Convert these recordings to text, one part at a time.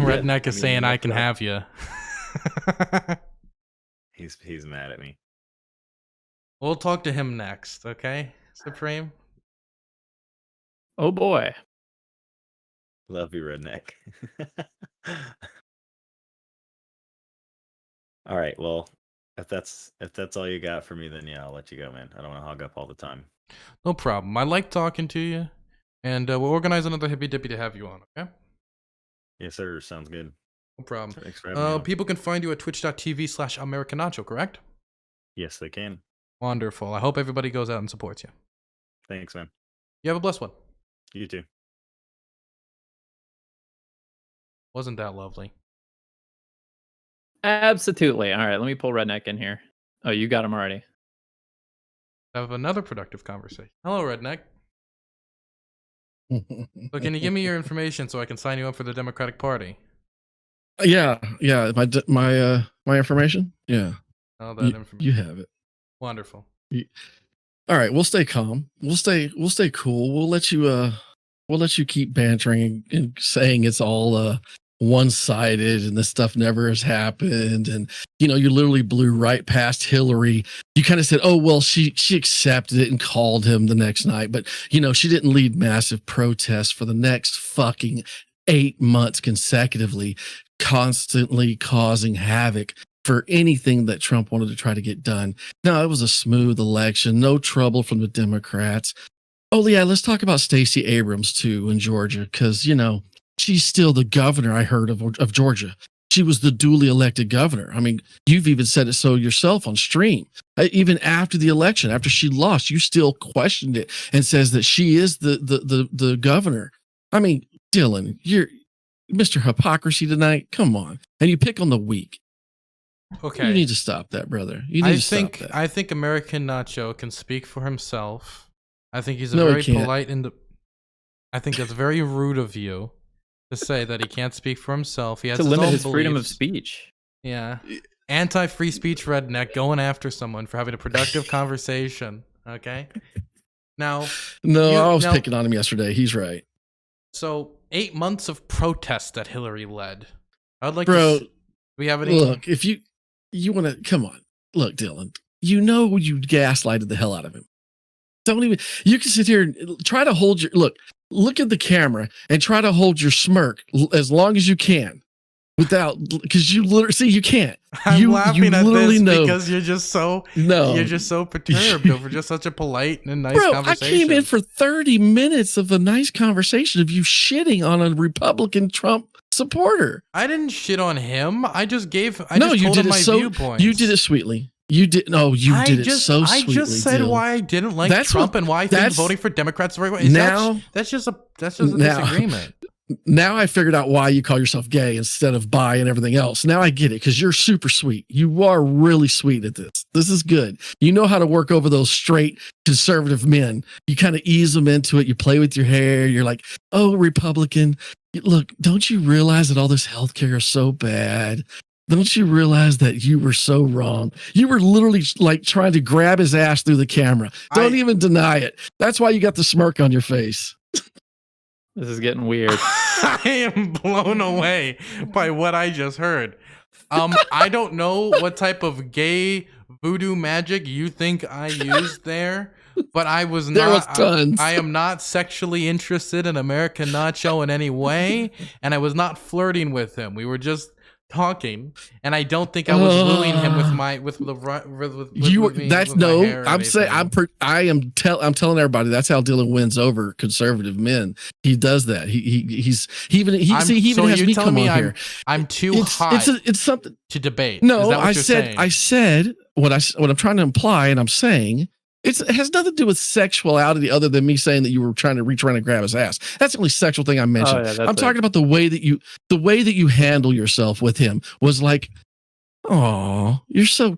Redneq is saying I can have you. He's mad at me. We'll talk to him next, okay, Supreme? Oh boy. Love you, Redneq. All right, well, if that's all you got for me, then yeah, I'll let you go, man. I don't want to hog up all the time. No problem. I like talking to you, and we'll organize another hippy dippy to have you on, okay? Yes, sir. Sounds good. No problem. Thanks for having me on. People can find you at twitch.tv/American Nacho, correct? Yes, they can. Wonderful. I hope everybody goes out and supports you. Thanks, man. You have a blessed one. You too. Wasn't that lovely? Absolutely. All right, let me pull Redneq in here. Oh, you got him already. Have another productive conversation. Hello, Redneq. So can you give me your information so I can sign you up for the Democratic Party? Yeah. My information. Yeah. Oh, that information. You have it. Wonderful. All right, we'll stay calm. We'll stay cool. We'll let you keep bantering and saying it's all one-sided and this stuff never has happened, and you literally blew right past Hillary. You kind of said, oh well, she accepted it and called him the next night, but she didn't lead massive protests for the next fucking 8 months consecutively, constantly causing havoc for anything that Trump wanted to try to get done. No, it was a smooth election, no trouble from the Democrats. Oh yeah, let's talk about Stacey Abrams too in Georgia, because she's still the governor, I heard, of Georgia. She was the duly elected governor. I mean, you've even said it so yourself on stream. Even after the election, after she lost, you still questioned it and says that she is the governor. I mean, Dylan, you're Mr. Hypocrisy tonight. Come on. And you pick on the weak. Okay. You need to stop that, brother. You need to stop that. I think American Nacho can speak for himself. I think he's very polite I think that's very rude of you to say that he can't speak for himself. He has to his limit own his freedom of beliefs. speech. Yeah. Anti-free speech Redneq going after someone for having a productive conversation. Okay. Now. No, I was picking on him yesterday. He's right. So 8 months of protests that Hillary led. I'd like Bro, to. We have any? Look, if you want to come on, look, Dylan. You gaslighted the hell out of him. Don't even. You can sit here and try to hold your look at the camera and try to hold your smirk as long as you can, because you literally see you can't. I'm laughing at this because you're just so perturbed over just such a polite and nice conversation. I came in for 30 minutes of a nice conversation of you shitting on a Republican Trump supporter. I didn't shit on him. I just told him my viewpoints. You did it sweetly. You did. No, you did it so sweetly. I just said why I didn't like Trump and why I think voting for Democrats is right. That's just a disagreement. Now I figured out why you call yourself gay instead of bi and everything else. Now I get it, because you're super sweet. You are really sweet at this. This is good. You know how to work over those straight conservative men. You kind of ease them into it. You play with your hair. You're like, oh, Republican. Look, don't you realize that all this healthcare is so bad? Don't you realize that you were so wrong? You were literally like trying to grab his ass through the camera. Don't even deny it. That's why you got the smirk on your face. This is getting weird. I am blown away by what I just heard. I don't know what type of gay voodoo magic you think I used there, but I was not. I am not sexually interested in American Nacho in any way, and I was not flirting with him. We were just talking, and I don't think I was wooing him with my I'm telling everybody that's how Dylan wins over conservative men. He does that. He even has me come on here. I'm too hot. It's something to debate. No, I said what I'm trying to imply, and I'm saying it has nothing to do with sexuality other than me saying that you were trying to reach around and grab his ass. That's the only sexual thing I mentioned. Oh, yeah, I'm talking about the way that you handle yourself with him was like, oh, you're so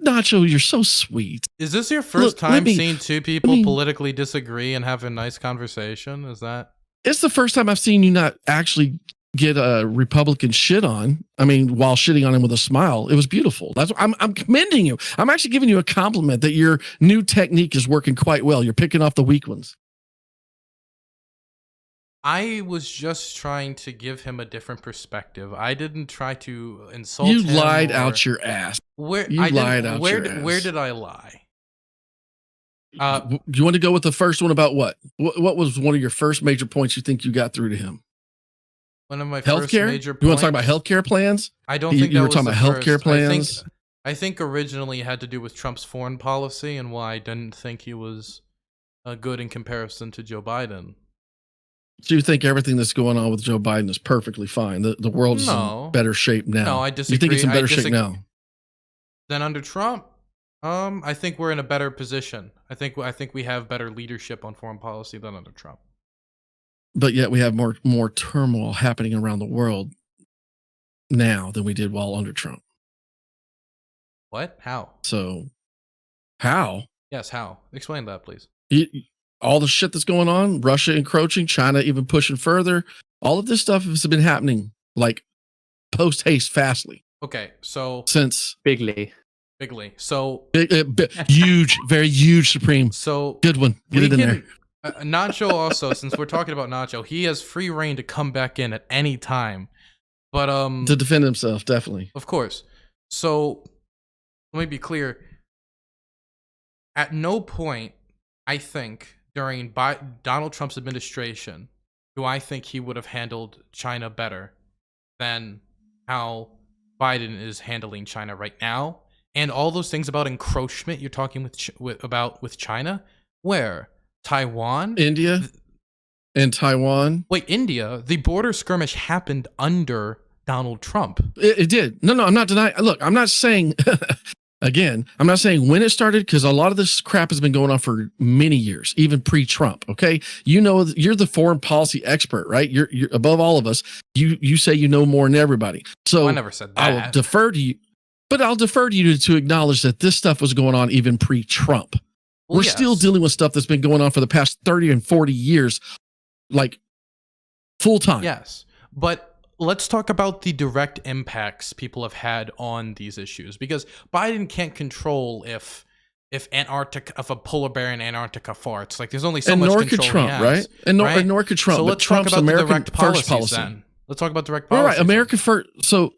Nacho, you're so sweet. Is this your first time seeing two people politically disagree and have a nice conversation? Is that? It's the first time I've seen you not actually get a Republican shit on. I mean, while shitting on him with a smile. It was beautiful. That's what I'm commending you. I'm actually giving you a compliment that your new technique is working quite well. You're picking off the weak ones. I was just trying to give him a different perspective. I didn't try to insult You him. lied or- out your ass. Where You I didn't- lied out where, your d- Where ass. did I lie? Do you want to go with the first one about what? What was one of your first major points you think you got through to him? One of my first Healthcare? major points. You want to talk about healthcare plans? I don't You- think you that were was talking the about healthcare first. plans? I think originally it had to do with Trump's foreign policy and why I didn't think he was good in comparison to Joe Biden. So you think everything that's going on with Joe Biden is perfectly fine? The world is No. in better shape now. No, I You think it's disagree. in I better shape disagree. now? Then under Trump, I think we're in a better position. I think we have better leadership on foreign policy than under Trump. But yet we have more turmoil happening around the world now than we did while under Trump. What? How? So how? Yes, how? Explain that, please. All the shit that's going on, Russia encroaching, China even pushing further, all of this stuff has been happening like post haste fastly Okay, so since Bigly. So huge, very huge Supreme. so Good one. Get it in there. Nacho also, since we're talking about Nacho, he has free reign to come back in at any time. But To defend himself, definitely. of course. So let me be clear. At no point, I think, during Donald Trump's administration, do I think he would have handled China better than how Biden is handling China right now. And all those things about encroachment you're talking with China, where? Taiwan? India and Taiwan. Wait, India? The border skirmish happened under Donald Trump. It did. No, I'm not denying. Look, I'm not saying, again, I'm not saying when it started, because a lot of this crap has been going on for many years, even pre-Trump. Okay. You know, you're the foreign policy expert, right? You're above all of us. You say you know more than everybody. So I never said that. I will defer to you, but I'll defer to you to acknowledge that this stuff was going on even pre-Trump. Well, We're still dealing with stuff that's been going on for the past 30 and 40 years, like full time. Yes. But let's talk about the direct impacts people have had on these issues, because Biden can't control if a polar bear in Antarctica farts. Like, there's only so And much nor control could Trump, he has, right? And right? nor could Trump. So but let's Trump's talk about American the direct first policies policy. then. Let's talk about direct All policies. right, America first. So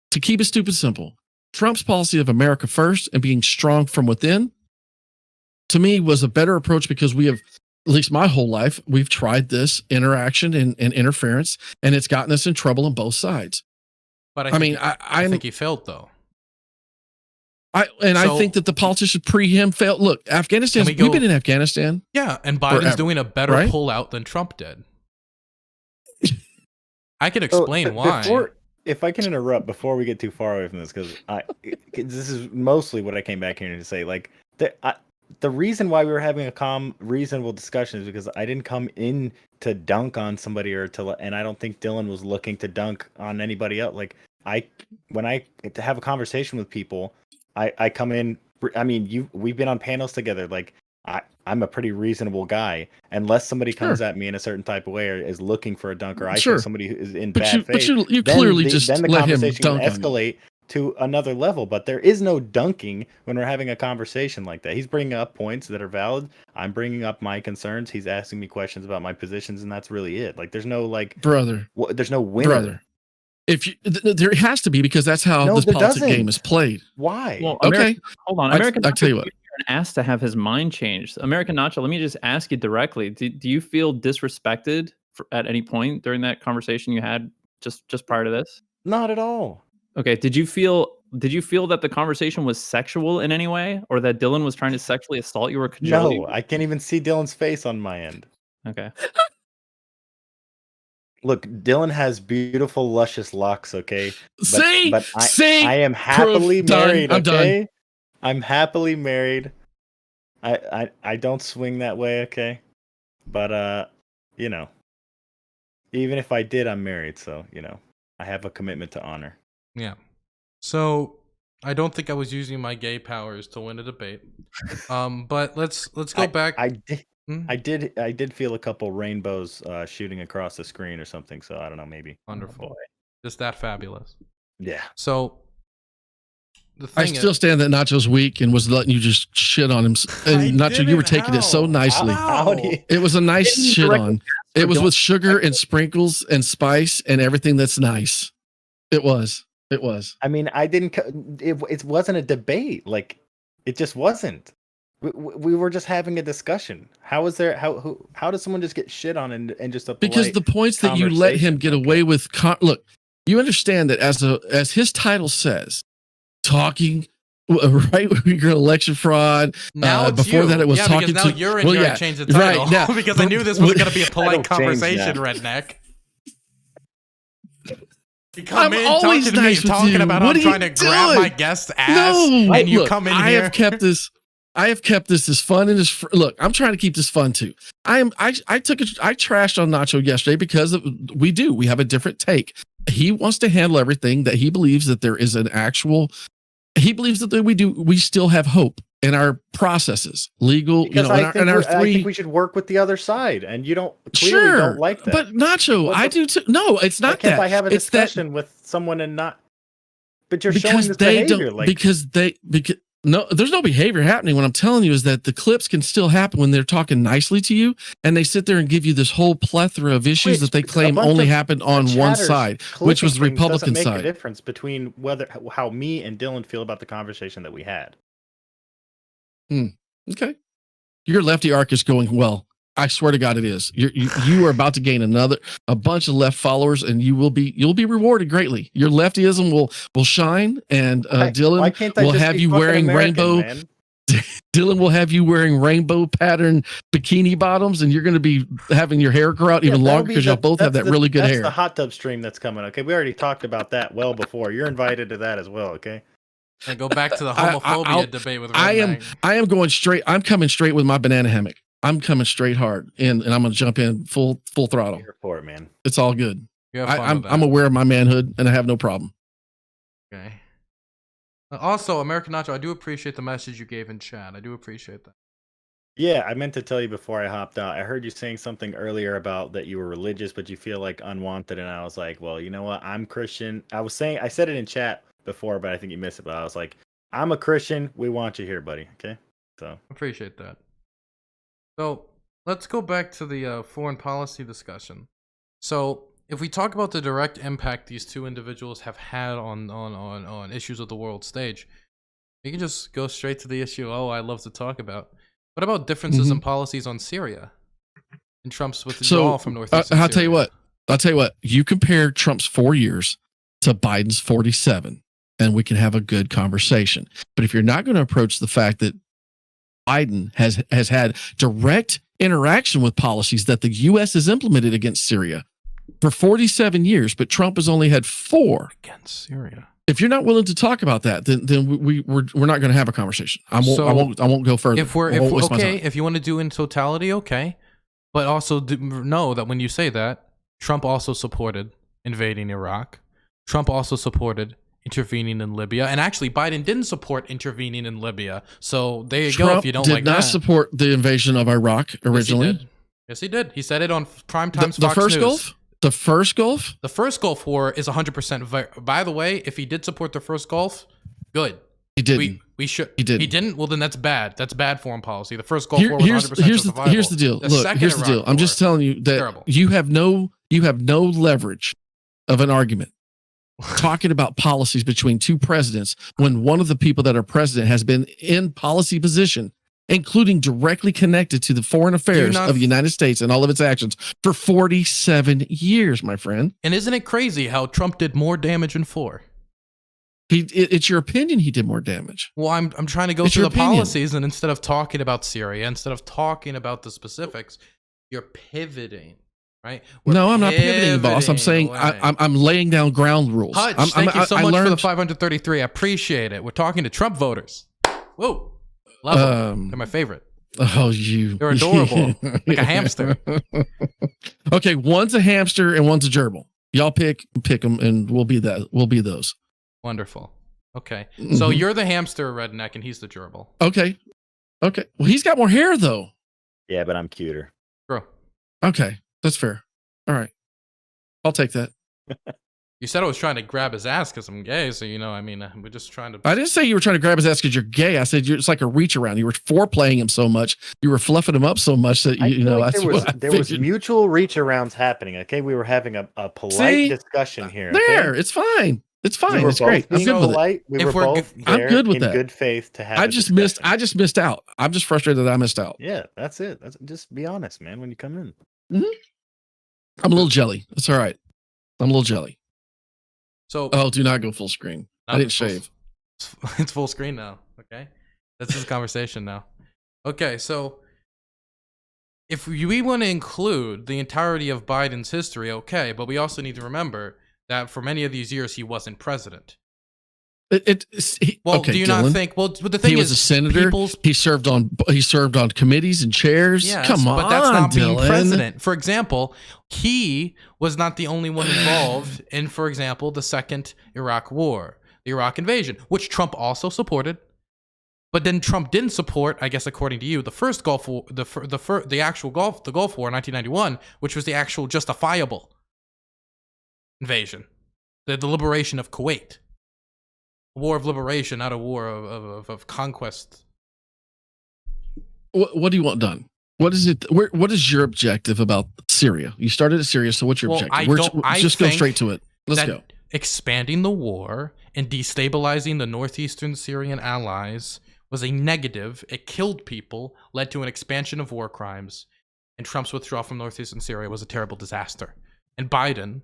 to keep it stupid simple, Trump's policy of America first and being strong from within, to me, was a better approach, because we have, at least my whole life, we've tried this interaction and interference, and it's gotten us in trouble on both sides. But I mean, I think he failed, though. I So- think that the politicians pre him failed. Look, Afghanistan. Can we We've go- been in Afghanistan. Yeah, and Biden's Forever, doing a better right? pullout than Trump did. I could explain why. If I can interrupt before we get too far away from this, because this is mostly what I came back here to say. Like, the reason why we were having a calm, reasonable discussion is because I didn't come in to dunk on somebody and I don't think Dylan was looking to dunk on anybody else. Like, when I have a conversation with people, I come in. I mean, we've been on panels together. Like, I'm a pretty reasonable guy, unless somebody comes at me in a certain type of way or is looking for a dunk, or I think somebody who is in bad faith. But you then clearly the, just then the let him conversation dunk can on you. escalate to another level. But there is no dunking when we're having a conversation like that. He's bringing up points that are valid. I'm bringing up my concerns. He's asking me questions about my positions, and that's really it. Like, there's no brother. there's no winner. Brother. If there has to be, because that's how this politic game is played. Why? Well, Okay. Hold on. I American tell you what. asked to have his mind changed. American Nacho, let me just ask you directly. Do you feel disrespected at any point during that conversation you had just prior to this? Not at all. Okay. Did you feel that the conversation was sexual in any way, or that Dylan was trying to sexually assault you or cajole you? No, I can't even see Dylan's face on my end. Okay. Look, Dylan has beautiful, luscious locks. Okay, but I am happily Done. married. I'm done. Okay, I'm happily married. I don't swing that way. Okay, but even if I did, I'm married. So I have a commitment to honor. Yeah. So I don't think I was using my gay powers to win a debate. But let's go back. I did feel a couple rainbows shooting across the screen or something. So I don't know, maybe. Wonderful. Just that fabulous. Yeah. So I still stand that Nacho's weak and was letting you just shit on him. And Nacho, you were taking it so nicely. It was a nice shit on. It was with sugar and sprinkles and spice and everything that's nice. It was. I mean, I didn't. It wasn't a debate. Like, it just wasn't. We were just having a discussion. How is there? How does someone just get shit on and just a because the points that you let him get away with. Look, you understand that as his title says, talking right you're election fraud. Now before that, it was talking now to. You're in here change the title right, now, because I knew this was going to be a polite conversation, Redneq. You come in talking to me, talking about I'm trying to grab my guest's ass, and you come in here. I have kept this as fun and as look. I'm trying to keep this fun too. I trashed on Nacho yesterday because we have a different take. He wants to handle everything that he believes that there is an actual. He believes that we still have hope in our processes, legal. Because I think we should work with the other side, and you don't don't like that. But Nacho, I do too. No, it's not that. I have a discussion with someone and not. But you're showing this behavior, because no, there's no behavior happening. What I'm telling you is that the clips can still happen when they're talking nicely to you, and they sit there and give you this whole plethora of issues that they claim only happened on one side, which was the Republican side. Make a difference between how me and Dylan feel about the conversation that we had. Okay, your lefty arc is going well. I swear to God, it is. You are about to gain a bunch of left followers, and you'll be rewarded greatly. Your leftyism will shine, and Dylan will have you wearing rainbow. Dylan will have you wearing rainbow pattern bikini bottoms, and you're going to be having your hair grow out even longer because y'all both have that really good hair. That's the hot tub stream that's coming. Okay, we already talked about that well before. You're invited to that as well. Okay. And go back to the homophobia debate with Redneq. I am going straight. I'm coming straight with my banana hammock. I'm coming straight hard and I'm going to jump in full throttle. Here for it, man. It's all good. I'm aware of my manhood and I have no problem. Okay. Also, American Nacho, I do appreciate the message you gave in chat. I do appreciate that. Yeah, I meant to tell you before I hopped out. I heard you saying something earlier about that you were religious, but you feel like unwanted. And I was like, well, you know what? I'm Christian. I said it in chat before, but I think you missed it. But I was like, I'm a Christian. We want you here, buddy. Okay. So appreciate that. So let's go back to the foreign policy discussion. So if we talk about the direct impact these two individuals have had on issues of the world stage, we can just go straight to the issue. I love to talk about. What about differences in policies on Syria and Trump's withdrawal from northeastern Syria? I'll tell you what. You compare Trump's 4 years to Biden's 47, and we can have a good conversation. But if you're not going to approach the fact that Biden has had direct interaction with policies that the U.S. has implemented against Syria for 47 years, but Trump has only had 4 against Syria. If you're not willing to talk about that, then we're not going to have a conversation. I won't go further. If you want to do in totality, okay, but also know that when you say that, Trump also supported invading Iraq. Trump also supported intervening in Libya, and actually Biden didn't support intervening in Libya. So there you go. If you don't like that, did not support the invasion of Iraq originally. Yes, he did. He said it on primetime Fox News. Gulf. The first Gulf? The first Gulf War is 100%. By the way, if he did support the first Gulf, good. He didn't. We should. He didn't. He didn't. Well, then that's bad. That's bad foreign policy. The first Gulf War was 100% justifiable. Here's the deal. Here's the deal. I'm just telling you that you have no leverage of an argument talking about policies between two presidents when one of the people that are president has been in policy position, including directly connected to the foreign affairs of the United States and all of its actions for 47 years, my friend. And isn't it crazy how Trump did more damage in 4? It's your opinion he did more damage. Well, I'm trying to go through the policies, and instead of talking about Syria, instead of talking about the specifics, you're pivoting, right? No, I'm not pivoting, boss. I'm saying I'm laying down ground rules. Hutch, thank you so much for the 533. I appreciate it. We're talking to Trump voters. Whoa. Love them. They're my favorite. Oh, they're adorable. Like a hamster. Okay, one's a hamster and one's a gerbil. Y'all pick them, and we'll be those. Wonderful. Okay, so you're the hamster, Redneq, and he's the gerbil. Okay. Well, he's got more hair though. Yeah, but I'm cuter. Bro. Okay, that's fair. All right, I'll take that. You said I was trying to grab his ass because I'm gay, so I mean, we're just trying to. I didn't say you were trying to grab his ass because you're gay. I said it's like a reach around. You were foreplaying him so much, you were fluffing him up so much that I feel like that's there was mutual reach arounds happening. Okay, we were having a polite discussion here. There, it's fine. It's fine. We It's great. I'm good with it. We were both I'm good with that. Good faith to have. I just missed out. I'm just frustrated that I missed out. Yeah, that's it. Just be honest, man. When you come in, I'm a little jelly. It's all right. I'm a little jelly. So, do not go full screen. I didn't shave. It's full screen now. Okay, this is a conversation now. Okay, so if we want to include the entirety of Biden's history, okay, but we also need to remember that for many of these years he wasn't president. Do you Dylan, not think? Well, but the thing he was a senator. He served on committees and chairs. Yes, come on, but that's not Dylan. being president. For example, he was not the only one involved in, for example, the second Iraq War, the Iraq invasion, which Trump also supported. But then Trump didn't support, I guess, according to you, the first Gulf War, the actual Gulf War in 1991, which was the actual justifiable invasion, the liberation of Kuwait. A war of liberation, not a war of conquest. What do you want done? What is it? What is your objective about Syria? You started at Syria, so what's your objective? Just go straight to it. Let's go. Expanding the war and destabilizing the northeastern Syrian allies was a negative. It killed people, led to an expansion of war crimes, and Trump's withdrawal from northeastern Syria was a terrible disaster. And Biden,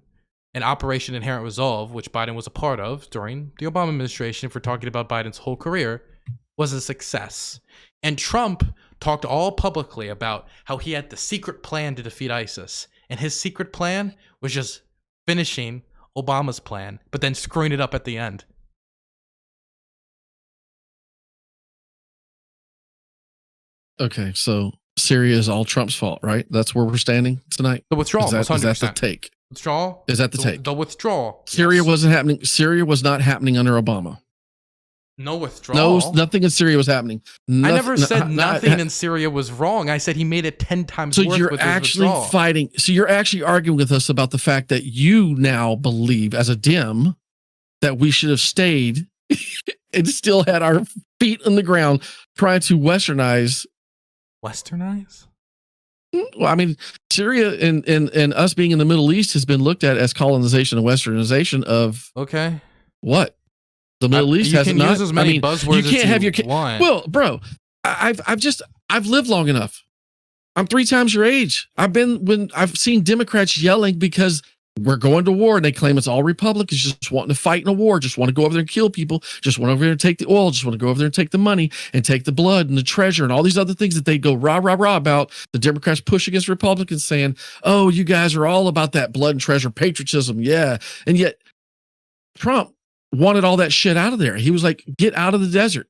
and Operation Inherent Resolve, which Biden was a part of during the Obama administration, if we're talking about Biden's whole career, was a success. And Trump talked all publicly about how he had the secret plan to defeat ISIS. And his secret plan was just finishing Obama's plan, but then screwing it up at the end. Okay, so Syria is all Trump's fault, right? That's where we're standing tonight? The withdrawal was 100%. Is that the take? Withdrawal? Is that the take? The withdrawal. Syria wasn't happening. Syria was not happening under Obama. No withdrawal. No, nothing in Syria was happening. I never said nothing in Syria was wrong. I said he made it 10 times worse. So you're actually fighting. So you're actually arguing with us about the fact that you now believe, as a Dem, that we should have stayed and still had our feet on the ground trying to westernize. Westernize? Well, I mean, Syria and us being in the Middle East has been looked at as colonization and westernization of what? The Middle East has not. You can use as many buzzwords. You can't have your want. Well, bro, I've lived long enough. I'm 3 times your age. I've seen Democrats yelling because we're going to war, and they claim it's all Republicans just wanting to fight in a war, just want to go over there and kill people, just want to go over there and take the oil, just want to go over there and take the money and take the blood and the treasure and all these other things that they go rah, rah, rah about. The Democrats push against Republicans saying, oh, you guys are all about that blood and treasure patriotism. Yeah. And yet Trump wanted all that shit out of there. He was like, get out of the desert.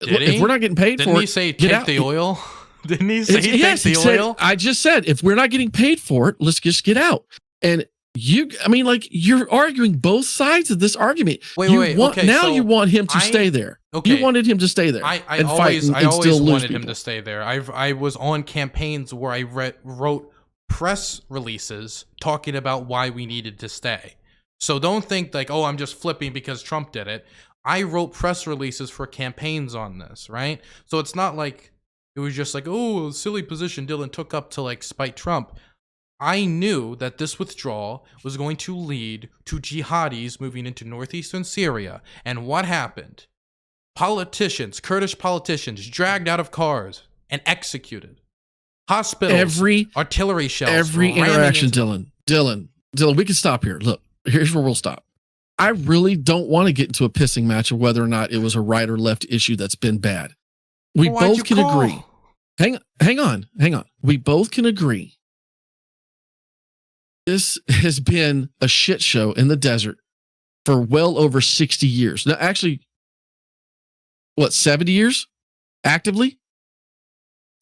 If we're not getting paid for it, he say take the oil? Didn't he say take the oil? I just said, if we're not getting paid for it, let's just get out. And you're arguing both sides of this argument. Wait. Okay, now you want him to stay there. Okay. You wanted him to stay there. I always wanted him to stay there. I was on campaigns where I wrote press releases talking about why we needed to stay. So don't think like, oh, I'm just flipping because Trump did it. I wrote press releases for campaigns on this, right? So it's not like it was just like, oh, silly position Dylan took up to like spite Trump. I knew that this withdrawal was going to lead to jihadis moving into northeastern Syria. And what happened? Kurdish politicians dragged out of cars and executed. Hospitals, artillery shells. Every interaction, Dylan, we can stop here. Look, here's where we'll stop. I really don't want to get into a pissing match of whether or not it was a right or left issue that's been bad. We both can agree. Hang on. We both can agree. This has been a shit show in the desert for well over 60 years. Now, actually, 70 years? Actively?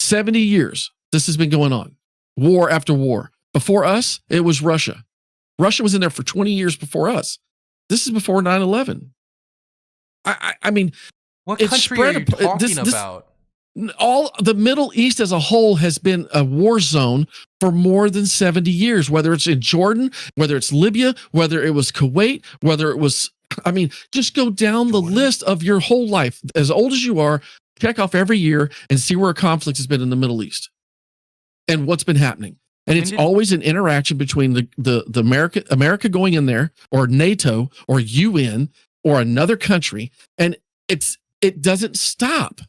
70 years this has been going on. War after war. Before us, it was Russia. Russia was in there for 20 years before us. This is before 9/11. I mean, what country are you talking about? All the Middle East as a whole has been a war zone for more than 70 years, whether it's in Jordan, whether it's Libya, whether it was Kuwait, whether it was, I mean, just go down the list of your whole life. As old as you are, check off every year and see where a conflict has been in the Middle East and what's been happening. And it's always an interaction between the America going in there, or NATO, or UN, or another country, and it doesn't stop.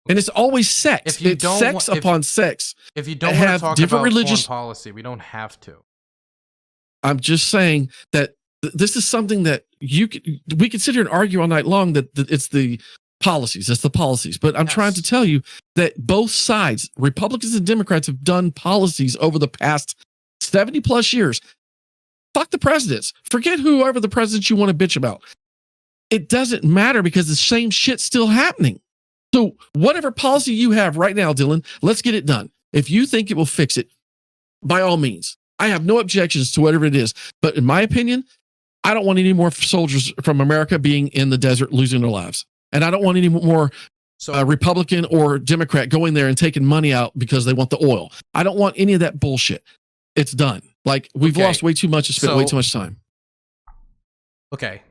And it's always sex. It's sex upon sex. If you don't want to talk different about religious foreign policy, we don't have to. I'm just saying that this is something that we could sit here and argue all night long that it's the policies. It's the policies. But I'm trying to tell you that both sides, Republicans and Democrats, have done policies over the past 70 plus years. Fuck the presidents. Forget whoever the presidents you want to bitch about. It doesn't matter because the same shit's still happening. So whatever policy you have right now, Dylan, let's get it done. If you think it will fix it, by all means. I have no objections to whatever it is. But in my opinion, I don't want any more soldiers from America being in the desert losing their lives. And I don't want any more Republican or Democrat going there and taking money out because they want the oil. I don't want any of that bullshit. It's done. Like, we've lost way too much and spent way too much time. Okay.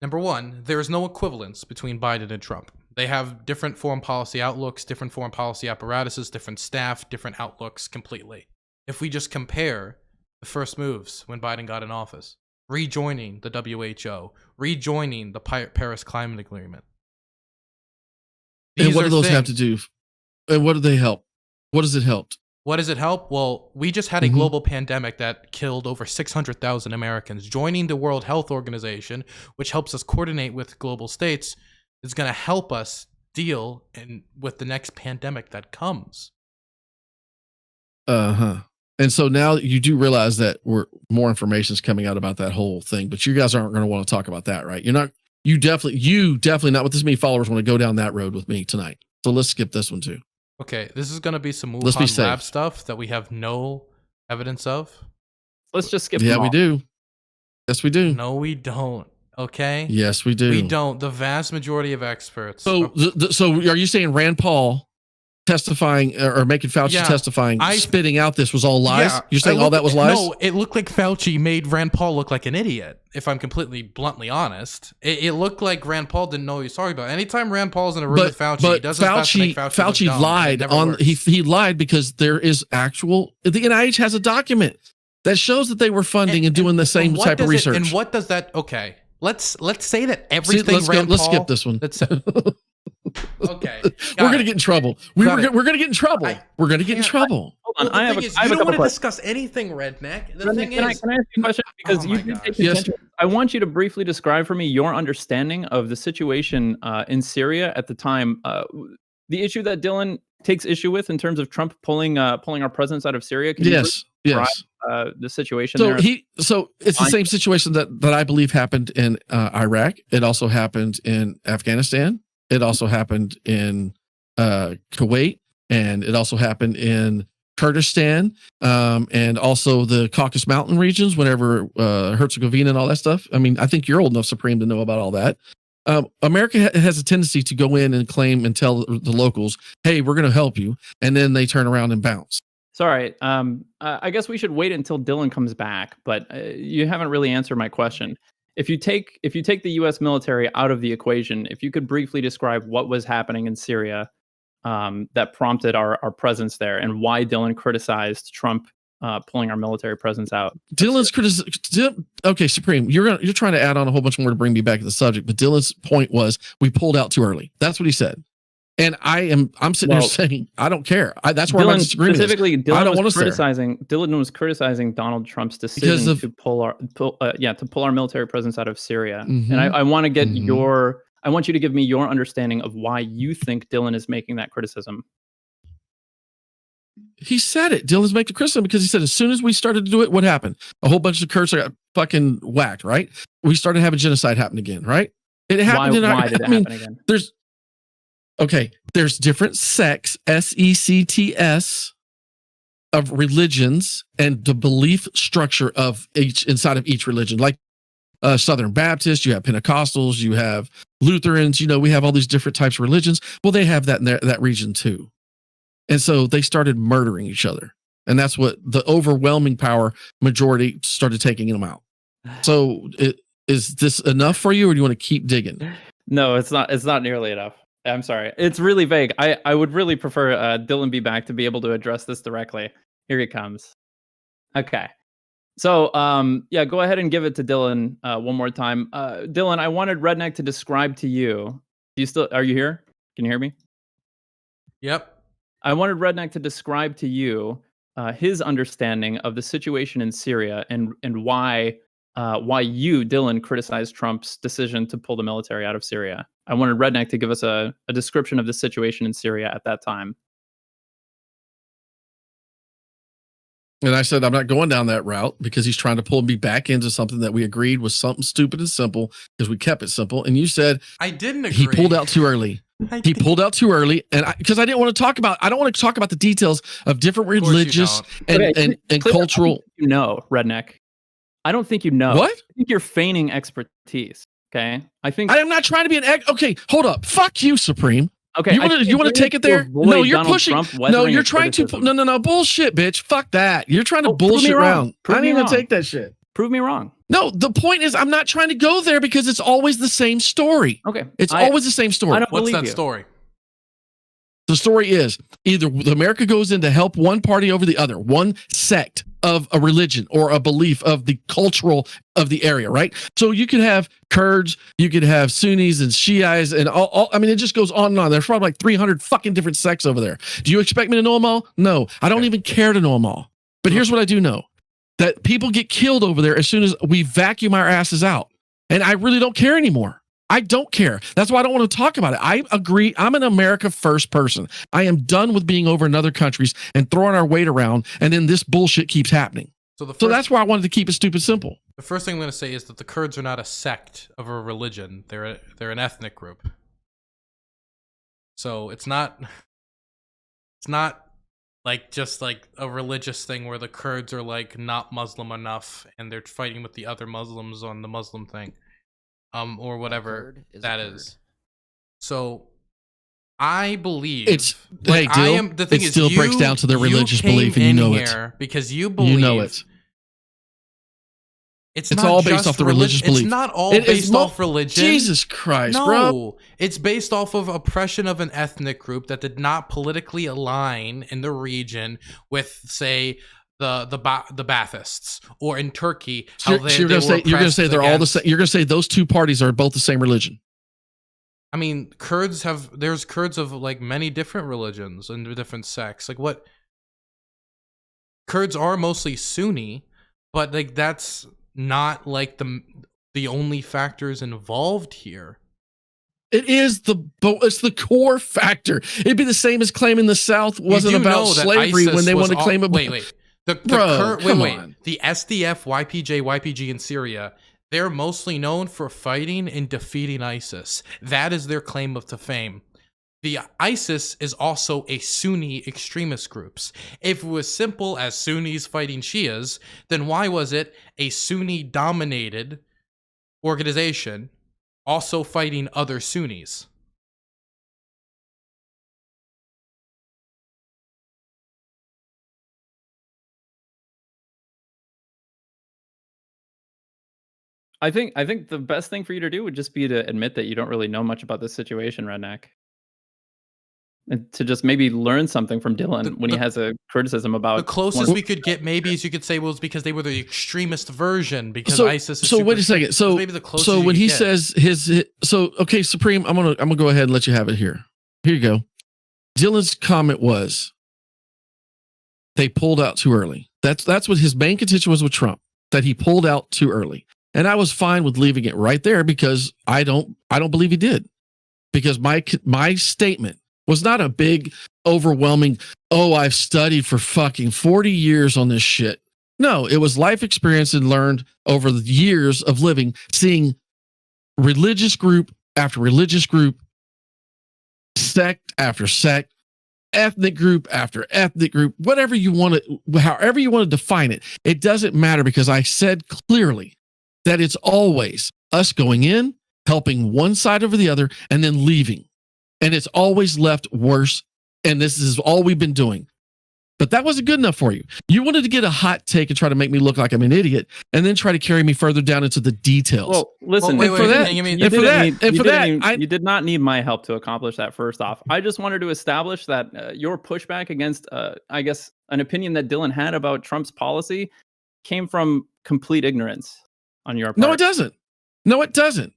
Number one, there is no equivalence between Biden and Trump. They have different foreign policy outlooks, different foreign policy apparatuses, different staff, different outlooks completely. If we just compare the first moves when Biden got in office, rejoining the WHO, rejoining the Paris Climate Agreement. And what do those have to do? And what do they help? What does it help? What does it help? Well, we just had a global pandemic that killed over 600,000 Americans. Joining the World Health Organization, which helps us coordinate with global states, is going to help us deal with the next pandemic that comes. And so now you do realize that more information is coming out about that whole thing, but you guys aren't going to want to talk about that, right? You definitely not with this many followers want to go down that road with me tonight. So let's skip this one too. Okay, this is going to be some Wuhan lab stuff that we have no evidence of. Let's just skip. Yeah, we do. Yes, we do. No, we don't. Okay. Yes, we do. We don't. The vast majority of experts. So, so are you saying Rand Paul testifying or making Fauci testifying, spitting out this was all lies? You're saying all that was lies? No, it looked like Fauci made Rand Paul look like an idiot, if I'm completely bluntly honest. It looked like Rand Paul didn't know what he was talking about. Anytime Rand Paul's in a room with Fauci, he does his best to make Fauci look dumb. Lied on he lied because there is actual, the NIH has a document that shows that they were funding and doing the same type of research. And what does that, okay, let's say that everything let's skip this one. Okay, we're gonna get in trouble. We're gonna get in trouble. We're gonna get in trouble. Hold on, you don't want to discuss anything, Redneq. The thing can I ask you a question? Because you did take attention. I want you to briefly describe for me your understanding of the situation in Syria at the time. The issue that Dylan takes issue with in terms of Trump pulling our presidents out of Syria. Can you describe the situation there? So it's the same situation that I believe happened in Iraq. It also happened in Afghanistan. It also happened in Kuwait, and it also happened in Kurdistan, and also the Caucasus Mountain regions, whenever Herzegovina and all that stuff. I mean, I think you're old enough, Supreme, to know about all that. America has a tendency to go in and claim and tell the locals, hey, we're going to help you. And then they turn around and bounce. Sorry. I guess we should wait until Dylan comes back, but you haven't really answered my question. If you take the U.S. military out of the equation, if you could briefly describe what was happening in Syria that prompted our presence there, and why Dylan criticized Trump pulling our military presence out. Okay, Supreme, you're trying to add on a whole bunch more to bring me back to the subject, but Dylan's point was we pulled out too early. That's what he said. And I'm sitting here saying I don't care. That's where I'm disagreeing. Specifically, Dylan was criticizing Donald Trump's decision to pull our military presence out of Syria. And I want to get I want you to give me your understanding of why you think Dylan is making that criticism. He said it. Dylan's making criticism because he said as soon as we started to do it, what happened? A whole bunch of Kurds got fucking whacked, right? We started having genocide happen again, right? It happened. Why did it happen again? There's different sects, sects, of religions and the belief structure of inside of each religion. Like Southern Baptists, you have Pentecostals, you have Lutherans. We have all these different types of religions. Well, they have that in that region too. And so they started murdering each other. And that's what the overwhelming power majority started taking them out. So is this enough for you, or do you want to keep digging? No, it's not. It's not nearly enough. I'm sorry. It's really vague. I would really prefer Dylan be back to be able to address this directly. Here it comes. Okay. So, yeah, go ahead and give it to Dylan one more time. Dylan, I wanted Redneq to describe to you. Are you here? Can you hear me? Yep. I wanted Redneq to describe to you his understanding of the situation in Syria and why you, Dylan, criticized Trump's decision to pull the military out of Syria. I wanted Redneq to give us a description of the situation in Syria at that time. And I said, I'm not going down that route because he's trying to pull me back into something that we agreed was something stupid and simple because we kept it simple. And you said I didn't agree. He pulled out too early. He pulled out too early, and because I didn't want to talk about. I don't want to talk about the details of different religious and cultural. Redneq. I don't think you know. What? I think you're feigning expertise. Okay. I am not trying to be okay, hold up. Fuck you, Supreme. Okay. You want to take it there? No, you're pushing. No, you're trying to. No, bullshit, bitch. Fuck that. You're trying to bullshit around. I didn't even take that shit. Prove me wrong. No, the point is, I'm not trying to go there because it's always the same story. Okay. It's always the same story. What's that story? The story is either America goes in to help one party over the other, one sect of a religion or a belief of the cultural of the area, right? So you could have Kurds, you could have Sunnis and Shiites and all. I mean, it just goes on and on. There's probably like 300 fucking different sects over there. Do you expect me to know them all? No, I don't even care to know them all. But here's what I do know. That people get killed over there as soon as we vacuum our asses out. And I really don't care anymore. I don't care. That's why I don't want to talk about it. I agree. I'm an America first person. I am done with being over in other countries and throwing our weight around, and then this bullshit keeps happening. So that's why I wanted to keep it stupid simple. The first thing I'm going to say is that the Kurds are not a sect of a religion. They're an ethnic group. So it's not like just like a religious thing where the Kurds are like not Muslim enough and they're fighting with the other Muslims on the Muslim thing, or whatever that is. So I believe it's like the thing is, still breaks down to their religious belief, and you know it because you believe it. It's all based off the religious belief. It's not all based off religion. Jesus Christ, no, bro. It's based off of oppression of an ethnic group that did not politically align in the region with, say, the Baathists, or in Turkey. You're going to say they're all the same. You're going to say those two parties are both the same religion. I mean, there's Kurds of like many different religions and different sects. Like what? Kurds are mostly Sunni, but like that's not like the only factors involved here. It is it's the core factor. It'd be the same as claiming the South wasn't about slavery when they wanted to claim it. Wait. The SDF, YPG in Syria, they're mostly known for fighting and defeating ISIS. That is their claim to fame. The ISIS is also a Sunni extremist groups. If it was simple as Sunnis fighting Shias, then why was it a Sunni-dominated organization also fighting other Sunnis? I think the best thing for you to do would just be to admit that you don't really know much about this situation, Redneq. And to just maybe learn something from Dylan when he has a criticism about the closest we could get, maybe, as you could say, was because they were the extremist version. Because ISIS. So wait a second. So maybe the closest. So when he says okay, Supreme, I'm gonna go ahead and let you have it here. Here you go. Dylan's comment was they pulled out too early. That's what his main contention was with Trump, that he pulled out too early, and I was fine with leaving it right there because I don't believe he did, because my statement was not a big, overwhelming, I've studied for fucking 40 years on this shit. No, it was life experience and learned over the years of living, seeing religious group after religious group, sect after sect, ethnic group after ethnic group, whatever you want to, however you want to define it. It doesn't matter, because I said clearly that it's always us going in, helping one side over the other, and then leaving. And it's always left worse. And this is all we've been doing. But that wasn't good enough for you. You wanted to get a hot take and try to make me look like I'm an idiot, and then try to carry me further down into the details. Well, listen, Well, wait, you did not need my help to accomplish that. First off, I just wanted to establish that your pushback against, I guess, an opinion that Dylan had about Trump's policy came from complete ignorance on your part. No, it doesn't. No, it doesn't.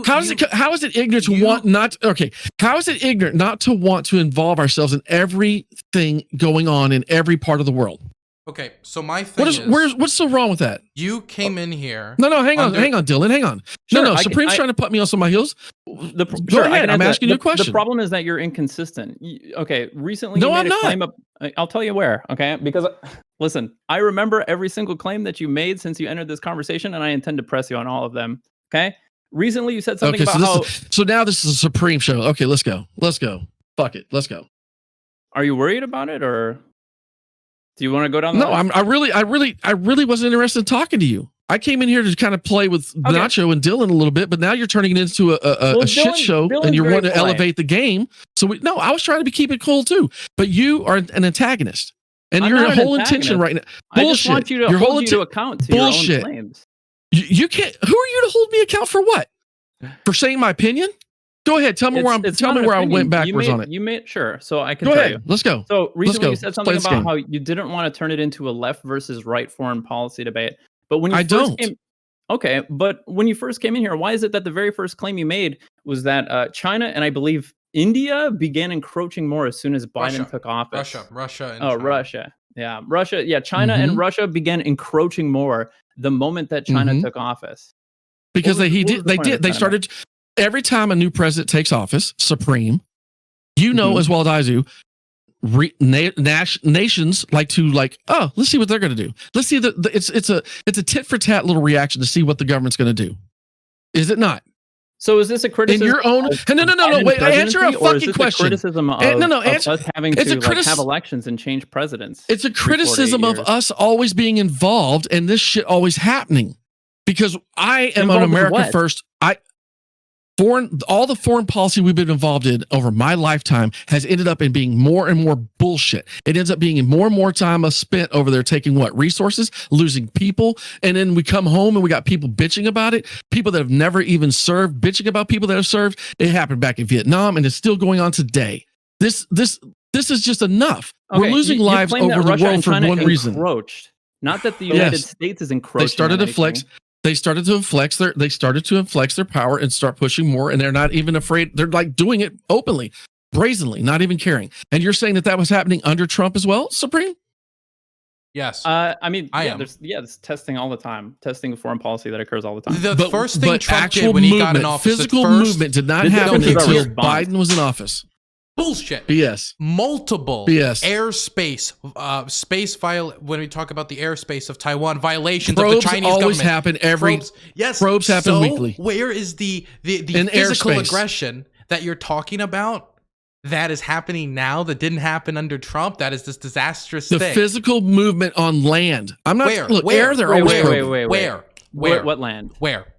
How is it ignorant to want not? Okay, how is it ignorant not to want to involve ourselves in everything going on in every part of the world? Okay, so my thing what's so wrong with that? You came in here. No, hang on, Dylan, hang on. Sure, no, Supreme's trying to put me on some of my heels. Go ahead. I'm asking you a question. The problem is that you're inconsistent. Okay, recently you made a claim up. I'll tell you where. Okay, because listen, I remember every single claim that you made since you entered this conversation, and I intend to press you on all of them. Okay. Recently, you said something about so now this is a Supreme show. Okay, let's go. Fuck it, let's go. Are you worried about it, or do you want to go down? No, I really wasn't interested in talking to you. I came in here to kind of play with Nacho and Dylan a little bit, but now you're turning it into a shit show, and you're wanting to elevate the game. So I was trying to keep it cool too, but you are an antagonist, and your whole intention right now. Bullshit. I just want you to hold you to account to your own claims. You can't. Who are you to hold me account for what? For saying my opinion? Go ahead. Tell me where I went backwards on it. You made sure. So I can go tell ahead. you. Let's go. So recently you said something about how you didn't want to turn it into a left versus right foreign policy debate. But when you but when you first came in here, why is it that the very first claim you made was that China and I believe India began encroaching more as soon as Biden took office? Russia. Russia. Yeah, Russia. Yeah, China and Russia began encroaching more the moment that China took office. Because they started every time a new president takes office, Supreme, as well as I do, nations like to let's see what they're going to do. Let's see it's a tit for tat little reaction to see what the government's going to do. Is it not? So is this a criticism? In your own no, wait, answer a fucking question. Criticism of us having to have elections and change presidents. It's a criticism of us always being involved and this shit always happening. Because I am an America first. All the foreign policy we've been involved in over my lifetime has ended up in being more and more bullshit. It ends up being more and more time spent over there taking resources, losing people, and then we come home and we got people bitching about it. People that have never even served, bitching about people that have served. It happened back in Vietnam, and it's still going on today. This is just enough. Okay, we're losing lives over the world for one reason. Not that the United States is encroaching. They started to flex. They started to inflex their power and start pushing more, and they're not even afraid. They're doing it openly, brazenly, not even caring. And you're saying that was happening under Trump as well, Supreme? Yes. There's testing all the time, testing foreign policy that occurs all the time. The first thing Trump did when he got in office, physical movement did not happen until Biden was in office. Bullshit. BS. Multiple BS. Airspace, when we talk about the airspace of Taiwan, violations probes of the Chinese government. Always happen probes happen weekly. Where is the physical aggression that you're talking about that is happening now that didn't happen under Trump? That is this disastrous thing. The physical movement on land. I'm not air. They're always where? What land? Where?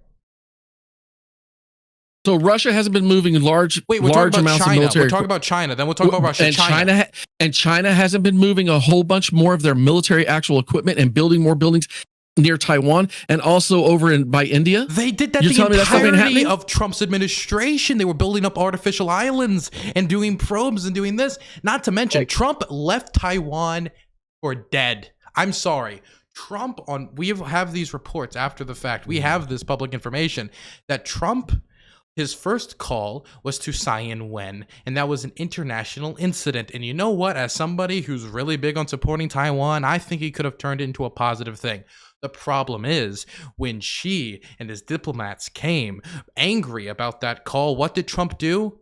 So Russia hasn't been moving in large amounts of military. We're talking about China. Then we'll talk about Russia. And China hasn't been moving a whole bunch more of their military actual equipment and building more buildings near Taiwan and also over by India. They did that the entirety of Trump's administration. They were building up artificial islands and doing probes and doing this. Not to mention, Trump left Taiwan for dead. I'm sorry. We have these reports after the fact. We have this public information that Trump, his first call was to Tsai Ing-wen, and that was an international incident. And you know what? As somebody who's really big on supporting Taiwan, I think he could have turned it into a positive thing. The problem is, when Xi and his diplomats came angry about that call, what did Trump do?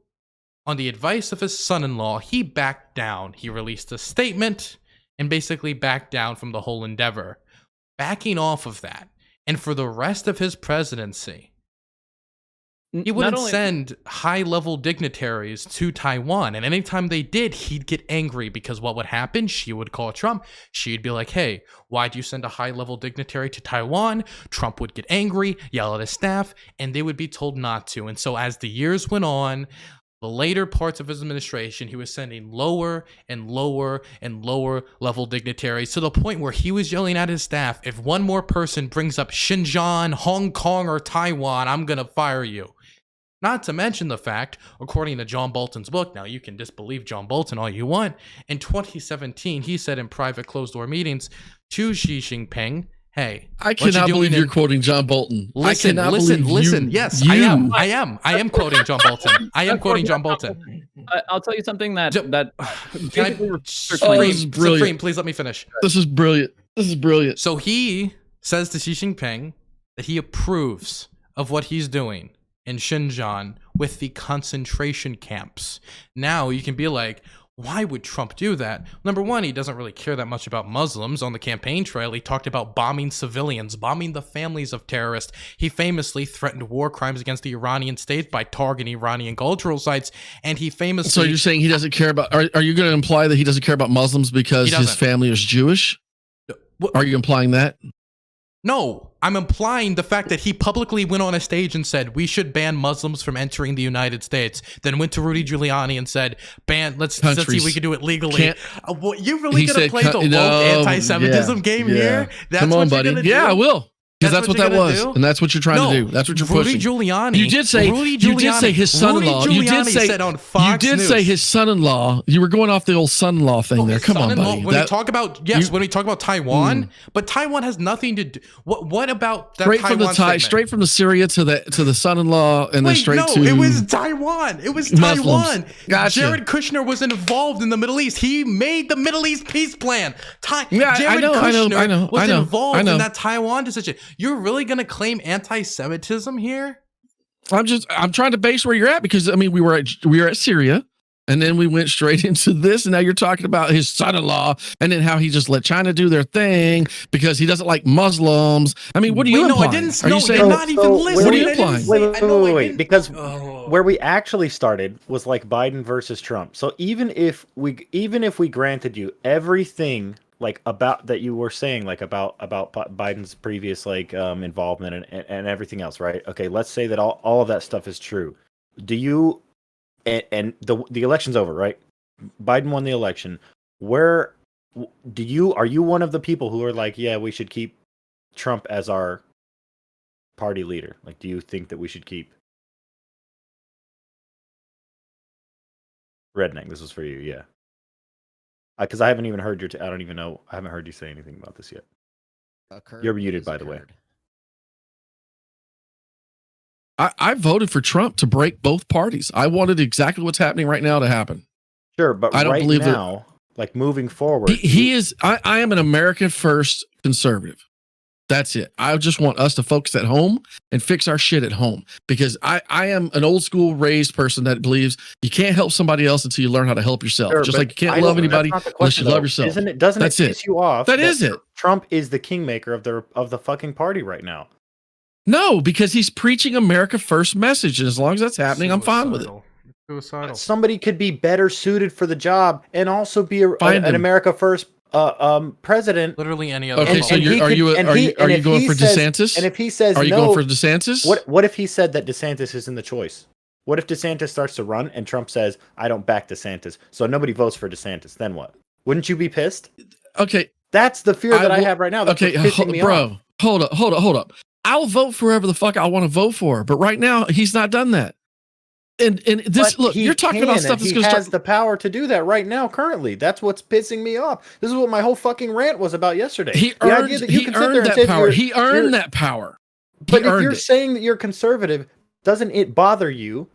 On the advice of his son-in-law, he backed down. He released a statement and basically backed down from the whole endeavor. Backing off of that, and for the rest of his presidency, He wouldn't send high-level dignitaries to Taiwan, and anytime they did, he'd get angry because what would happen? She would call Trump. She'd be like, hey, why'd you send a high-level dignitary to Taiwan? Trump would get angry, yell at his staff, and they would be told not to. And so as the years went on, the later parts of his administration, he was sending lower and lower and lower level dignitaries to the point where he was yelling at his staff, if one more person brings up Xinjiang, Hong Kong, or Taiwan, I'm going to fire you. Not to mention the fact, according to John Bolton's book, now you can disbelieve John Bolton all you want, in 2017, he said in private closed-door meetings to Xi Jinping, hey, I cannot believe you're quoting John Bolton. Listen. Yes, I am quoting John Bolton. I am quoting John Bolton. I'll tell you something Supreme, please let me finish. This is brilliant. So he says to Xi Jinping that he approves of what he's doing in Xinjiang with the concentration camps. Now you can be like, why would Trump do that? Number one, he doesn't really care that much about Muslims. On the campaign trail, he talked about bombing civilians, bombing the families of terrorists. He famously threatened war crimes against the Iranian state by targeting Iranian cultural sites. And he famously... So you're saying he doesn't care about... Are you going to imply that he doesn't care about Muslims because his family is Jewish? Are you implying that? No, I'm implying the fact that he publicly went on a stage and said we should ban Muslims from entering the United States. Then went to Rudy Giuliani and said, let's see if we can do it legally. You really gonna play the woke anti-Semitism game here? That's Come on, buddy. Yeah, I will. Because that's what that was, and that's what you're trying to do. That's what you're pushing. Giuliani. You did say his son-in-law. You did say said on Fox You did News. say his son-in-law. You were going off the old son-in-law thing there. Come on, buddy. When we talk about Taiwan, but Taiwan has nothing to do. What about that straight from the Syria to the son-in-law, and then straight to it was Taiwan. It was Muslims. Taiwan. Gotcha. Jared Kushner was involved in the Middle East. He made the Middle East peace plan. Jared Kushner was involved in that Taiwan decision. You're really going to claim anti-Semitism here? I'm trying to base where you're at, because I mean we were at Syria, and then we went straight into this, and now you're talking about his son-in-law, and then how he just let China do their thing because he doesn't like Muslims. I mean, what are you implying? No, I didn't. Are you saying you're not even listening? What are you implying? Wait. Because where we actually started was like Biden versus Trump. So even if we granted you everything like about that you were saying, like about Biden's previous like involvement and everything else, right? Okay, let's say that all of that stuff is true. Do you and the election's over, right? Biden won the election. Are you one of the people who are like, yeah, we should keep Trump as our party leader? Like, do you think that we should keep Redneq? This was for you, yeah. Because I haven't even heard I don't even know. I haven't heard you say anything about this yet. You're muted, by the way. I voted for Trump to break both parties. I wanted exactly what's happening right now to happen. Sure, but I don't believe now, like moving forward, he is. I am an American first conservative. That's it. I just want us to focus at home and fix our shit at home, because I am an old school raised person that believes you can't help somebody else until you learn how to help yourself. Sure, just like you can't love anybody unless you love yourself. Doesn't it piss you off? That is it. Trump is the kingmaker of the fucking party right now. No, because he's preaching America first message, and as long as that's happening, I'm fine with it. Suicidal. Somebody could be better suited for the job and also be an America first president. Literally any other. Okay, so are you going for DeSantis? And if he says, are you going for DeSantis? What if he said that DeSantis isn't the choice? What if DeSantis starts to run and Trump says, I don't back DeSantis, so nobody votes for DeSantis? Then what? Wouldn't you be pissed? Okay, that's the fear that I have right now. That's what's pissing me off. Hold up. I'll vote for whoever the fuck I want to vote for, but right now he's not done that. And this, look, you're talking about stuff that's going to has the power to do that right now, currently. That's what's pissing me off. This is what my whole fucking rant was about yesterday. He earned that power. He earned that power. But if you're saying that you're conservative, doesn't it bother you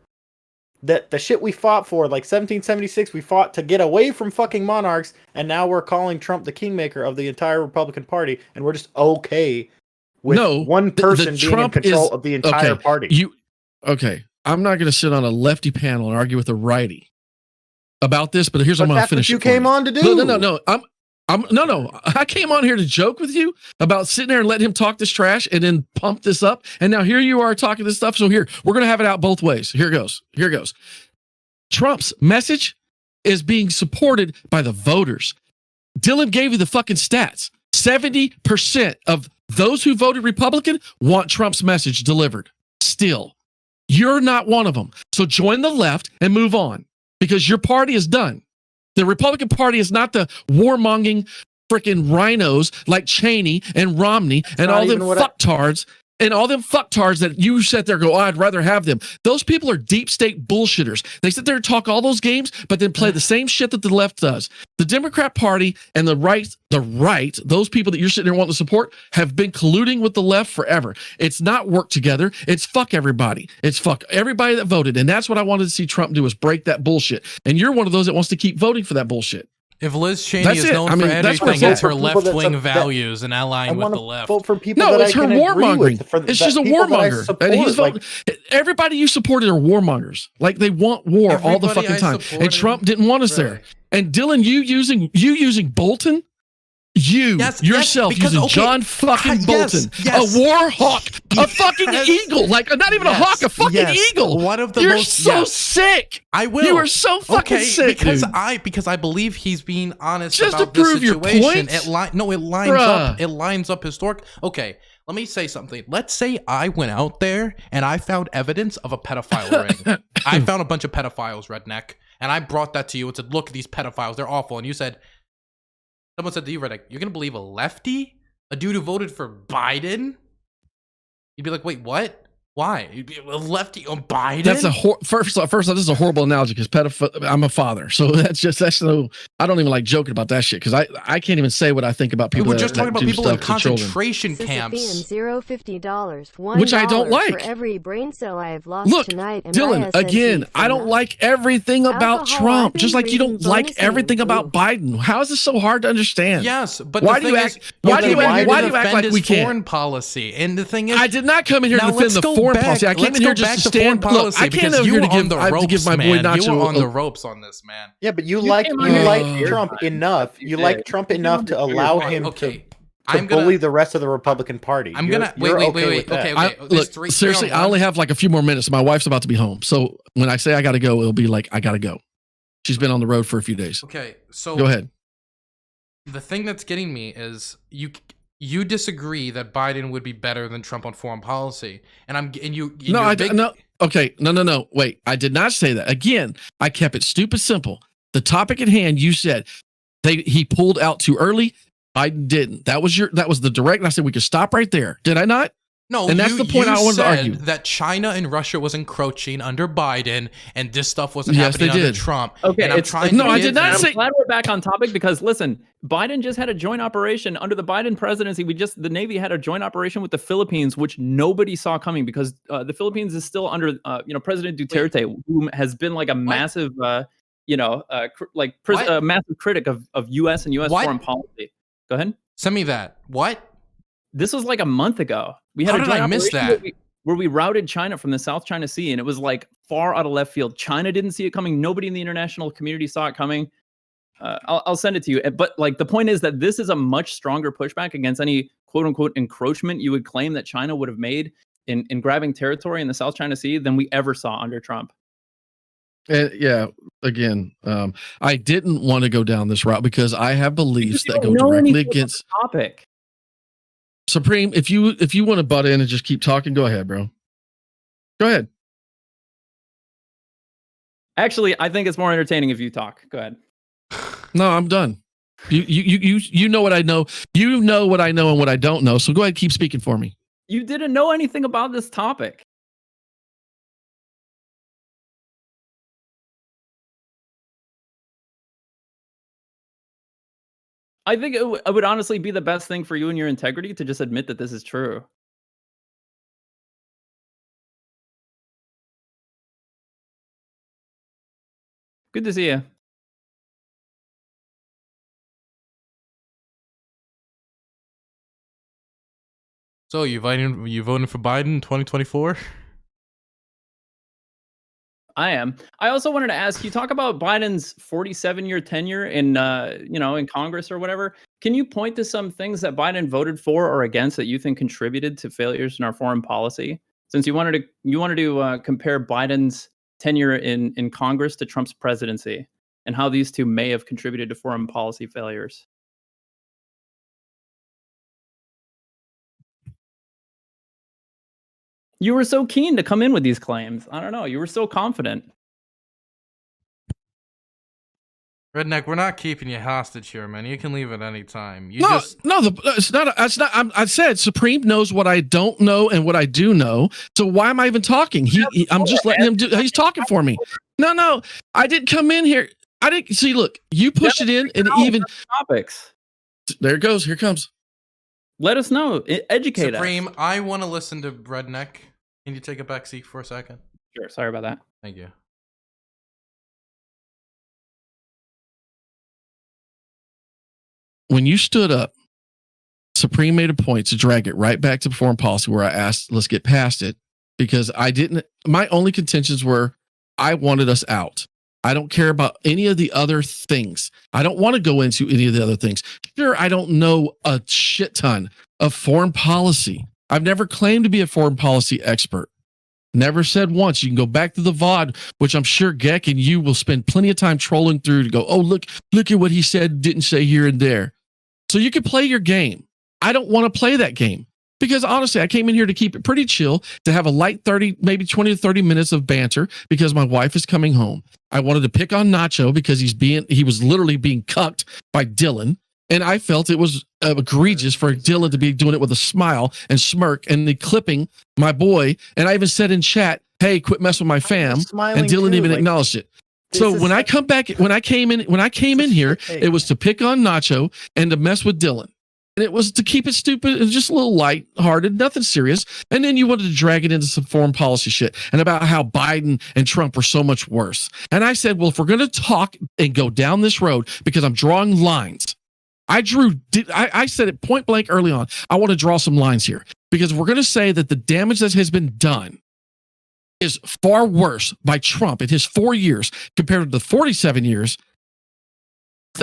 that the shit we fought for, like 1776, we fought to get away from fucking monarchs, and now we're calling Trump the kingmaker of the entire Republican Party, and we're just okay with one person being in control of the entire party? I'm not going to sit on a lefty panel and argue with a righty about this, but here's what I'm going to finish. That's what you came on to do. No. No. I came on here to joke with you about sitting there and letting him talk this trash and then pump this up. And now here you are talking this stuff. So here, we're going to have it out both ways. Here goes. Trump's message is being supported by the voters. Dylan gave you the fucking stats. 70% of those who voted Republican want Trump's message delivered. Still, you're not one of them. So join the left and move on because your party is done. The Republican Party is not the warmongering freaking rhinos like Cheney and Romney and all them fucktards and all them fucktards that you sit there and go, oh, I'd rather have them. Those people are deep state bullshitters. They sit there and talk all those games, but then play the same shit that the left does. The Democrat Party and the right, those people that you're sitting there wanting to support have been colluding with the left forever. It's not work together. It's fuck everybody. It's fuck everybody that voted. And that's what I wanted to see Trump do is break that bullshit. And you're one of those that wants to keep voting for that bullshit. If Liz Cheney is known for anything, it's her left-wing values and allying with the left. Vote for people no, that it's I her can warmongering. Agree with, She's a warmonger. And he's voting. Everybody you supported are warmongers. Like they want war all the fucking time. And Trump didn't want us there. And Dylan, you using Bolton? You yourself using John fucking Bolton, a war hawk, a fucking eagle, like not even a hawk, a fucking eagle. One of the You're most so sick. I will. You are so fucking sick, because I believe he's being honest just about to prove the situation. Your It lines up historic. Okay, let me say something. Let's say I went out there and I found evidence of a pedophile ring. I found a bunch of pedophiles, Redneq, and I brought that to you and said, "Look, these pedophiles, they're awful." And you said. Someone said to you, Redneq, you're going to believe a lefty? A dude who voted for Biden? You'd be like, wait, what? Why? You'd be a lefty on Biden? That's first, this is a horrible analogy because I'm a father. So that's so, I don't even like joking about that shit because I can't even say what I think about people. We're just talking about people in concentration camps. $50, which I don't like. For every brain cell I have lost Look, tonight. Dylan, again, I don't like everything about Trump, just like you don't like everything about Biden. How is this so hard to understand? Yes, but why do you act like we can't? Foreign policy, and the thing is, I did not come in here to defend the foreign policy. I came in here just to stand. Look, I came in here to give my boy Nacho. You were on the ropes on this, man. Yeah, but you like Trump enough. You like Trump enough to allow him to bully the rest of the Republican Party. I'm gonna wait. Okay. Look, seriously, I only have like a few more minutes. My wife's about to be home, so when I say I gotta go, it'll be like I gotta go. She's been on the road for a few days. Okay, so go ahead. The thing that's getting me is you disagree that Biden would be better than Trump on foreign policy, No. Wait, I did not say that. Again, I kept it stupid simple. The topic at hand, you said he pulled out too early. Biden didn't. That was the direct. And I said we could stop right there. Did I not? No, and that's the point I wanted to argue. That China and Russia was encroaching under Biden, and this stuff wasn't happening under Trump. Okay, and I did not say. I'm glad we're back on topic because listen, Biden just had a joint operation under the Biden presidency. The Navy had a joint operation with the Philippines, which nobody saw coming because the Philippines is still under President Duterte, who has been like a massive massive critic of U.S. and U.S. foreign policy. Go ahead. Send me that. What? This was like a month ago. We had I miss that? Where we routed China from the South China Sea, and it was like far out of left field. China didn't see it coming. Nobody in the international community saw it coming. I'll send it to you. But like the point is that this is a much stronger pushback against any quote unquote encroachment you would claim that China would have made in grabbing territory in the South China Sea than we ever saw under Trump. Yeah. Again, I didn't want to go down this route because I have beliefs that go directly against the topic. Supreme, if you want to butt in and just keep talking, go ahead, bro. Go ahead. Actually, I think it's more entertaining if you talk. Go ahead. No, I'm done. You know what I know. You know what I know and what I don't know. So go ahead, keep speaking for me. You didn't know anything about this topic. I think it would honestly be the best thing for you and your integrity to just admit that this is true. Good to see you. So you voting for Biden in 2024? I am. I also wanted to ask you, talk about Biden's 47-year tenure in in Congress or whatever. Can you point to some things that Biden voted for or against that you think contributed to failures in our foreign policy? Since you wanted to compare Biden's tenure in Congress to Trump's presidency and how these two may have contributed to foreign policy failures. You were so keen to come in with these claims. I don't know. You were so confident. Redneq, we're not keeping you hostage here, man. You can leave at any time. It's not. I said Supreme knows what I don't know and what I do know. So why am I even talking? I'm just letting him do. He's talking for me. No, I didn't come in here. I didn't see. Look, you pushed it in, and even topics. There it goes. Here it comes. Let us know. Educate Supreme, us. I want to listen to Redneq. Can you take a back seat for a second? Sure. Sorry about that. Thank you. When you stood up, Supreme made a point to drag it right back to foreign policy where I asked, let's get past it, because my only contentions were I wanted us out. I don't care about any of the other things. I don't want to go into any of the other things. Sure, I don't know a shit ton of foreign policy. I've never claimed to be a foreign policy expert. Never said once. You can go back to the VOD, which I'm sure Geck and you will spend plenty of time trolling through to go, oh, look at what he said, didn't say here and there. So you can play your game. I don't want to play that game because honestly, I came in here to keep it pretty chill, to have a light 30, maybe 20 to 30 minutes of banter because my wife is coming home. I wanted to pick on Nacho because he was literally being cucked by Dylan. And I felt it was egregious for Dylan to be doing it with a smile and smirk and the clipping my boy. And I even said in chat, hey, quit messing with my fam. And Dylan even acknowledged it. So when I came in here, it was to pick on Nacho and to mess with Dylan. And it was to keep it stupid and just a little light-hearted, nothing serious. And then you wanted to drag it into some foreign policy shit and about how Biden and Trump were so much worse. And I said, well, if we're going to talk and go down this road, because I'm drawing lines, I said it point blank early on. I want to draw some lines here because we're going to say that the damage that has been done is far worse by Trump in his 4 years compared to the 47 years.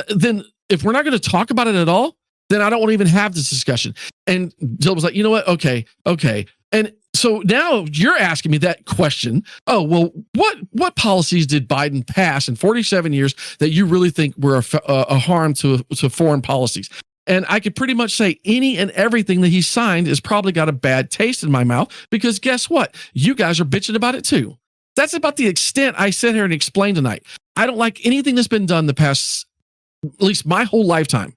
Then if we're not going to talk about it at all, then I don't want to even have this discussion. And Jill was like, you know what? Okay. And so now you're asking me that question. Oh, well, what policies did Biden pass in 47 years that you really think were a harm to foreign policies? And I could pretty much say any and everything that he signed has probably got a bad taste in my mouth because guess what? You guys are bitching about it too. That's about the extent I sit here and explain tonight. I don't like anything that's been done the past, at least my whole lifetime.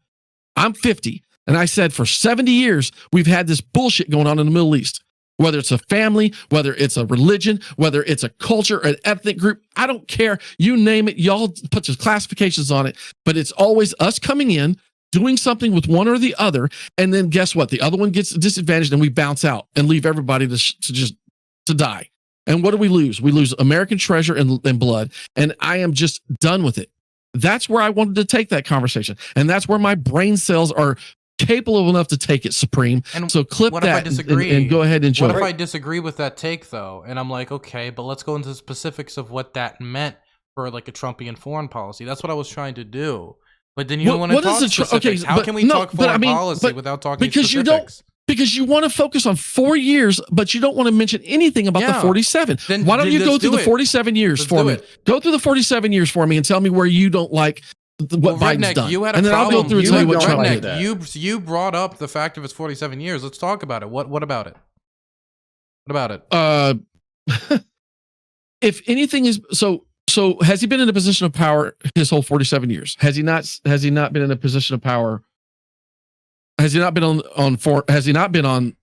I'm 50, and I said for 70 years, we've had this bullshit going on in the Middle East. Whether it's a family, whether it's a religion, whether it's a culture, an ethnic group, I don't care. You name it, y'all put your classifications on it, but it's always us coming in, doing something with one or the other, and then guess what? The other one gets disadvantaged, and we bounce out and leave everybody to die. And what do we lose? We lose American treasure and blood, and I am just done with it. That's where I wanted to take that conversation. And that's where my brain cells are capable enough to take it, Supreme. And so clip that and go ahead and enjoy. What if I disagree with that take, though? And I'm like, okay, but let's go into the specifics of what that meant for like a Trumpian foreign policy. That's what I was trying to do. But then you don't want to talk specifics. How can we talk foreign policy without talking specifics? Because you want to focus on 4 years, but you don't want to mention anything about the 47. Then, why don't you go through the 47 years for me? Go through the 47 years for me and tell me where you don't like what Biden's done. You had a and then problem. I'll go through and tell you what Trump did. You brought up the fact of it's 47 years. Let's talk about it. What about it? What about it? If anything is so has he been in a position of power his whole 47 years? Has he not been in a position of power? Has he not been on?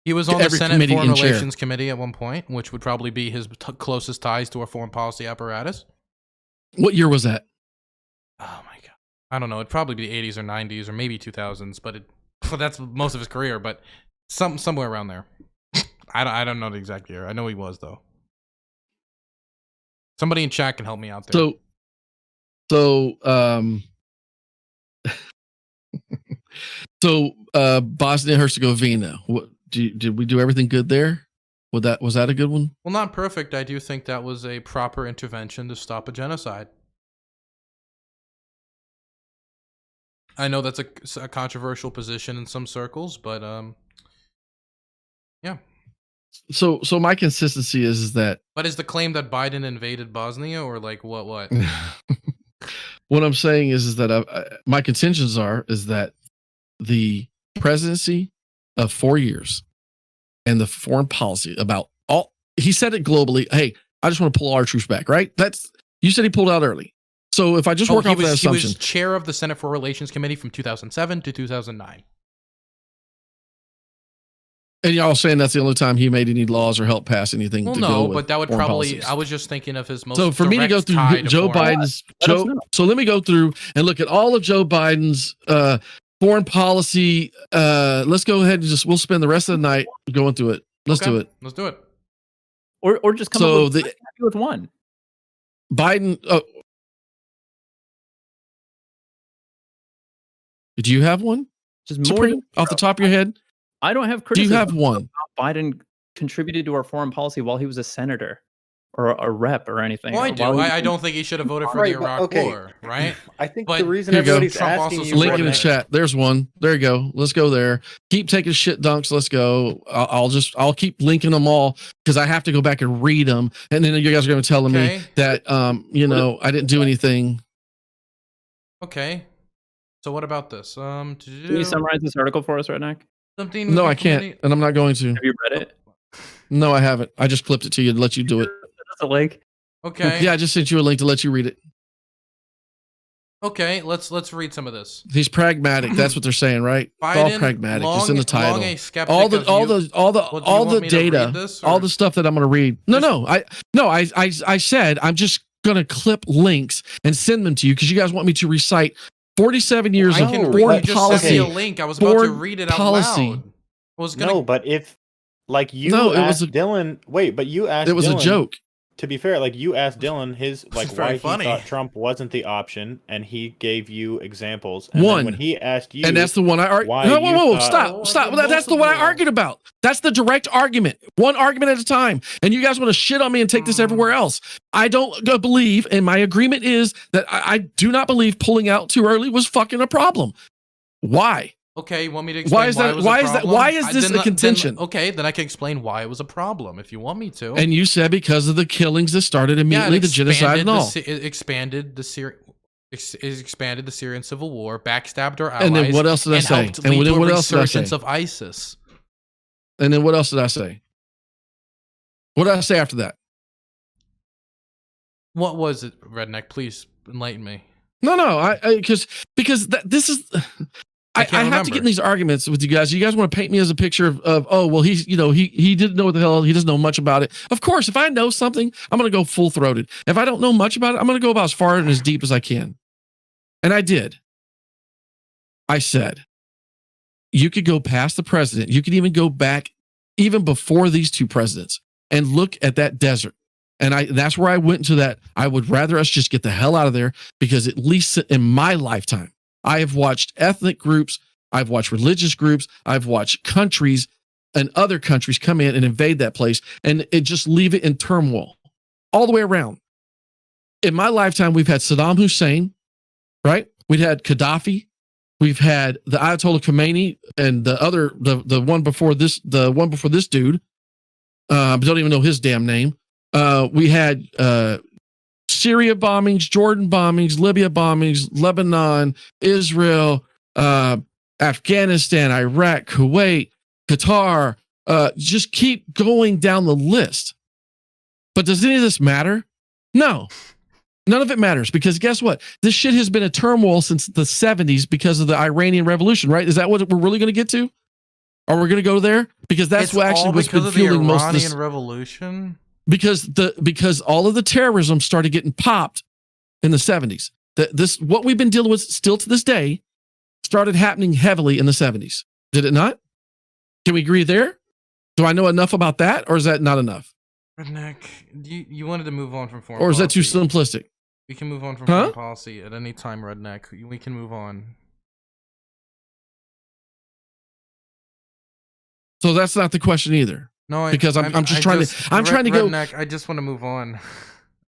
He was on the Senate Foreign Relations Committee at one point, which would probably be his closest ties to a foreign policy apparatus. What year was that? Oh my god, I don't know. It'd probably be the 80s or 90s or maybe 2000s, but that's most of his career. But somewhere around there. I don't know the exact year. I know he was though. Somebody in chat can help me out there. So Bosnia Herzegovina. Did we do everything good there? Was that a good one? Well, not perfect. I do think that was a proper intervention to stop a genocide. I know that's a controversial position in some circles, but yeah. So my consistency is that. But is the claim that Biden invaded Bosnia, or like what? What I'm saying is that my contentions is that the presidency of 4 years and the foreign policy about he said it globally. Hey, I just want to pull our troops back, right? You said he pulled out early. So if I just work off that assumption, he was chair of the Senate Foreign Relations Committee from 2007 to 2009. And y'all saying that's the only time he made any laws or helped pass anything? Well, to no, go with but that would foreign probably. policies. I was just thinking of his most. So for me to go through Joe Biden's so let me go through and look at all of Joe Biden's foreign policy. Let's go ahead and we'll spend the rest of the night going through it. Let's do it. Let's do it. Or just come up with one. Biden. Did you have one? Just Supreme, off the top of your head? I don't have Do criticism. you have one? Biden contributed to our foreign policy while he was a senator or a rep or anything. Well, I do. I don't think he should have voted for the Iraq War, right? I think But the reason here you go. everybody's Trump asking also you Link in the Redneq- chat. There's one. There you go. Let's go there. Keep taking shit dunks. Let's go. I'll keep linking them all because I have to go back and read them, and then you guys are going to tell me that I didn't do anything. Okay. So what about this? Can you summarize this article for us, Redneq? Something. No, I can't, and I'm not going to. Have you read it? No, I haven't. I just clipped it to you to let you do it. That's a link. Okay. Yeah, I just sent you a link to let you read it. Okay, let's read some of this. He's pragmatic. That's what they're saying, right? Biden, It's all pragmatic. It's in the title. All the data, all the stuff that I'm going to read. I said I'm just going to clip links and send them to you because you guys want me to recite 47 years of foreign policy. A link. I was about to read it out loud. but if you asked Dylan, but you asked it was Dylan, a joke. To be fair, you asked Dylan his why he funny. thought Trump wasn't the option, and he gave you examples. And then when he asked you, and that's the one I argued. Whoa, stop! That's the one I argued about. That's the direct argument. One argument at a time. And you guys want to shit on me and take this everywhere else. I don't believe, and my agreement is that I do not believe pulling out too early was fucking a problem. Why? Okay, you want me to explain why is this a contention? Then I can explain why it was a problem if you want me to. And you said because of the killings that started immediately, the genocide and all. It expanded the Syrian civil war, backstabbed our allies, and then what else did I say? And then what else did I say? Of ISIS. And then what else did I say? What did I say after that? What was it, Redneq? Please enlighten me. No, because this is. I have to get in these arguments with you guys. You guys want to paint me as a picture of he's he didn't know what the hell, he doesn't know much about it. Of course, if I know something, I'm going to go full throated. If I don't know much about it, I'm going to go about as far and as deep as I can. And I did. I said, you could go past the president. You could even go back even before these two presidents and look at that desert. And that's where I went into that. I would rather us just get the hell out of there because at least in my lifetime, I have watched ethnic groups, I've watched religious groups, I've watched countries and other countries come in and invade that place and just leave it in turmoil all the way around. In my lifetime, we've had Saddam Hussein, right? We've had Gaddafi. We've had the Ayatollah Khomeini and the one before this dude. I don't even know his damn name. We had Syria bombings, Jordan bombings, Libya bombings, Lebanon, Israel, Afghanistan, Iraq, Kuwait, Qatar. Just keep going down the list. But does any of this matter? No. None of it matters because guess what? This shit has been a turmoil since the 70s because of the Iranian Revolution, right? Is that what we're really going to get to? Are we going to go there? Because that's what actually was been fueling most of this. Iranian Revolution? Because all of the terrorism started getting popped in the 70s. What we've been dealing with still to this day started happening heavily in the 70s. Did it not? Can we agree there? Do I know enough about that, or is that not enough? Redneq, you wanted to move on from foreign policy. Or is that too simplistic? We can move on from foreign policy at any time, Redneq. We can move on. So that's not the question either. No, because I'm just trying to go. Redneq, I just want to move on.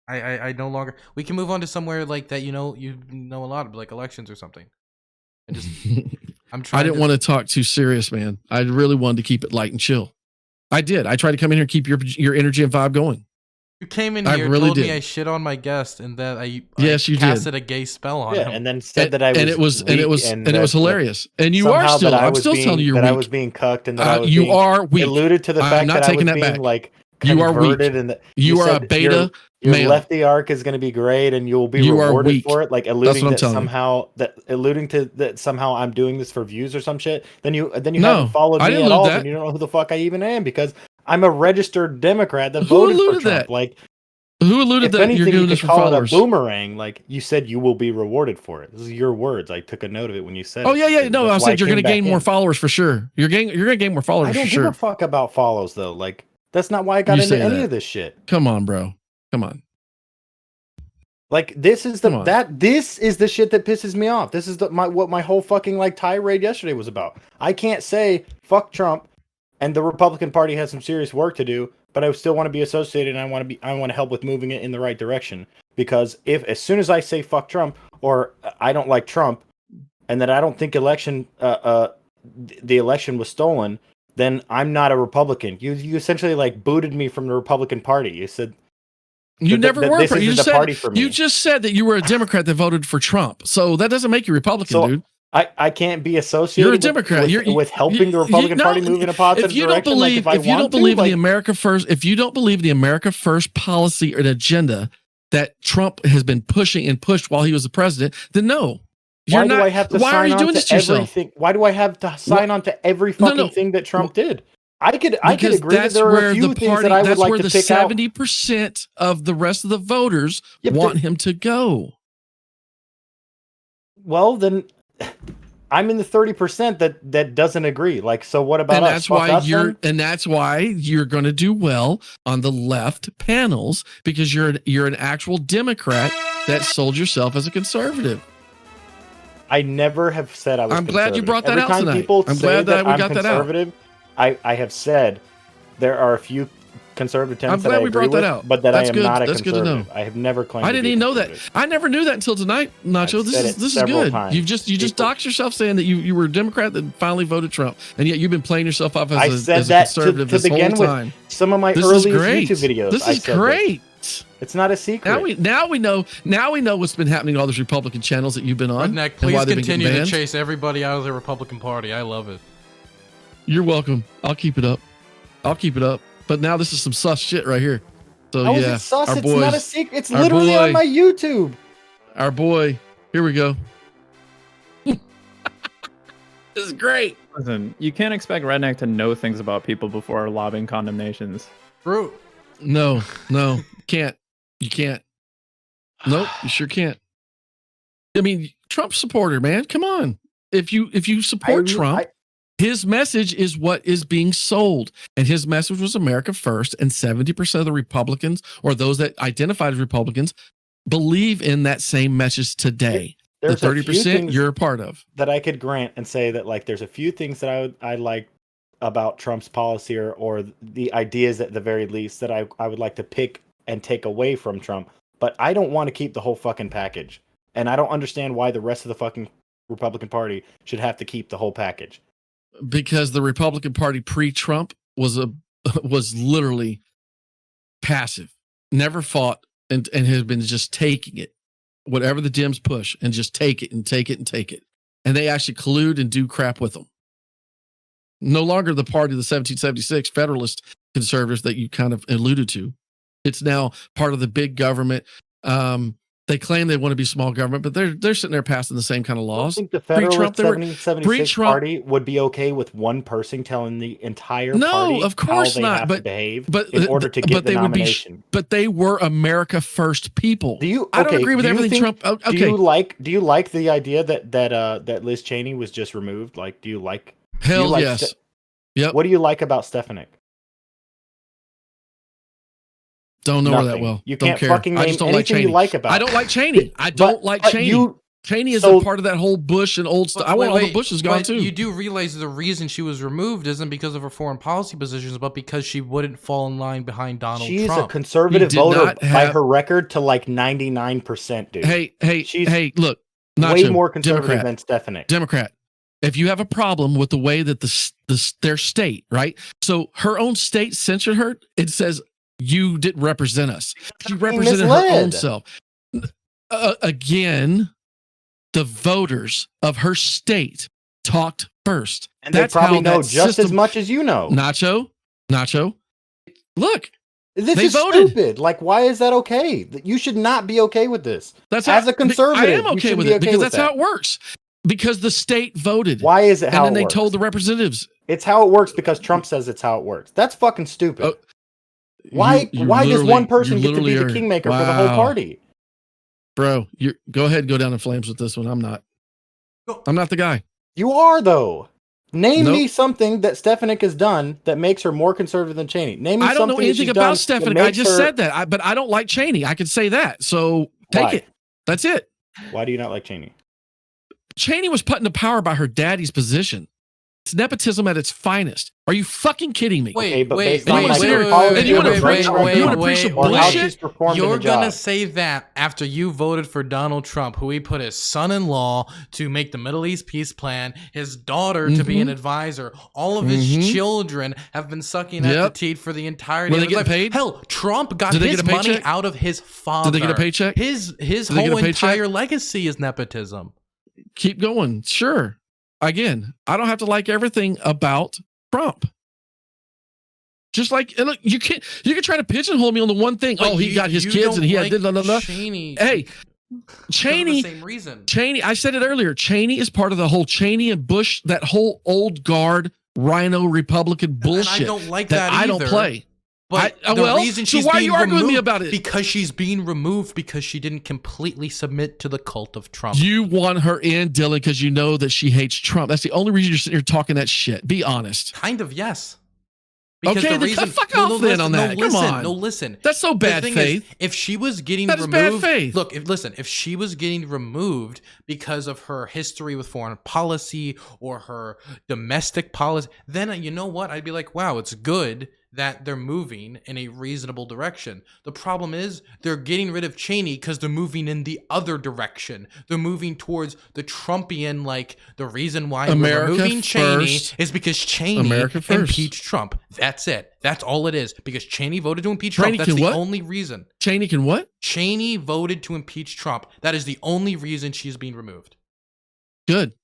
I no longer. We can move on to somewhere like that. You know a lot of like elections or something. I'm trying. I didn't want to talk too serious, man. I really wanted to keep it light and chill. I did. I tried to come in here and keep your energy and vibe going. You came in I here, really told did. me I shit on my guest, and that I Yes, you casted did. a gay spell on Yeah, him. and then said that I was and it was weak and it was that hilarious. And you are somehow still. that I I'm was still being, telling you you're that weak. I was being cucked and that I was You being are weak. alluded to the I'm fact not that I was taking that being back. like You are weak. converted and that You are a said beta your male. lefty arc is going to be great and you'll be You are rewarded weak. for it, like That's alluding what I'm that telling you. somehow that somehow I'm doing this for views or some shit. Then you No, haven't followed I me didn't at allude all. that. Then you don't know who the fuck I even am because I'm a registered Democrat that Who voted for alluded Trump. that? Like, Who alluded if that anything, you're you doing could this for call followers? it a boomerang. Like you said, you will be rewarded for it. This is your words. I took a note of it when you said Oh it. yeah. No, I That's why said you're came going to gain back more in. followers for sure. You're going to gain more followers I for don't give sure. a fuck about follows though. Like that's not why I got You into say any that. of this shit. Come on, bro. Come on. Like this is Come on. this is the shit that pisses me off. This is what my whole fucking like tirade yesterday was about. I can't say fuck Trump and the Republican Party has some serious work to do, but I still want to be associated and I want to help with moving it in the right direction. Because if as soon as I say fuck Trump or I don't like Trump and that I don't think the election was stolen, then I'm not a Republican. You essentially like booted me from the Republican Party. You said You never were. this You isn't just the said party for me. you just said that you were a Democrat that voted for Trump. So that doesn't make you Republican, So dude. I can't be associated You're a Democrat. with helping the Republican Party move in a positive if you direction. don't believe, like, if you don't believe in the America First, if you don't believe the America First policy or the agenda that Trump has been pushing and pushed while he was the president, then no. why do I have to Why sign are you on doing to this to yourself? everything? Why do I have to sign on to every fucking thing that Trump did? I could Because agree that that's there are where a few the things party, that I would that's like where to the pick out. 70% of the rest of the voters Yeah, but want him to go. Well, then I'm in the 30% that doesn't agree. Like, so what about And us? that's Fuck why us you're then? and that's why you're going to do well on the left panels because you're an actual Democrat that sold yourself as a conservative. I never have said I was I'm glad you conservative. brought that Every out time tonight. people I'm say glad that we I'm got that out. conservative, I have said there are a few conservative I'm tenets that glad I we agree brought that with, out. but that That's I am good. not a That's good to know. conservative. I have never claimed I to didn't be even know that. conservative. I never knew that until tonight, Nacho. I've This said is it this is several good. times. You just People- doxed yourself saying that you were a Democrat that finally voted Trump, and yet you've been playing yourself off I as said a that conservative to this whole begin with. time. Some of my This is earliest great. YouTube videos. This I is said great. It's not a secret. Now we know what's been happening to all those Republican channels that you've been on. Redneck, and why please they've been continue getting to banned. chase everybody out of the Republican Party. I love it. You're welcome. I'll keep it up. But now this is some sus shit right here. So How is yeah, it sus? our It's boys, not a secret. It's our literally boy. on my YouTube. our boy. Here we go. This is great. Listen, you can't expect Redneq to know things about people before lobbing condemnations. Fruit. No, can't. You can't. Nope, you sure can't. I mean, Trump supporter, man. Come on. If you support Trump, his message is what is being sold. And his message was America first. And 70% of the Republicans or those that identified as Republicans believe in that same message today. There's the a few 30% things you're a part of. that I could grant and say that like there's a few things that I like about Trump's policy or the ideas at the very least that I would like to pick and take away from Trump. But I don't want to keep the whole fucking package. And I don't understand why the rest of the fucking Republican Party should have to keep the whole package. Because the Republican Party pre-Trump was literally passive, never fought, and has been just taking it, whatever the Dems push, and just take it and take it and take it. And they actually collude and do crap with them. No longer the party of the 1776 Federalist conservatives that you kind of alluded to. It's now part of the big government. They claim they want to be small government, but they're sitting there passing the same kind of I don't laws. think the Federalist Pre-Trump, they were- 1776 pre-Trump- Party would be okay with one person telling the entire No, party of course how they not, have but- to behave but in order to get the they would be, nomination. but they were America first people. Do you? I don't okay, agree with do you everything think- Trump. Okay, Do you like the idea that Liz Cheney was just removed? Like, do you like? hell like yes. Ste- Yep. What do you like about Stefanik? Don't know her that Nothing. well. You Don't can't care. fucking I name just don't like anything Cheney. you like about. I don't like Cheney. I don't like Cheney. Cheney is So- a part of that whole Bush and old stuff. I want all the Bushes gone but too. You do realize the reason she was removed isn't because of her foreign policy positions, but because she wouldn't fall in line behind Donald She's Trump. a conservative He did voter not by have- her record to like 99%, dude. She's look, way Nacho, more conservative Democrat. than Stefanik. Democrat. If you have a problem with the way that their state, right? So her own state censored her. It says you didn't represent us. She represented her own misled. self. Again, the voters of her state talked first. And they probably know just as much as you know. Nacho. Look, This they is voted. stupid. Like, why is that okay? You should not be okay with this. That's As a conservative, I am you okay should with be it okay because with that's that. how it works. Because the state voted. Why is it how and then it they works? told the representatives. It's how it works because Trump says it's how it works. That's fucking stupid. Oh, why you does literally- one person you get to be literally the are- kingmaker for the whole Wow. party? Bro, go ahead and go down in flames with this one. I'm not. I'm not the guy. You are, though. Name Nope. me something that Stefanik has done that makes her more conservative than Cheney. Name me I don't know something that anything she's about done that Stefanik. I makes just her- said that. But I don't like Cheney. I can say that. So take Why? it. That's it. Why do you not like Cheney? Cheney was put into power by her daddy's position. It's nepotism at its finest. Are you fucking kidding me? Okay, but based on, on, like, her policy and you wanna of her preach- record you wanna preach some or how bullshit? she's performed in You're the gonna job. say that after you voted for Donald Trump, who he put his son-in-law to make the Middle East peace plan, his daughter to be an advisor, all of his children have been sucking at the teat for the entirety Were of they his life. getting paid? Hell, Trump got Did they his get a money paycheck? out of his father. Did they get a paycheck? His Did they get whole a paycheck? entire legacy is nepotism. Keep going. Sure. Again, I don't have to like everything about Trump. Just like, and look, you can try to pigeonhole me on the one thing. But He got his you kids don't and he had like Cheney. Hey, because of Cheney, the same reason. Cheney, I said it earlier. Cheney is part of the whole Cheney and Bush, that whole old guard Rhino Republican bullshit. And I don't like that that I don't either. play. But the well, reason so she's why are being you arguing with me removed- about it? Because she's being removed because she didn't completely submit to the cult of Trump. You want her in, Dylan, because you know that she hates Trump. That's the only reason you're sitting here talking that shit. Be honest. Kind of, yes. Okay, then fuck off then on that. Come on. No, listen. That's so The bad thing faith. is, if she was getting That is bad removed, faith. look, if she was getting removed because of her history with foreign policy or her domestic policy, then you know what? I'd be like, wow, it's good that they're moving in a reasonable direction. The problem is they're getting rid of Cheney because they're moving in the other direction. They're moving towards the Trumpian, like the reason why America we're removing Cheney first. is because Cheney America first. impeached Trump. That's it. That's all it is. Because Cheney voted to impeach Cheney Trump. That's can the what? only reason. Cheney can what? Cheney voted to impeach Trump. That is the only reason she's being removed. Good.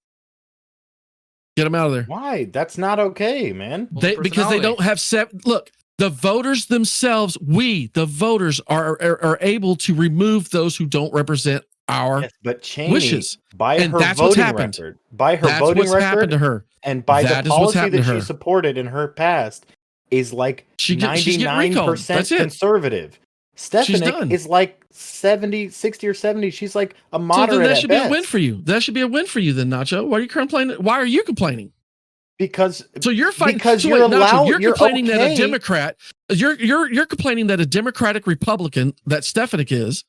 Get him out of there. Why? That's not okay, man. Well, Because they personality. don't have look, the voters themselves, the voters are able to remove those who don't represent our Yes, but Cheney, wishes. by And her that's what's voting happened. record, by her That's voting what's happened record, to her. and by That the is what's policy happened that to she her. supported in her past, is like She's getting recalled. 99% That's it. conservative. Stefanik done. is like 60 or 70. She's like a So moderate then that at should be a best. win for you. That should be a win for you then, Nacho. Why are you complaining? Why are you complaining? Because So you're fighting Because so you're wait, Nacho, allowed- you're you're complaining that a okay. Democrat, you're complaining that a Democratic Republican that Stefanik is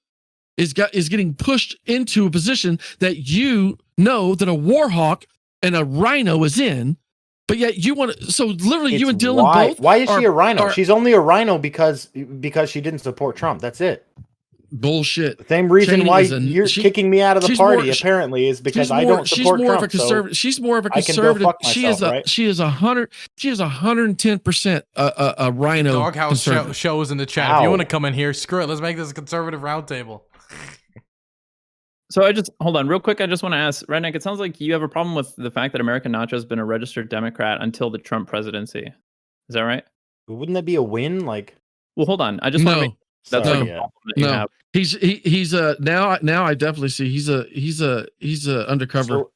getting pushed into a position that you know that a war hawk and a rhino is in, but yet you want to. So literally, you and it's Dylan why, both. Why is she a rhino? are- She's only a rhino because she didn't support Trump. That's it. Bullshit. The same reason Cheney why is you're kicking me out of the she's party more- apparently is because She's I more- don't support she's more Trump. of a conservative. She's more of a I can go conservative. fuck She myself, is a right? she is 100. She is 110% a rhino. Doghouse conservative. shows in the chat. If Ow. you want to come in here, screw it. Let's make this a conservative roundtable. So I just hold on real quick. I just want to ask Redneq. It sounds like you have a problem with the fact that American Nacho has been a registered Democrat until the Trump presidency. Is that right? Wouldn't that be a win? Like, Well, hold on. I just want to No, make that's sorry, like a yeah. problem that you no. have. He's a now I definitely see he's a undercover. So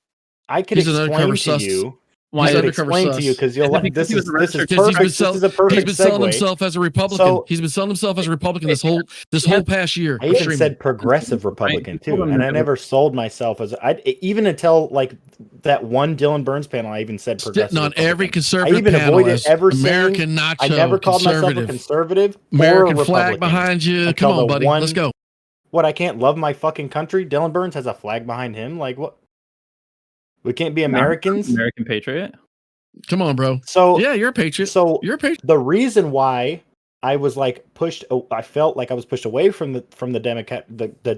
I could He's an explain undercover to sus. you. Why I He's could undercover explain sus. to you because you'll Is it like because this he was is a this is registered- Because perfect. This is a he's perfect been selling segue. himself as a Republican. So- He's been selling himself as a Republican this whole past year. I even Streaming. said progressive Republican Right. too, and I never sold myself as even until like that one Dylan Burns panel. I even said progressive. Sitting on every Republican. conservative I even panel avoided as ever saying- American Nacho. I never called myself a conservative. conservative or a American flag Republican behind you. until Come on, the buddy. one- Let's go. What, I can't love my fucking country? Dylan Burns has a flag behind him. Like, what? We can't be Americans? American patriot. Come on, bro. So Yeah, you're a patriot. So You're a patriot. the reason why I was like pushed, I felt like I was pushed away from the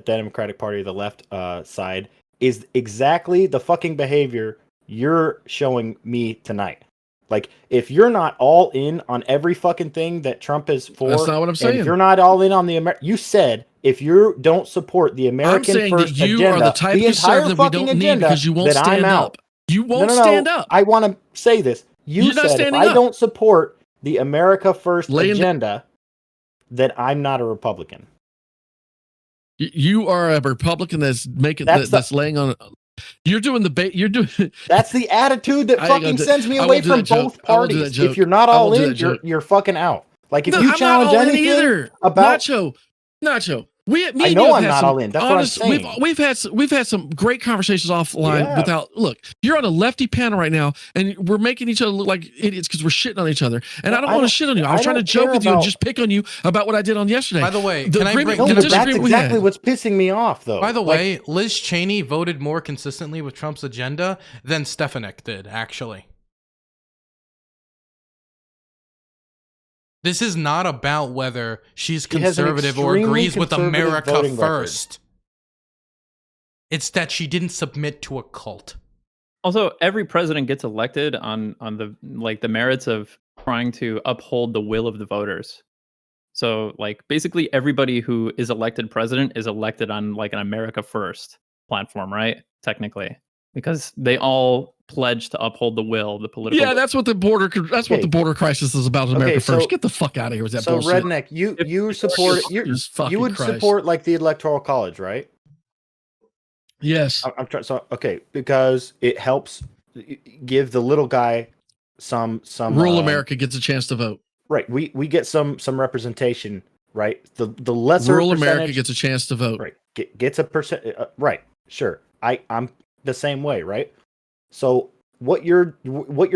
Democratic Party, the left side, is exactly the fucking behavior you're showing me tonight. Like, if you're not all in on every fucking thing that Trump is for, That's not what I'm and saying. if you're not all in on the you said if you don't support the American I'm saying first that you agenda, are the type the of entire conservative we fucking don't need agenda, because you won't then stand I'm out. up. You won't No. stand up. I want to say this. You You're not said if standing I up. don't support the America First Laying agenda, then I'm not a Republican. You are a Republican that's making that's laying on. You're doing the you're doing. That's the attitude that fucking sends me away from both parties. If you're not all in, you're fucking out. Like, if you challenge anything about Nacho. I know I'm not all in. That's what I'm saying. We've had some great conversations offline without. Look, you're on a lefty panel right now, and we're making each other look like idiots because we're shitting on each other. And I don't want to shit on you. I was trying to joke with you and just pick on you about what I did on yesterday. By the way, that's exactly what's pissing me off, though. By the way, Liz Cheney voted more consistently with Trump's agenda than Stefanik did, actually. This is not about whether she's conservative or agrees with America first. It's that she didn't submit to a cult. Also, every president gets elected on the the merits of trying to uphold the will of the voters. So like basically everybody who is elected president is elected on like an America First platform, right? Technically, because they all pledge to uphold the will of the political. Yeah, that's what the border. That's what the border crisis is about. America First. Get the fuck out of here with that bullshit. So, Redneq, you support you would support like the Electoral College, right? Yes. I'm trying. So because it helps give the little guy some rural America gets a chance to vote. Right. We get some representation. Right. The lesser rural America gets a chance to vote. Right. Gets a percent. Right. Sure. I'm the same way. Right. So what you're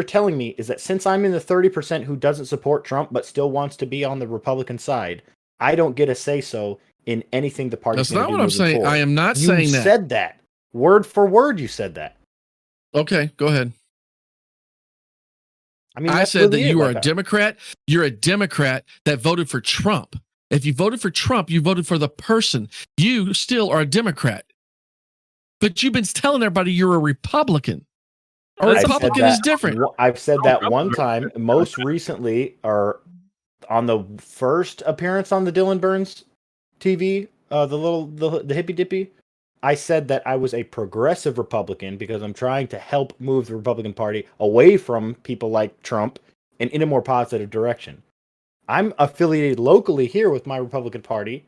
telling me is that since I'm in the 30% who doesn't support Trump but still wants to be on the Republican side, I don't get a say so in anything the party's That's not what I'm saying. Forward. I am not saying that. You said that. Word for word, you said that. Okay, go ahead. I mean, I said that you are a Democrat. You're a Democrat that voted for Trump. If you voted for Trump, you voted for the person. You still are a Democrat. But you've been telling everybody you're a Republican. A Republican is different. I've said that one time. Most recently, or on the first appearance on the DylanBurnsTV, the hippy dippy, I said that I was a progressive Republican because I'm trying to help move the Republican Party away from people like Trump and in a more positive direction. I'm affiliated locally here with my Republican Party,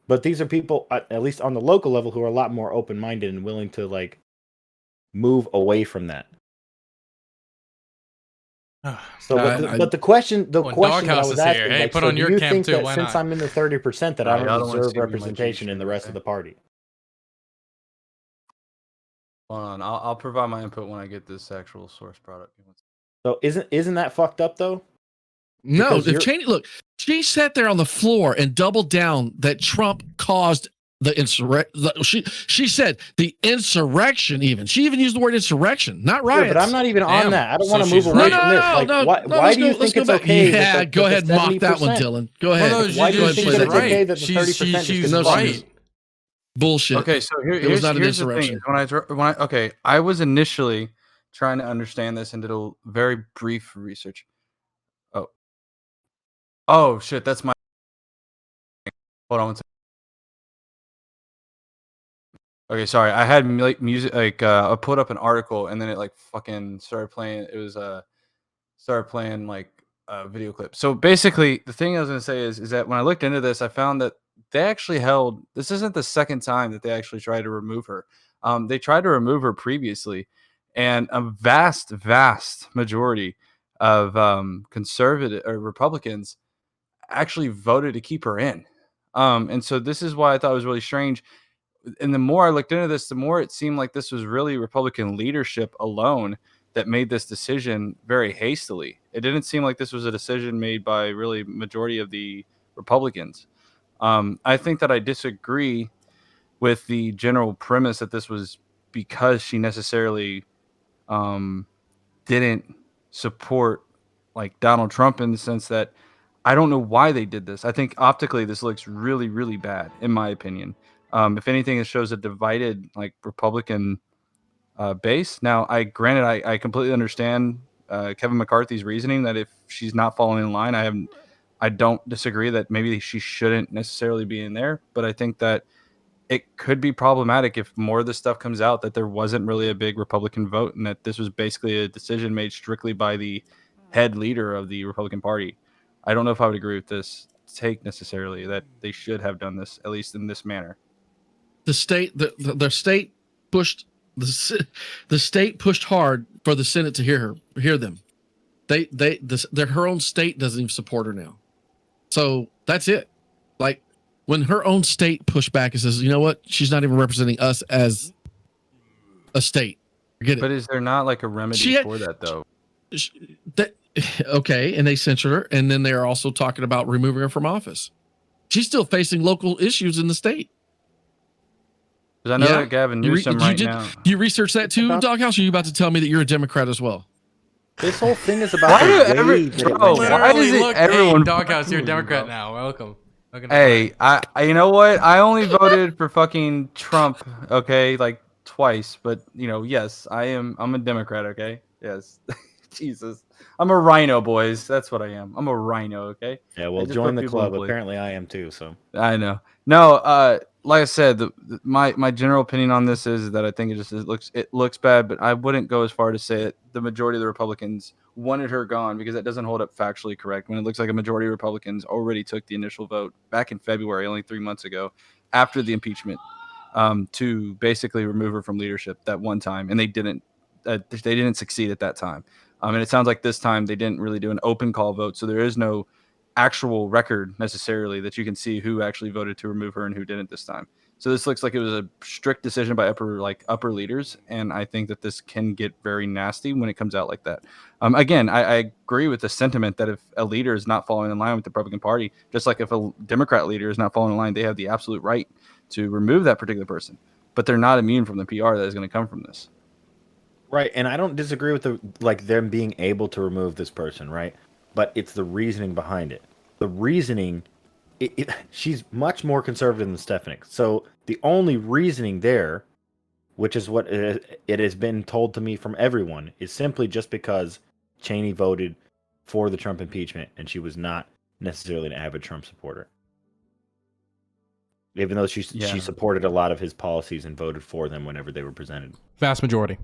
but these are people, at least on the local level, who are a lot more open-minded and willing to like move away from that. So, but the question that I was asking, hey, put on your camp too. That since I'm in the 30%, that I don't deserve representation in the rest of the party? Hold on, I'll provide my input when I get this actual source product. So isn't that fucked up though? No, if Cheney, look, she sat there on the floor and doubled down that Trump caused the insurrection. She said the insurrection. She even used the word insurrection, not riots. Yeah, but I'm not even on that. I don't want to move away from this. Like, why do you think it's okay? Yeah, go ahead and mock that one, Dylan. Go ahead. Why do you think it's okay that the 30% she's right? Bullshit. Okay, so here's the thing. When I was initially trying to understand this and did a very brief research. Oh shit, that's my. Hold on one second. Okay, sorry. I had like music, like I put up an article and then it like fucking started playing. It was started playing like a video clip. So basically, the thing I was gonna say is that when I looked into this, I found that they actually held. This isn't the second time that they actually tried to remove her. They tried to remove her previously, and a vast majority of conservative or Republicans actually voted to keep her in. And so this is why I thought it was really strange. And the more I looked into this, the more it seemed like this was really Republican leadership alone that made this decision very hastily. It didn't seem like this was a decision made by really majority of the Republicans. I think that I disagree with the general premise that this was because she necessarily didn't support like Donald Trump, in the sense that I don't know why they did this. I think optically this looks really, really bad, in my opinion. If anything, it shows a divided like Republican base. Now, I completely understand Kevin McCarthy's reasoning that if she's not following in line, I don't disagree that maybe she shouldn't necessarily be in there, but I think that it could be problematic if more of this stuff comes out that there wasn't really a big Republican vote and that this was basically a decision made strictly by the head leader of the Republican Party. I don't know if I would agree with this take necessarily, that they should have done this, at least in this manner. The state pushed the state pushed hard for the Senate to hear them. Her own state doesn't even support her now. So that's it. Like, when her own state pushed back and says, you know what, she's not even representing us as a state. Forget it. But is there not like a remedy for that though? Okay, and they censored her, and then they're also talking about removing her from office. She's still facing local issues in the state. Because I know that Gavin Newsom now. You research that too, Doghouse? Or are you about to tell me that you're a Democrat as well? This whole thing is about why everyone Doghouse, you're a Democrat now. Welcome. Hey, you know what? I only voted for fucking Trump, okay, like twice, but you know, yes, I'm a Democrat, okay? Yes. Jesus. I'm a rhino, boys. That's what I am. I'm a rhino, okay? Yeah, well, join the club. Apparently I am too, so. I know. No, like I said, my general opinion on this is that I think it looks bad, but I wouldn't go as far to say that the majority of the Republicans wanted her gone, because that doesn't hold up factually correct when it looks like a majority of Republicans already took the initial vote back in February, only 3 months ago, after the impeachment, to basically remove her from leadership that one time, and they didn't succeed at that time. And it sounds like this time they didn't really do an open call vote, so there is no actual record necessarily that you can see who actually voted to remove her and who didn't this time. So this looks like it was a strict decision by upper leaders, and I think that this can get very nasty when it comes out like that. Again, I agree with the sentiment that if a leader is not following in line with the Republican Party, just like if a Democrat leader is not following in line, they have the absolute right to remove that particular person. But they're not immune from the PR that is going to come from this. Right, and I don't disagree with them being able to remove this person, right? But it's the reasoning behind it. The reasoning, she's much more conservative than Stefanik. So the only reasoning there, which is what it has been told to me from everyone, is simply just because Cheney voted for the Trump impeachment and she was not necessarily an avid Trump supporter. Even though she supported a lot of his policies and voted for them whenever they were presented. Vast majority.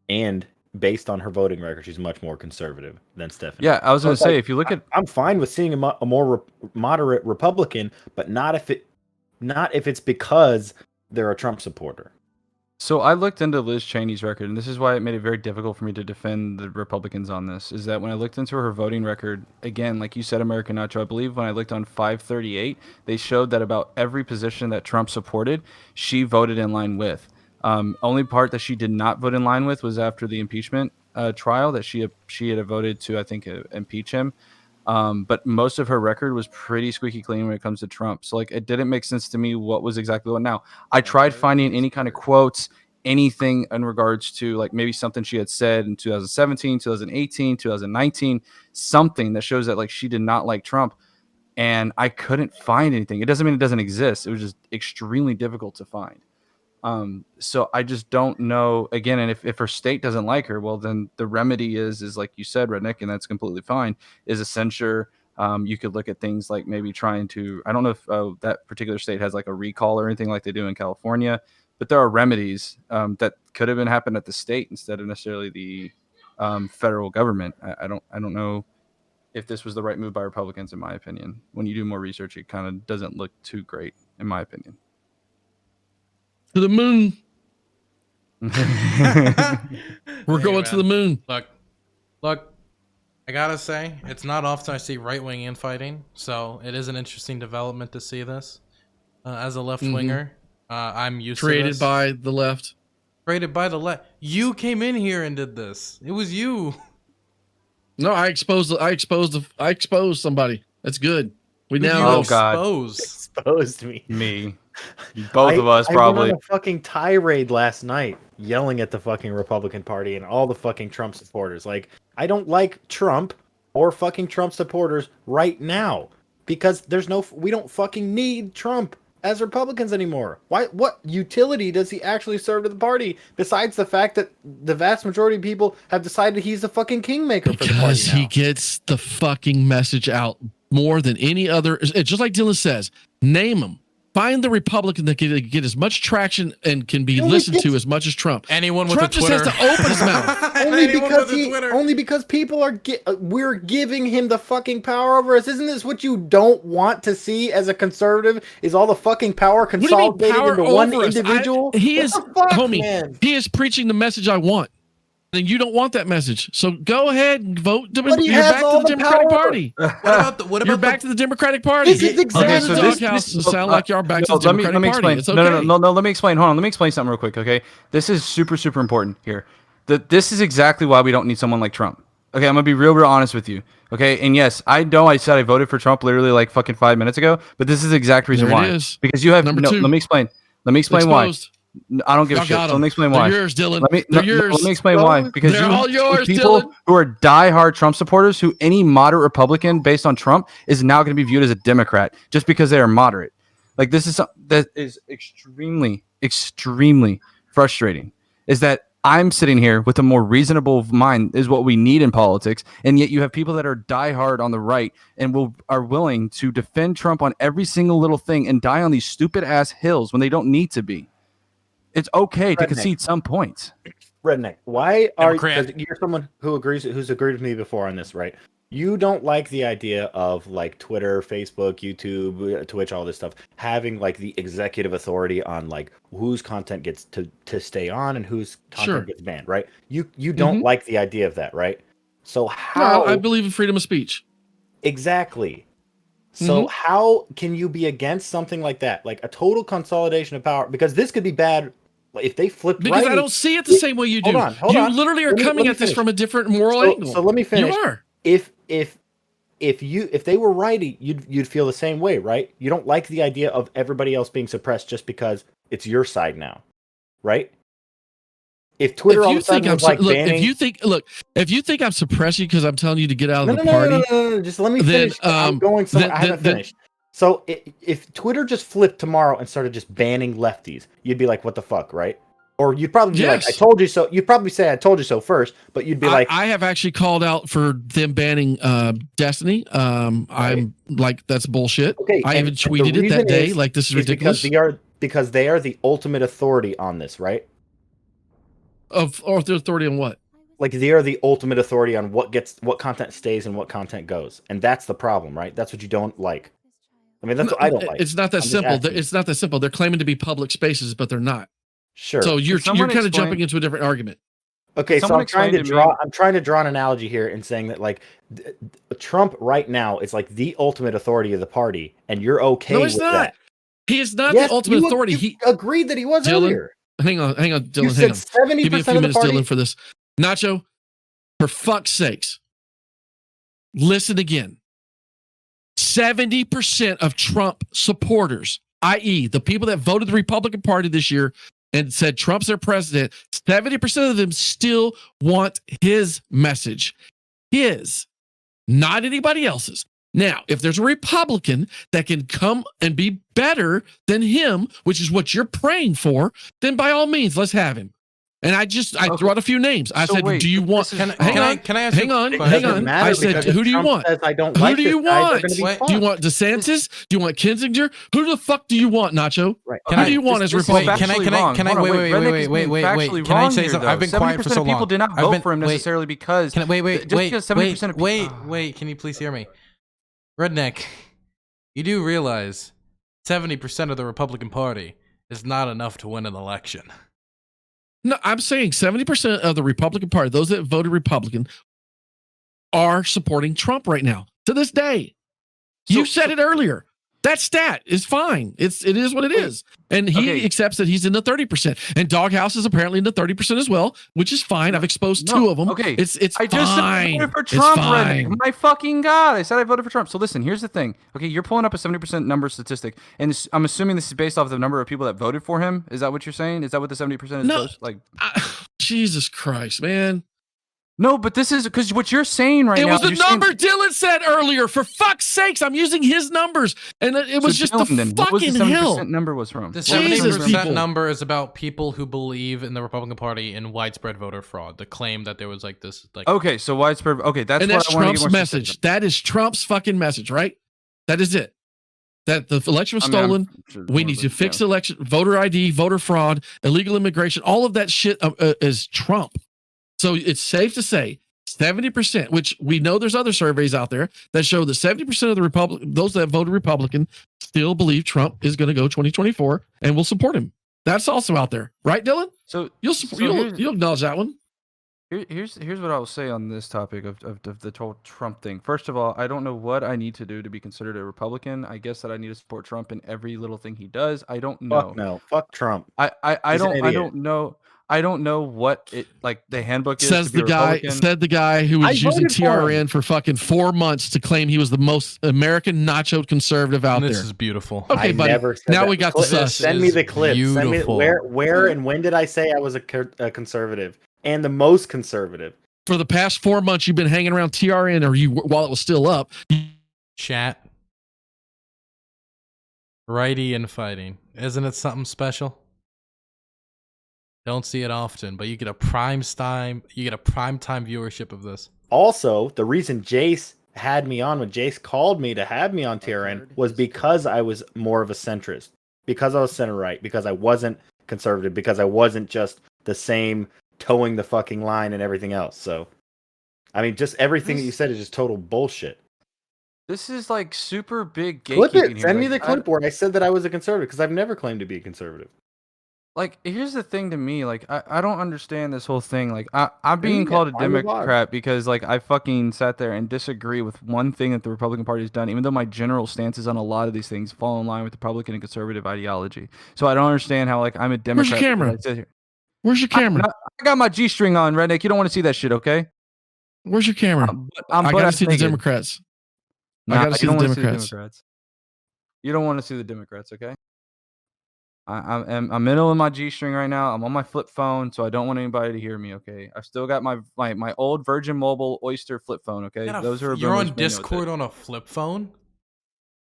And based on her voting record, she's much more conservative than Stefanik. Yeah, I was going to say, if you look at, I'm fine with seeing a more moderate Republican, but not if it's because they're a Trump supporter. So I looked into Liz Cheney's record, and this is why it made it very difficult for me to defend the Republicans on this, is that when I looked into her voting record, again, like you said, American Nacho, I believe when I looked on 538, they showed that about every position that Trump supported, she voted in line with. Only part that she did not vote in line with was after the impeachment trial that she had voted to, I think, impeach him. But most of her record was pretty squeaky clean when it comes to Trump. So like, it didn't make sense to me what was exactly what. Now, I tried finding any kind of quotes, anything in regards to like maybe something she had said in 2017, 2018, 2019, something that shows that like she did not like Trump. And I couldn't find anything. It doesn't mean it doesn't exist. It was just extremely difficult to find. So I just don't know, again, and if her state doesn't like her, well, then the remedy is like you said, Redneq, and that's completely fine, is a censure. You could look at things like maybe trying to, I don't know if that particular state has like a recall or anything like they do in California, but there are remedies that could have been happened at the state instead of necessarily the federal government. I don't know if this was the right move by Republicans, in my opinion. When you do more research, it kind of doesn't look too great, in my opinion. To the moon. We're Hey, going man. to the moon. Look, I gotta say, it's not often I see right-wing infighting, so it is an interesting development to see this. As a left-winger, I'm used to Created this. by the left. Created by the left. You came in here and did this. It was you. No, I exposed somebody. That's good. We Who'd now you Oh, God. expose? Exposed me. Me. Both of us I probably. went on a fucking tirade last night yelling at the fucking Republican Party and all the fucking Trump supporters. Like, I don't like Trump or fucking Trump supporters right now because we don't fucking need Trump as Republicans anymore. What utility does he actually serve to the party besides the fact that the vast majority of people have decided he's the fucking kingmaker for the party Because now? he gets the fucking message out more than any other. Just like Dylan says, name them. Find the Republican that can get as much traction and can be listened to as much as Trump. Anyone with Trump a just Twitter. has to open his mouth. Only because people are we're giving him the fucking power over us. Isn't this what you don't want to see as a conservative? Is all the fucking power What do you mean consolidated power into one over us? individual? He What is, the fuck, homie. man? He is preaching the message I want, and you don't want that message. So go ahead and vote. But he You're has back to all the the Democratic power. Party. What You're about back to the Democratic Party. This is exactly Okay, the so Doghouse this sound like you're back to the let me Democratic explain. Party. It's okay. No, let me explain. Hold on, let me explain something real quick, okay? This is super important here. This is exactly why we don't need someone like Trump. Okay, I'm gonna be real honest with you. Okay, and yes, I know I said I voted for Trump literally like fucking 5 minutes ago, but this is the exact reason There it why. is. Because you have Number no. two. Let me explain. Let me explain why. Exposed. I don't give a Y'all shit. got So let 'em. me explain They're why. yours, Dylan. Let They're yours. me explain why. Because They're all yours, people Dylan. who are diehard Trump supporters, who any moderate Republican based on Trump is now going to be viewed as a Democrat just because they are moderate. Like this is something that is extremely frustrating. Is that I'm sitting here with a more reasonable mind is what we need in politics, and yet you have people that are diehard on the right and are willing to defend Trump on every single little thing and die on these stupid ass hills when they don't need to be. It's okay to Redneq. concede some points. Redneck, why are Democrat. because you're someone who's agreed with me before on this, right? You don't like the idea of like Twitter, Facebook, YouTube, Twitch, all this stuff having like the executive authority on like whose content gets to stay on and whose content gets banned, right? You don't like the idea of that, right? So how No, I believe in freedom of speech. exactly? So how can you be against something like that, like a total consolidation of power? Because this could be bad if they flip. Because I don't see it the same way you do. Hold you on. literally are Let me coming at this finish. from a different moral angle. So let me finish. You are. If they were righty, you'd feel the same way, right? You don't like the idea of everybody else being suppressed just because it's your side now, right? If Twitter all of a sudden was like banning, if you think I'm suppressing you because I'm telling you to get out of the no, party, no, just let me finish. I'm going somewhere. I haven't finished. So if Twitter just flipped tomorrow and started just banning lefties, you'd be like, what the fuck, right? Or you'd probably be like, I told you so. You'd probably say I told you so first, but you'd be like, I have actually called out for them banning Destiny. I'm like, that's bullshit. okay. I even tweeted it that day. Like, this is ridiculous. Because they are the ultimate authority on this, right? Or the authority on what? Like they are the ultimate authority on what content stays and what content goes, and that's the problem, right? That's what you don't like. I mean, that's what I don't like. It's not that simple. It's not that simple. They're claiming to be public spaces, but they're not. Sure. So you're kind of jumping into a different argument. Okay, so I'm trying to draw an analogy here and saying that like Trump right now is like the ultimate authority of the party, and you're okay with that. He is not the ultimate authority. He agreed that he was earlier. Hang on, Dylan. You said 70% Give me a few of the minutes, party. Dylan, for this. Nacho, for fuck's sakes, listen again. 70% of Trump supporters, i.e., the people that voted the Republican Party this year and said Trump's their president, 70% of them still want his message. His, not anybody else's. Now, if there's a Republican that can come and be better than him, which is what you're praying for, then by all means, let's have him. And I threw out a few names. I said, do you want? Can I ask? Hang on. I said, who do you want? Who do you want? Do you want DeSantis? Do you want Kinzinger? Who the fuck do you want, Nacho? Right. Who do you want as Republican? Can I wait. Can I say something? I've been quiet for so long. People did not vote for him necessarily because. Wait. Can you please hear me? Redneq, you do realize 70% of the Republican Party is not enough to win an election. No, I'm saying 70% of the Republican Party, those that voted Republican, are supporting Trump right now to this day. You said it earlier. That stat is fine. It is what it is. And he accepts that he's in the 30%. And Doghouse is apparently in the 30% as well, which is fine. I've exposed two of them. Okay. It's I just said I fine. voted for Trump, it's fine. Redneq. My fucking God. I said I voted for Trump. So listen, here's the thing. Okay, you're pulling up a 70% number statistic. And I'm assuming this is based off the number of people that voted for him. Is that what you're saying? Is that what the 70% is? No, like, Jesus Christ, man. No, but this is because what you're saying right now. It was the number Dylan said earlier. For fuck's sakes, I'm using his numbers, and it was just Dylan, the fucking the hell. Number was from the 70% number is about people who believe in the Republican Party and widespread voter fraud. The claim that there was like this, like okay, so widespread. Okay, that's and what that's I want to Trump's message. That is Trump's fucking message, right? That is it. That the election was stolen. We need to fix election, voter ID, voter fraud, illegal immigration. All of that shit is Trump. So it's safe to say 70%, which we know there's other surveys out there that show that 70% of the those that voted Republican still believe Trump is going to go 2024 and will support him. That's also out there, right, Dylan? So you'll acknowledge that one. Here's what I will say on this topic of the whole Trump thing. First of all, I don't know what I need to do to be considered a Republican. I guess that I need to support Trump in every little thing he does. I don't know. Fuck Trump. I don't know. I don't know what it like the handbook is. Said the guy who was using TRN for fucking 4 months to claim he was the most American nacho conservative out there. This is beautiful. Okay, buddy. Now we got the sus. Send me the clip. Send me where and when did I say I was a conservative and the most conservative? For the past 4 months, you've been hanging around TRN, or while it was still up. Chat. Righty infighting. Isn't it something special? Don't see it often, but you get a prime time viewership of this. Also, the reason Jace had me on when Jace called me to have me on TRN was because I was more of a centrist, because I was center right, because I wasn't conservative, because I wasn't just the same towing the fucking line and everything else. So, I mean, just everything that you said is just total bullshit. This is like super big gatekeeping. Clip it. Send me the clip where I said that I was a conservative, because I've never claimed to be a conservative. Like, here's the thing to me, like, I don't understand this whole thing. Like, I'm being called a Democrat because, like, I fucking sat there and disagree with one thing that the Republican Party has done, even though my general stances on a lot of these things fall in line with Republican and conservative ideology. So I don't understand how, like, I'm a Democrat. Where's your camera? Where's your camera? I got my G-string on, Redneq. You don't want to see that shit, okay? Where's your camera? I gotta see the Democrats. I gotta see the Democrats. You don't want to see the Democrats, okay? I'm middle of my G-string right now. I'm on my flip phone, so I don't want anybody to hear me. Okay, I've still got my old Virgin Mobile Oyster flip phone. Okay, you're on Discord on a flip phone.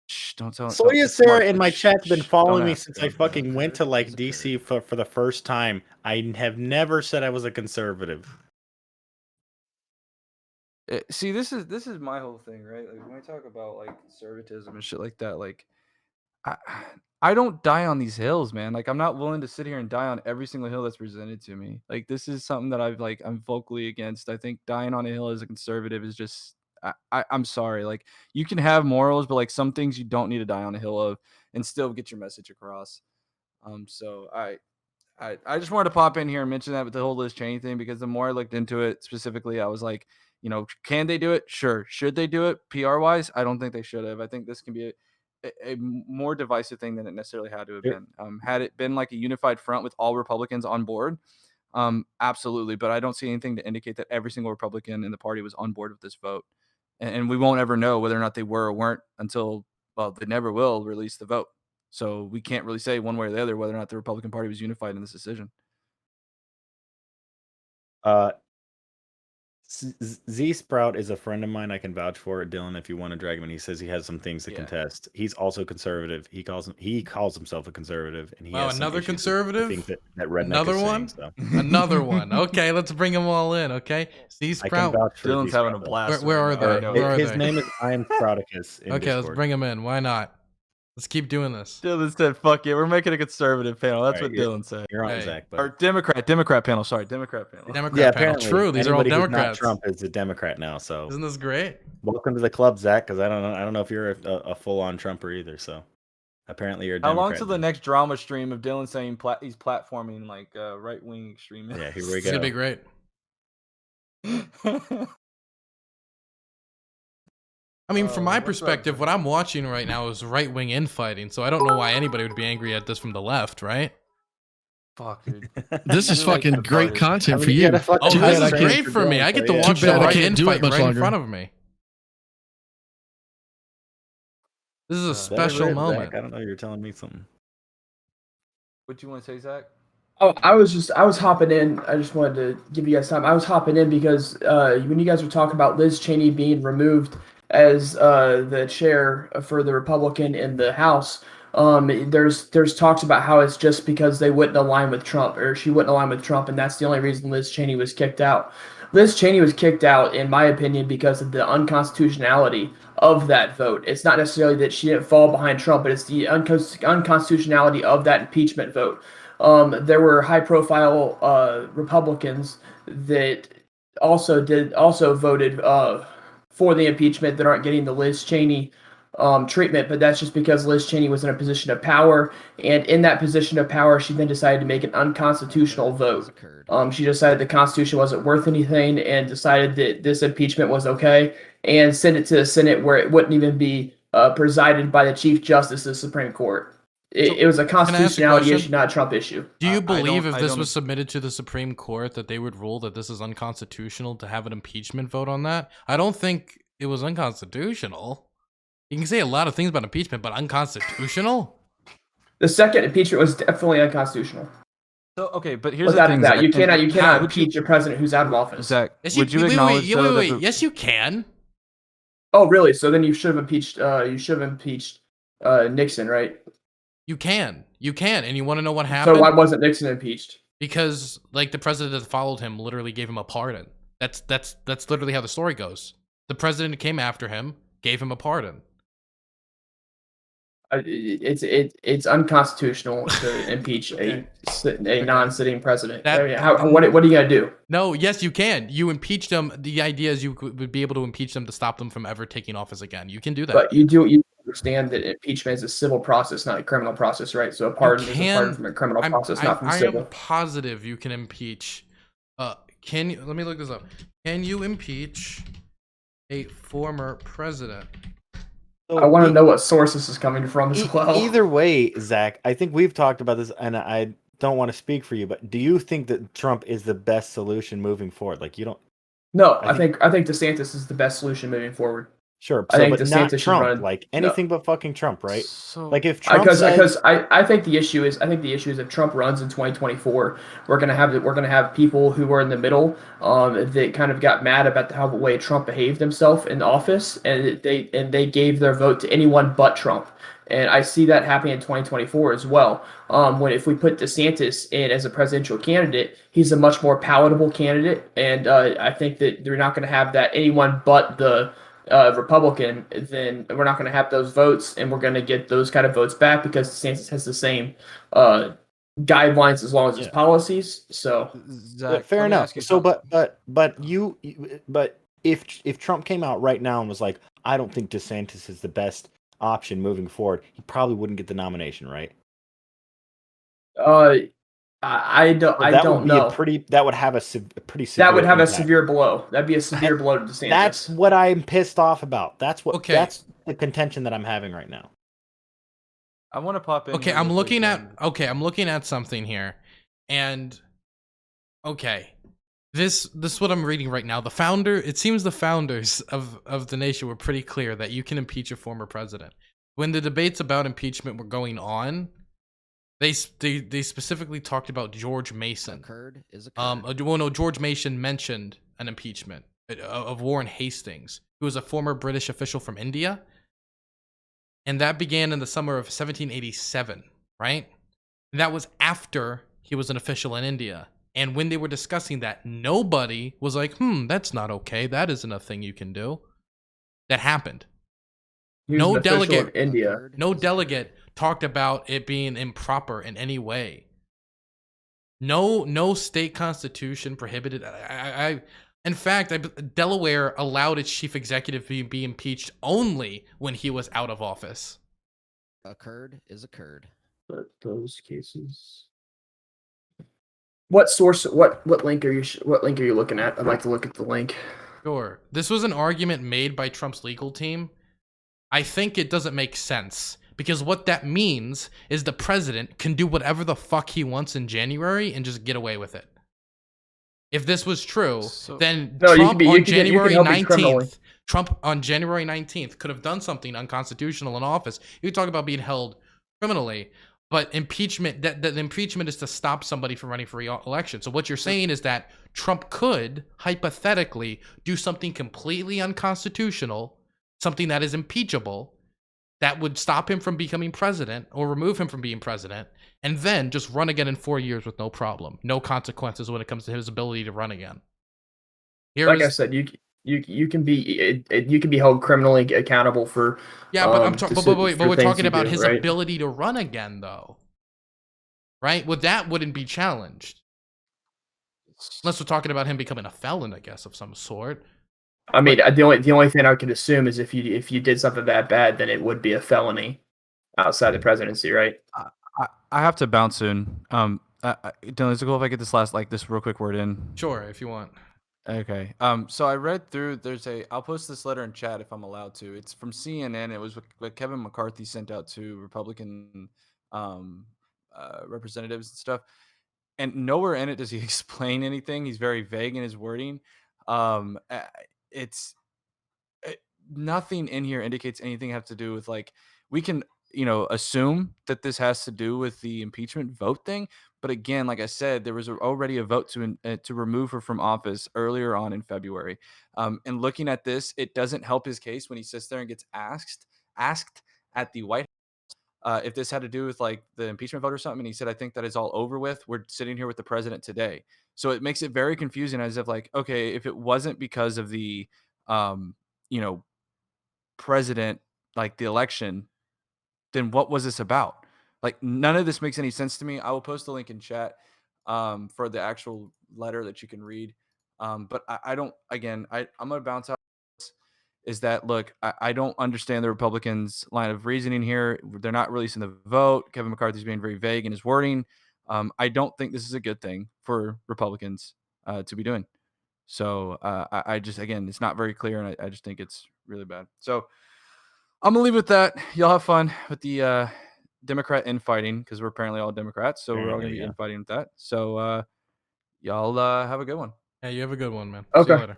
Shh, don't tell. Soya Sarah in my chat's been following me since I fucking went to like DC for the first time. I have never said I was a conservative. See, this is my whole thing, right? Like when I talk about like conservatism and shit like that, like I don't die on these hills, man. Like I'm not willing to sit here and die on every single hill that's presented to me. Like this is something that I'm vocally against. I think dying on a hill as a conservative is just I'm sorry. Like you can have morals, but like some things you don't need to die on a hill of and still get your message across. So I just wanted to pop in here and mention that with the whole Liz Cheney thing, because the more I looked into it specifically, I was like, you know, can they do it? Sure. Should they do it? PR wise, I don't think they should have. I think this can be a more divisive thing than it necessarily had to have been. Had it been like a unified front with all Republicans on board, absolutely. But I don't see anything to indicate that every single Republican in the party was on board with this vote. And we won't ever know whether or not they were or weren't until, well, they never will release the vote. So we can't really say one way or the other whether or not the Republican Party was unified in this decision. Zsprout is a friend of mine. I can vouch for it, Dylan, if you want to drag him in. He says he has some things to contest. He's also conservative. He calls himself a conservative, and he has another conservative. That Redneq another one. Saying, so. Another one. Okay, let's bring them all in. Okay, Zsprout. Dylan's having a blast. Where are they? His name is I am Sprouticus. Okay, let's bring him in. Why not? Let's keep doing this. Dylan said, "Fuck it, we're making a conservative panel." That's what Dylan said. You're on, Zach. Or Democrat panel. Sorry, Democrat panel. Democrat panel. True. These are all Democrats. Trump is a Democrat now. So isn't this great? Welcome to the club, Zach. Because I don't know if you're a full-on Trumper either. So apparently you're a Democrat. How long till the next drama stream of Dylan saying he's platforming like right-wing extremists? Yeah, here we It's go. gonna be great. I mean, from my what's up? perspective, what I'm watching right now is right-wing infighting, so I don't know why anybody would be angry at this from the left, right? Fuck, dude. This is Really fucking great retarded. content for mean, you. gotta fucking Oh, Too this bad I is can't- great for me. I get to yeah. watch Too the bad I right can't do it infight much right in longer. front of me. This is a That That ever special is, Zach? moment. I don't know. You're telling me something. What you want to say, Zach? Oh, I was hopping in. I just wanted to give you guys time. I was hopping in because when you guys were talking about Liz Cheney being removed as the chair for the Republican in the House, there's talks about how it's just because they wouldn't align with Trump, or she wouldn't align with Trump, and that's the only reason Liz Cheney was kicked out. Liz Cheney was kicked out, in my opinion, because of the unconstitutionality of that vote. It's not necessarily that she didn't fall behind Trump, but it's the unconstitutionality of that impeachment vote. There were high-profile Republicans that also voted for the impeachment that aren't getting the Liz Cheney treatment, but that's just because Liz Cheney was in a position of power, and in that position of power, she then decided to make an unconstitutional vote. She decided the Constitution wasn't worth anything and decided that this impeachment was okay, and sent it to the Senate where it wouldn't even be presided by the Chief Justice of the Supreme Court. It was a Can I ask a constitutionality question? issue, not a Trump issue. Do you I believe don't- if I this don't- was submitted to the Supreme Court that they would rule that this is unconstitutional to have an impeachment vote on that? I don't think it was unconstitutional. You can say a lot of things about impeachment, but unconstitutional? The second impeachment was definitely unconstitutional. So okay, but here's Without the a thing. doubt, Zach, you cannot how would impeach a president who's out of office. Zach, Yes, would you wait, acknowledge wait, though wait. that the, Yes, you can. Oh, really? So then you should have impeached. Nixon, right? You can. You can. And you want to know what happened? So why wasn't Nixon impeached? Because like the president that followed him literally gave him a pardon. That's literally how the story goes. The president came after him, gave him a pardon. It's unconstitutional to impeach a non-sitting president. That- I mean, what are you gonna do? No, yes, you can. You impeach them. The idea is you would be able to impeach them to stop them from ever taking office again. You can do that. But you understand that impeachment is a civil process, not a criminal process, right? So a pardon is a pardon from a criminal process, not from I civil. am positive you can impeach. Can you? Let me look this up. Can you impeach a former president? So I want to know what source this is coming from as well. Either way, Zach, I think we've talked about this, and I don't want to speak for you, but do you think that Trump is the best solution moving forward? Like, you don't. No, I think DeSantis is the best solution moving forward. Sure, I think but DeSantis not should Trump. run- Like anything but fucking Trump, right? So Like if Trump Because says, I think the issue is if Trump runs in 2024, we're gonna have people who are in the middle that kind of got mad about the way Trump behaved himself in office, and they gave their vote to anyone but Trump. And I see that happening in 2024 as well. If we put DeSantis in as a presidential candidate, he's a much more palatable candidate, and I think that they're not going to have that anyone but the Republican. Then we're not going to have those votes, and we're going to get those kind of votes back because DeSantis has the same guidelines as long as his policies. So Zach, fair let me enough. ask you So, something. but if Trump came out right now and was like, I don't think DeSantis is the best option moving forward, he probably wouldn't get the nomination, right? I don't would be know. that would have a pretty severe That would have a impact. severe blow. That'd be a severe blow to DeSantis. That's what I'm pissed off about. That's Okay. That's the contention that I'm having right now. I want to pop in. Okay, here I'm real looking quick, at I'm looking at something here, and this is what I'm reading right now. It seems the founders of the nation were pretty clear that you can impeach a former president. When the debates about impeachment were going on, they specifically talked about George Mason. George Mason mentioned an impeachment of Warren Hastings, who was a former British official from India. And that began in the summer of 1787, right? And that was after he was an official in India. And when they were discussing that, nobody was like, that's not okay. That isn't a thing you can do. That happened. He was No an official delegate- in India. No delegate talked about it being improper in any way. No state constitution prohibited. In fact, Delaware allowed its chief executive to be impeached only when he was out of office. Occurred. But those cases. What source? What link are you looking at? I'd like to look at the link. Sure. This was an argument made by Trump's legal team. I think it doesn't make sense because what that means is the president can do whatever the fuck he wants in January and just get away with it. If this was true, then Trump on January 19th, Trump on January 19th could have done something unconstitutional in office. You talk about being held criminally, but impeachment, that impeachment is to stop somebody from running for re-election. So what you're saying is that Trump could hypothetically do something completely unconstitutional, something that is impeachable, that would stop him from becoming president or remove him from being president, and then just run again in 4 years with no problem, no consequences when it comes to his ability to run again. I said, you can be held criminally accountable for. Yeah, but we're talking about his ability to run again, though, right? Well, that wouldn't be challenged unless we're talking about him becoming a felon, I guess, of some sort. I mean, the only thing I could assume is if you did something that bad, then it would be a felony outside the presidency, right? I have to bounce soon. Dylan, is it cool if I get this real quick word in? Sure, if you want. Okay. So I read through. I'll post this letter in chat if I'm allowed to. It's from CNN. It was what Kevin McCarthy sent out to Republican representatives and stuff. And nowhere in it does he explain anything. He's very vague in his wording. Nothing in here indicates anything have to do with we can assume that this has to do with the impeachment vote thing. But again, like I said, there was already a vote to remove her from office earlier on in February. And looking at this, it doesn't help his case when he sits there and gets asked at the White House if this had to do with the impeachment vote or something. And he said, I think that is all over with. We're sitting here with the president today. So it makes it very confusing as if okay, if it wasn't because of the, president, the election, then what was this about? None of this makes any sense to me. I will post the link in chat for the actual letter that you can read. But I don't, again, I'm going to bounce out is that, look, I don't understand the Republicans' line of reasoning here. They're not releasing the vote. Kevin McCarthy's being very vague in his wording. I don't think this is a good thing for Republicans to be doing. So I just, again, it's not very clear, and I just think it's really bad. So I'm gonna leave it with that. Y'all have fun with the Democrat infighting because we're apparently all Democrats, so we're all gonna be infighting with that. So y'all have a good one. Yeah, you have a good one, man. Okay. See you later.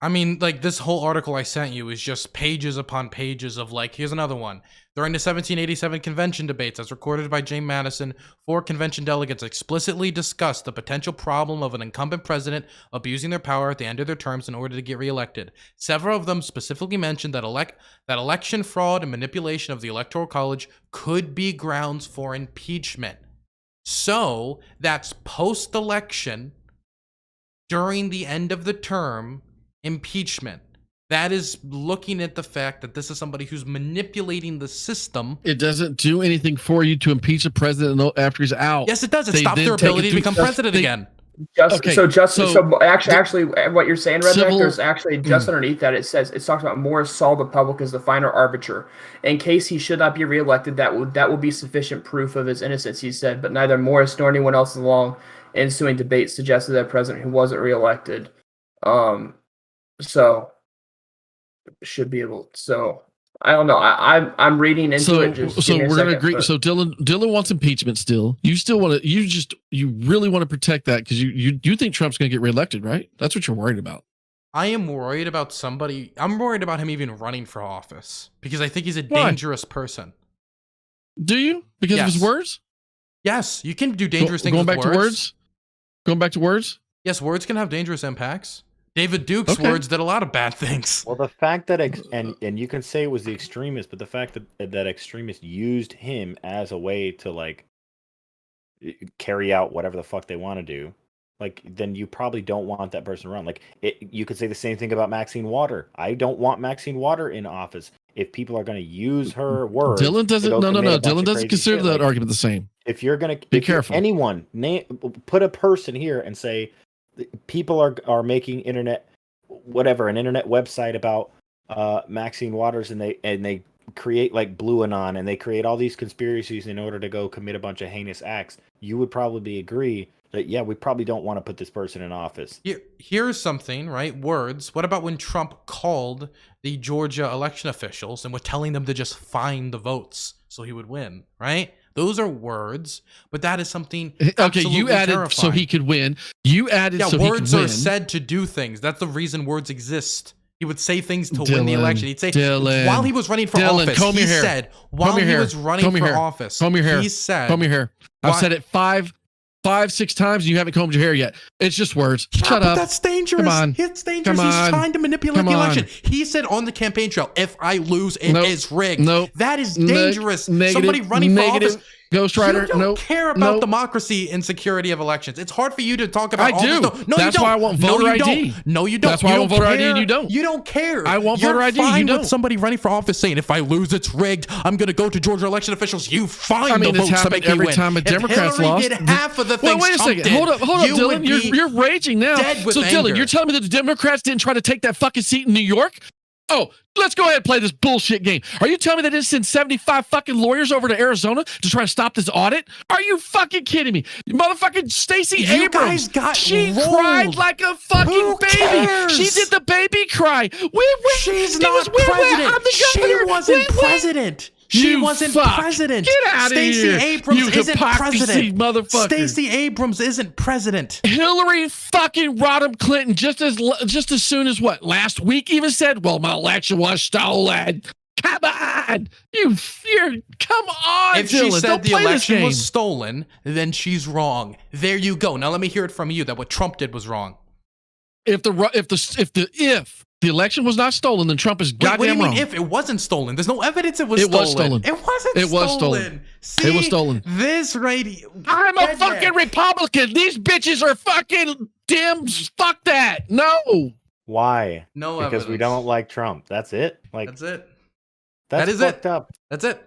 I mean, this whole article I sent you is just pages upon pages of here's another one. During the 1787 convention debates, as recorded by James Madison, 4 convention delegates explicitly discussed the potential problem of an incumbent president abusing their power at the end of their terms in order to get reelected. Several of them specifically mentioned that election fraud and manipulation of the Electoral College could be grounds for impeachment. So that's post-election, during the end of the term, impeachment. That is looking at the fact that this is somebody who's manipulating the system. It doesn't do anything for you to impeach a president after he's out. Yes, it does. It stops their ability to become president again. Actually, what you're saying, Redneq, there's actually just underneath that it talks about Morris saw the public as the final arbiter. In case he should not be reelected, that will be sufficient proof of his innocence, he said. But neither Morris nor anyone else along ensuing debate suggested that president who wasn't reelected. So should be able. So I don't know. I'm reading into it. So we're gonna agree. So Dylan wants impeachment still. You still want to. You really want to protect that because you think Trump's gonna get reelected, right? That's what you're worried about. I am worried about somebody. I'm worried about him even running for office because I think he's a dangerous person. Do you? Because of his words? Yes, you can do dangerous things. Going back to words. Going back to words. Yes, words can have dangerous impacts. David Duke's words did a lot of bad things. Well, the fact that and you can say it was the extremist, but the fact that extremists used him as a way to carry out whatever the fuck they want to do, then you probably don't want that person around. You could say the same thing about Maxine Water. I don't want Maxine Water in office. If people are going to use her words, Dylan doesn't. No. Dylan doesn't consider that argument the same. If you're going to be careful, anyone put a person here and say people are making an internet website about Maxine Waters, and they create Blue Anon, and they create all these conspiracies in order to go commit a bunch of heinous acts, you would probably agree that yeah, we probably don't want to put this person in office. Here's something, right? Words. What about when Trump called the Georgia election officials and was telling them to just find the votes so he would win, right? Those are words, but that is something absolutely you added terrifying. so he could win. You added so he could win. Words are said to do things. That's the reason words exist. He would say things to win the election. He'd say, while he was running for office, he said, while he was running for office, he said, comb your hair. I've said it 5, 6 times, and you haven't combed your hair yet. It's just words. Yeah, Shut up. That's dangerous. Come on. It's dangerous. He's trying to manipulate the election. He said on the campaign trail, if I lose, it is rigged. Nope. That is dangerous. Negative. Somebody running for office. Ghostwriter. You don't care about democracy and security of elections. It's hard for you to talk about. I do. No, that's you don't. why I want voter ID. No, you don't. That's why I want voter ID, and you don't. You don't care. I want voter ID. Fine You don't. with somebody running for office saying, if I lose, it's rigged. I'm going to go to Georgia election officials. You find the votes to make me every win. time a Democrat's Hillary lost. did half of the things wait a Trump second. did, Hold up, Dylan. You're raging now. So Dylan, you're telling me that the Democrats didn't try to take that fucking seat in New York? Oh, let's go ahead and play this bullshit game. Are you telling me they didn't send 75 fucking lawyers over to Arizona to try to stop this audit? Are you fucking kidding me? You motherfucking Stacey Abrams. She cried like a fucking baby. Cares? She did the baby cry. She's not president. I'm the governor. She wasn't president. She wasn't president. Get out of here. Stacey Abrams isn't president. Motherfucker. Stacey Abrams isn't president. Hillary fucking Rodham Clinton just as soon as what? Last week even said, well, my election was stolen. Come on. Come on, If Dylan. she said Don't the play this election game. was stolen, then she's wrong. There you go. Now let me hear it from you that what Trump did was wrong. If the election was not stolen, then Trump is goddamn what do you mean wrong. if it wasn't stolen? There's no evidence it was stolen. It was stolen. See, it was stolen. This Righty. I'm a fucking Republican. These bitches are fucking Dems. Fuck that. No. Why? No because evidence. we don't like Trump. That's it. Like That's it. That's that is fucked it. up. That's it.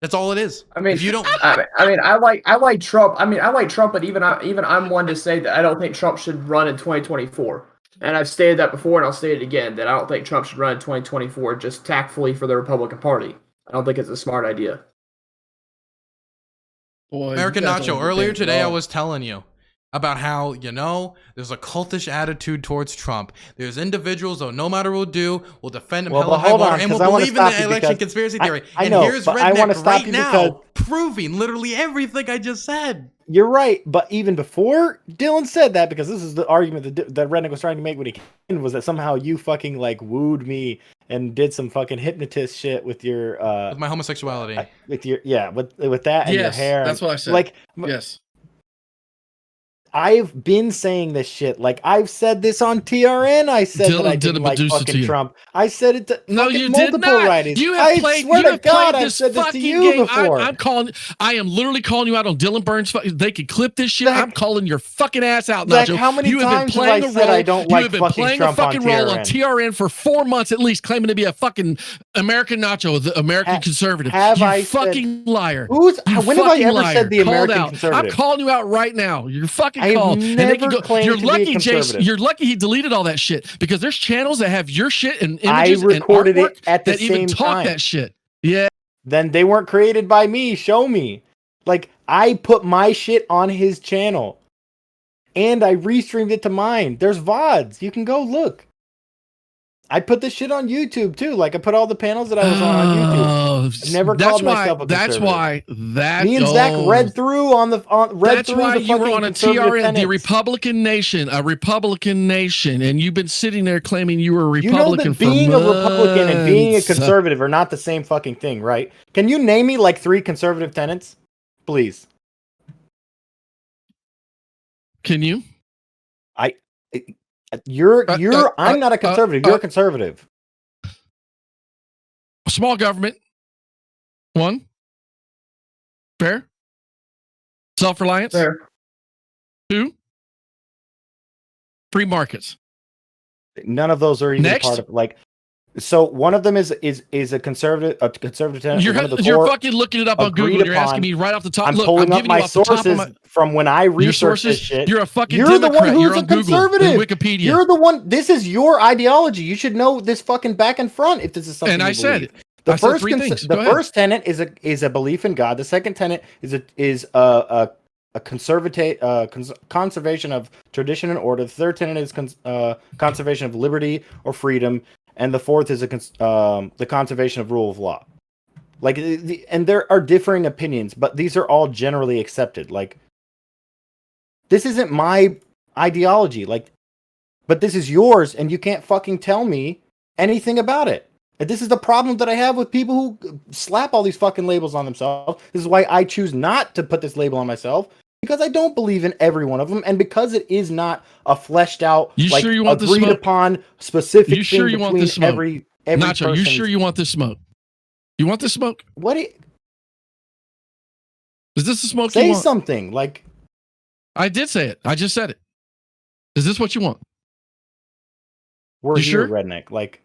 That's all it is. I mean, if you don't. I like Trump. I like Trump, but even I'm one to say that I don't think Trump should run in 2024. And I've stated that before, and I'll state it again, that I don't think Trump should run in 2024 just tactfully for the Republican Party. I don't think it's a smart idea. Boy, American Nacho, earlier today I was telling you about how, there's a cultish attitude towards Trump. There's individuals that no matter what we'll do, will defend him hell or high water, and will believe in the election conspiracy theory. I know, here's but I wanna Redneq stop right you now because- proving literally everything I just said. You're right, but even before Dylan said that, because this is the argument that Redneq was trying to make when he came, was that somehow you fucking like wooed me and did some fucking hypnotist shit with your With my homosexuality. with that and your hair. That's what I said. Like yes. I've been saying this shit. Like I've said this on TRN. I said that I didn't like fucking Trump. I said it to you multiple did not. writing. You have I played. swear You to have God, played I've this said this to fucking you game. before. I am literally calling you out on Dylan Burns. They could clip this shit. Zach, I'm calling your fucking ass out, Zach, Nacho. how many you have times been have I playing said a role. I don't you like have been fucking playing Trump a fucking on role on TRN? TRN for 4 months at least, claiming to be a fucking American Nacho, the American conservative. have you I fucking liar. When have I ever liar. said the Called American out. conservative? I'm calling you out right now. You're fucking I have called. never claimed you're to be a lucky, Jason. conservative. You're lucky he deleted all that shit because there's channels that have your shit and I images recorded and artwork it at the that even same talk time. that shit. Yeah. Then they weren't created by me. Show me. Like I put my shit on his channel, and I restreamed it to mine. There's VODs. You can go look. I put this shit on YouTube too. Like I put all the panels that I was on YouTube. Never called myself a conservative. Me and Zach read through That's why you were on a TRN, tenets. the Republican Nation, a Republican nation, and you've been sitting there claiming you were a Republican for being months. a Republican and being a conservative are not the same fucking thing, right? Can you name me like 3 conservative tenets, please? Can you? I'm not a conservative. You're a conservative. Small government. 1. Fair. Self-reliance. Fair. 2. Free markets. None of those are even Next. part of like. So one of them is a conservative tenet. You're fucking looking it up on Google. You're asking me right off the top. I'm Look, pulling up giving my you off the top of sources from when I researched this shit. You're a fucking You're Democrat. the one who's You're a on Google conservative. and Wikipedia. You're the one. This is your ideology. You should know this fucking back and front if this is something. And I said it. The I said first 3 things. the first tenet is a belief in God. The second tenet is a a conservation of tradition and order. The third tenet is conservation of liberty or freedom, and the fourth is the conservation of rule of law. Like, and there are differing opinions, but these are all generally accepted. Like, this isn't my ideology, like, but this is yours, and you can't fucking tell me anything about it. And this is the problem that I have with people who slap all these fucking labels on themselves. This is why I choose not to put this label on myself, because I don't believe in every one of them, and because it is not a fleshed out, like, sure you want agreed upon specific thing sure you want between this smoke? every Nacho, person. you sure you want this smoke? You want this smoke? What? Is this the smoke Say you want? something. Like, I did say it. I just said it. Is this what you want? we're You here, sure? Redneq. Like,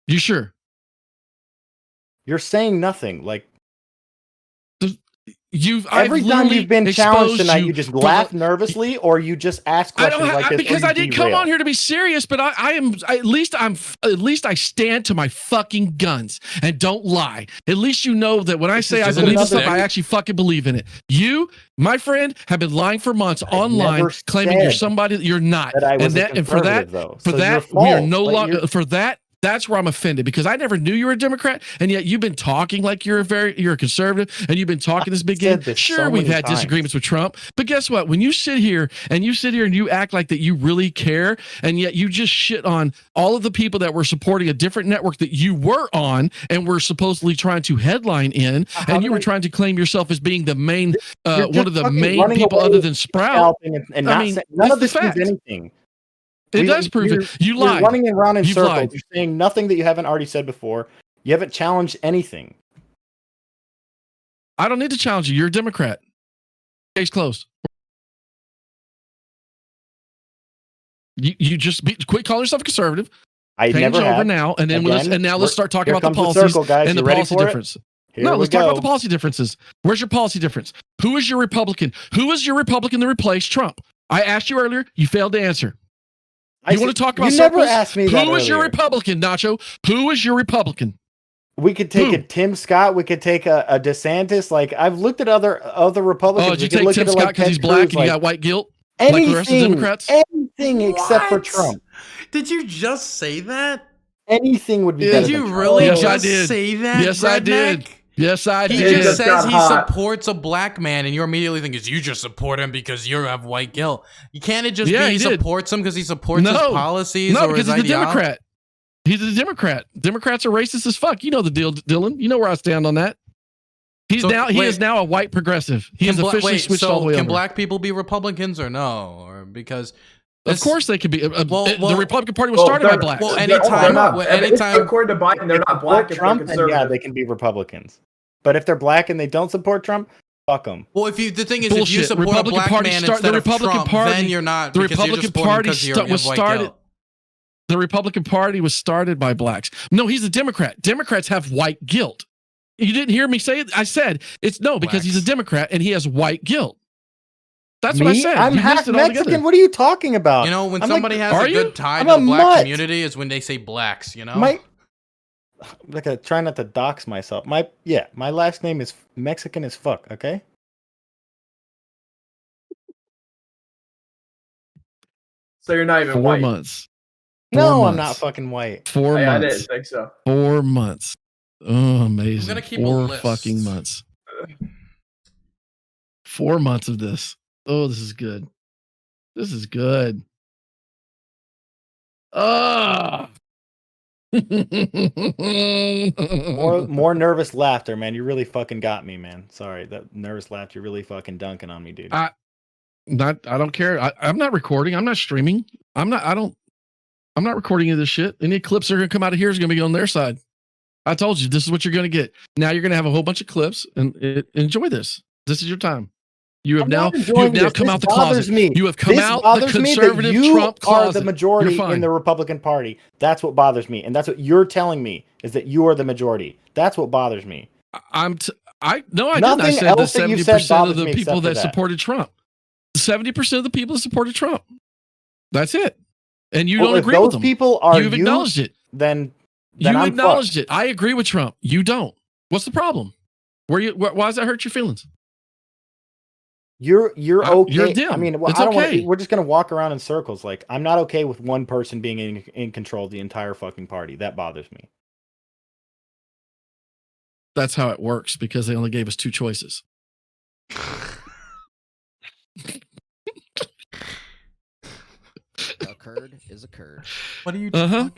You sure? you're saying nothing. Like, Every time you've been challenged tonight, you just laugh nervously, or you just ask I questions don't like this, because or you I didn't come derail. on here to be serious, but at least I stand to my fucking guns and don't lie. At least you know that when I say I just believe in another- stuff, I actually fucking believe in it. You, my friend, have been lying for months online, never claiming you're said somebody that you're not. that I was and for that, though. for So that, you're we are false. no Like, longer you're- for that. That's where I'm offended, because I never knew you were a Democrat, and yet you've been talking like you're a conservative, and you've been talking this big game. said this Sure, so we've many had times. disagreements with Trump, but guess what? When you sit here and you act like that you really care, and yet you just shit on all of the people that were supporting a different network that you were on and were supposedly trying to headline in, How and you did were I- trying to claim yourself as being the main You're one just of the fucking main running people away other than from Sprout. scalping and I not mean, saying, none of that's this the means fact. anything. It does prove it. You You're lied. running around in You've circles. lied. You're saying nothing that you haven't already said before. You haven't challenged anything. I don't need to challenge you. You're a Democrat. Case closed. You just quit calling yourself a conservative. I Change never over have. now, and then Again, let's start talking here about the comes policies circle, guys. and the You ready policy for it? difference. Here No, we let's talk about go. the policy differences. Where's your policy difference? Who is your Republican? Who is your Republican that replaced Trump? I asked you earlier. You failed to answer. You want to talk about You never surplus? asked me that Who is your earlier. Republican, Nacho? Who is your Republican? We could take Who? a Tim Scott. We could take a DeSantis. Like, I've looked at other Republicans. Oh, did We you could take look Tim at, Scott like, because Ted he's black Cruz, and you got white guilt? anything, like the rest of the Democrats? anything except for What? Trump. Did you just say that? Anything would be Yeah. better Did than you Trump. really Yes, I just did. say that? Yes, I did. Redneq? Yes, I He did. just says got he hot. supports a black man, and you immediately think is you just support him because you have white guilt. You can't it just Yeah, be he he did. supports him because he supports his No. policies No, or because his he's a ideology? Democrat. He's a Democrat. Democrats are racist as fuck. You know the deal, Dylan. You know where I stand on that. He So, is now a white progressive. He has officially switched all the way can over. black people be Republicans or no? Or because Of course they could be. Well, the Republican Party was started by they're- blacks. well, They're anytime- not. well, anytime- According to Biden, they're not Support black if they're Trump, then yeah, conservative. they can be Republicans. But if they're black and they don't support Trump, fuck them. well, if you the thing is if you Bullshit. support Republican a black Party man start- instead the of Republican Trump, Party- then you're not. the because you're Republican just supporting Party because you was have white started. guilt. The Republican Party was started by blacks. No, he's a Democrat. Democrats have white guilt. You didn't hear me say it. I said it's no because he's a Blacks. Democrat and he has white guilt. That's Me? what I said. I'm You half missed it altogether. Mexican. What are you talking about? You know, when I'm somebody like, has are a you? good tie I'm to a the black mutt. community is when they say blacks, you know? my like I try not to dox myself. My last name is Mexican as fuck. Okay. So you're not even 4 white. months. No, 4 I'm not months. fucking white. 4 I months. didn't think so. 4 months. Oh, amazing. I'm gonna keep a 4 list. fucking months. 4 months of this. Oh, this is good. This is good. Ah. More nervous laughter, man. You really fucking got me, man. Sorry, that nervous laughter. You're really fucking dunking on me, dude. I don't care. I'm not recording. I'm not streaming. I'm not recording any of this shit. Any clips that are gonna come out of here is gonna be on their side. I told you this is what you're gonna get. Now you're gonna have a whole bunch of clips and enjoy this. This is your time. You have I'm now not enjoying come this. out the bothers closet. Me. You have come This out the bothers me that conservative you Trump are closet. the majority You're fine. in the Republican Party. That's what bothers me, and that's what you're telling me is that you are the majority. That's what bothers me. I didn't. I Nothing said that else that you've said 70% of bothers the me people except for that that. supported Trump. 70% of the people that supported Trump. That's it. And you Well, don't if agree those with them. people are You've you, acknowledged it. then You I'm acknowledged fucked. it. I agree with Trump. You don't. What's the problem? Why does that hurt your feelings? You're okay. You're dim. I mean, well, It's I don't want okay. to. We're just gonna walk around in circles. Like, I'm not okay with one person being in control of the entire fucking party. That bothers me. That's how it works because they only gave us 2 choices. A curd is a curd. What are you Uh-huh.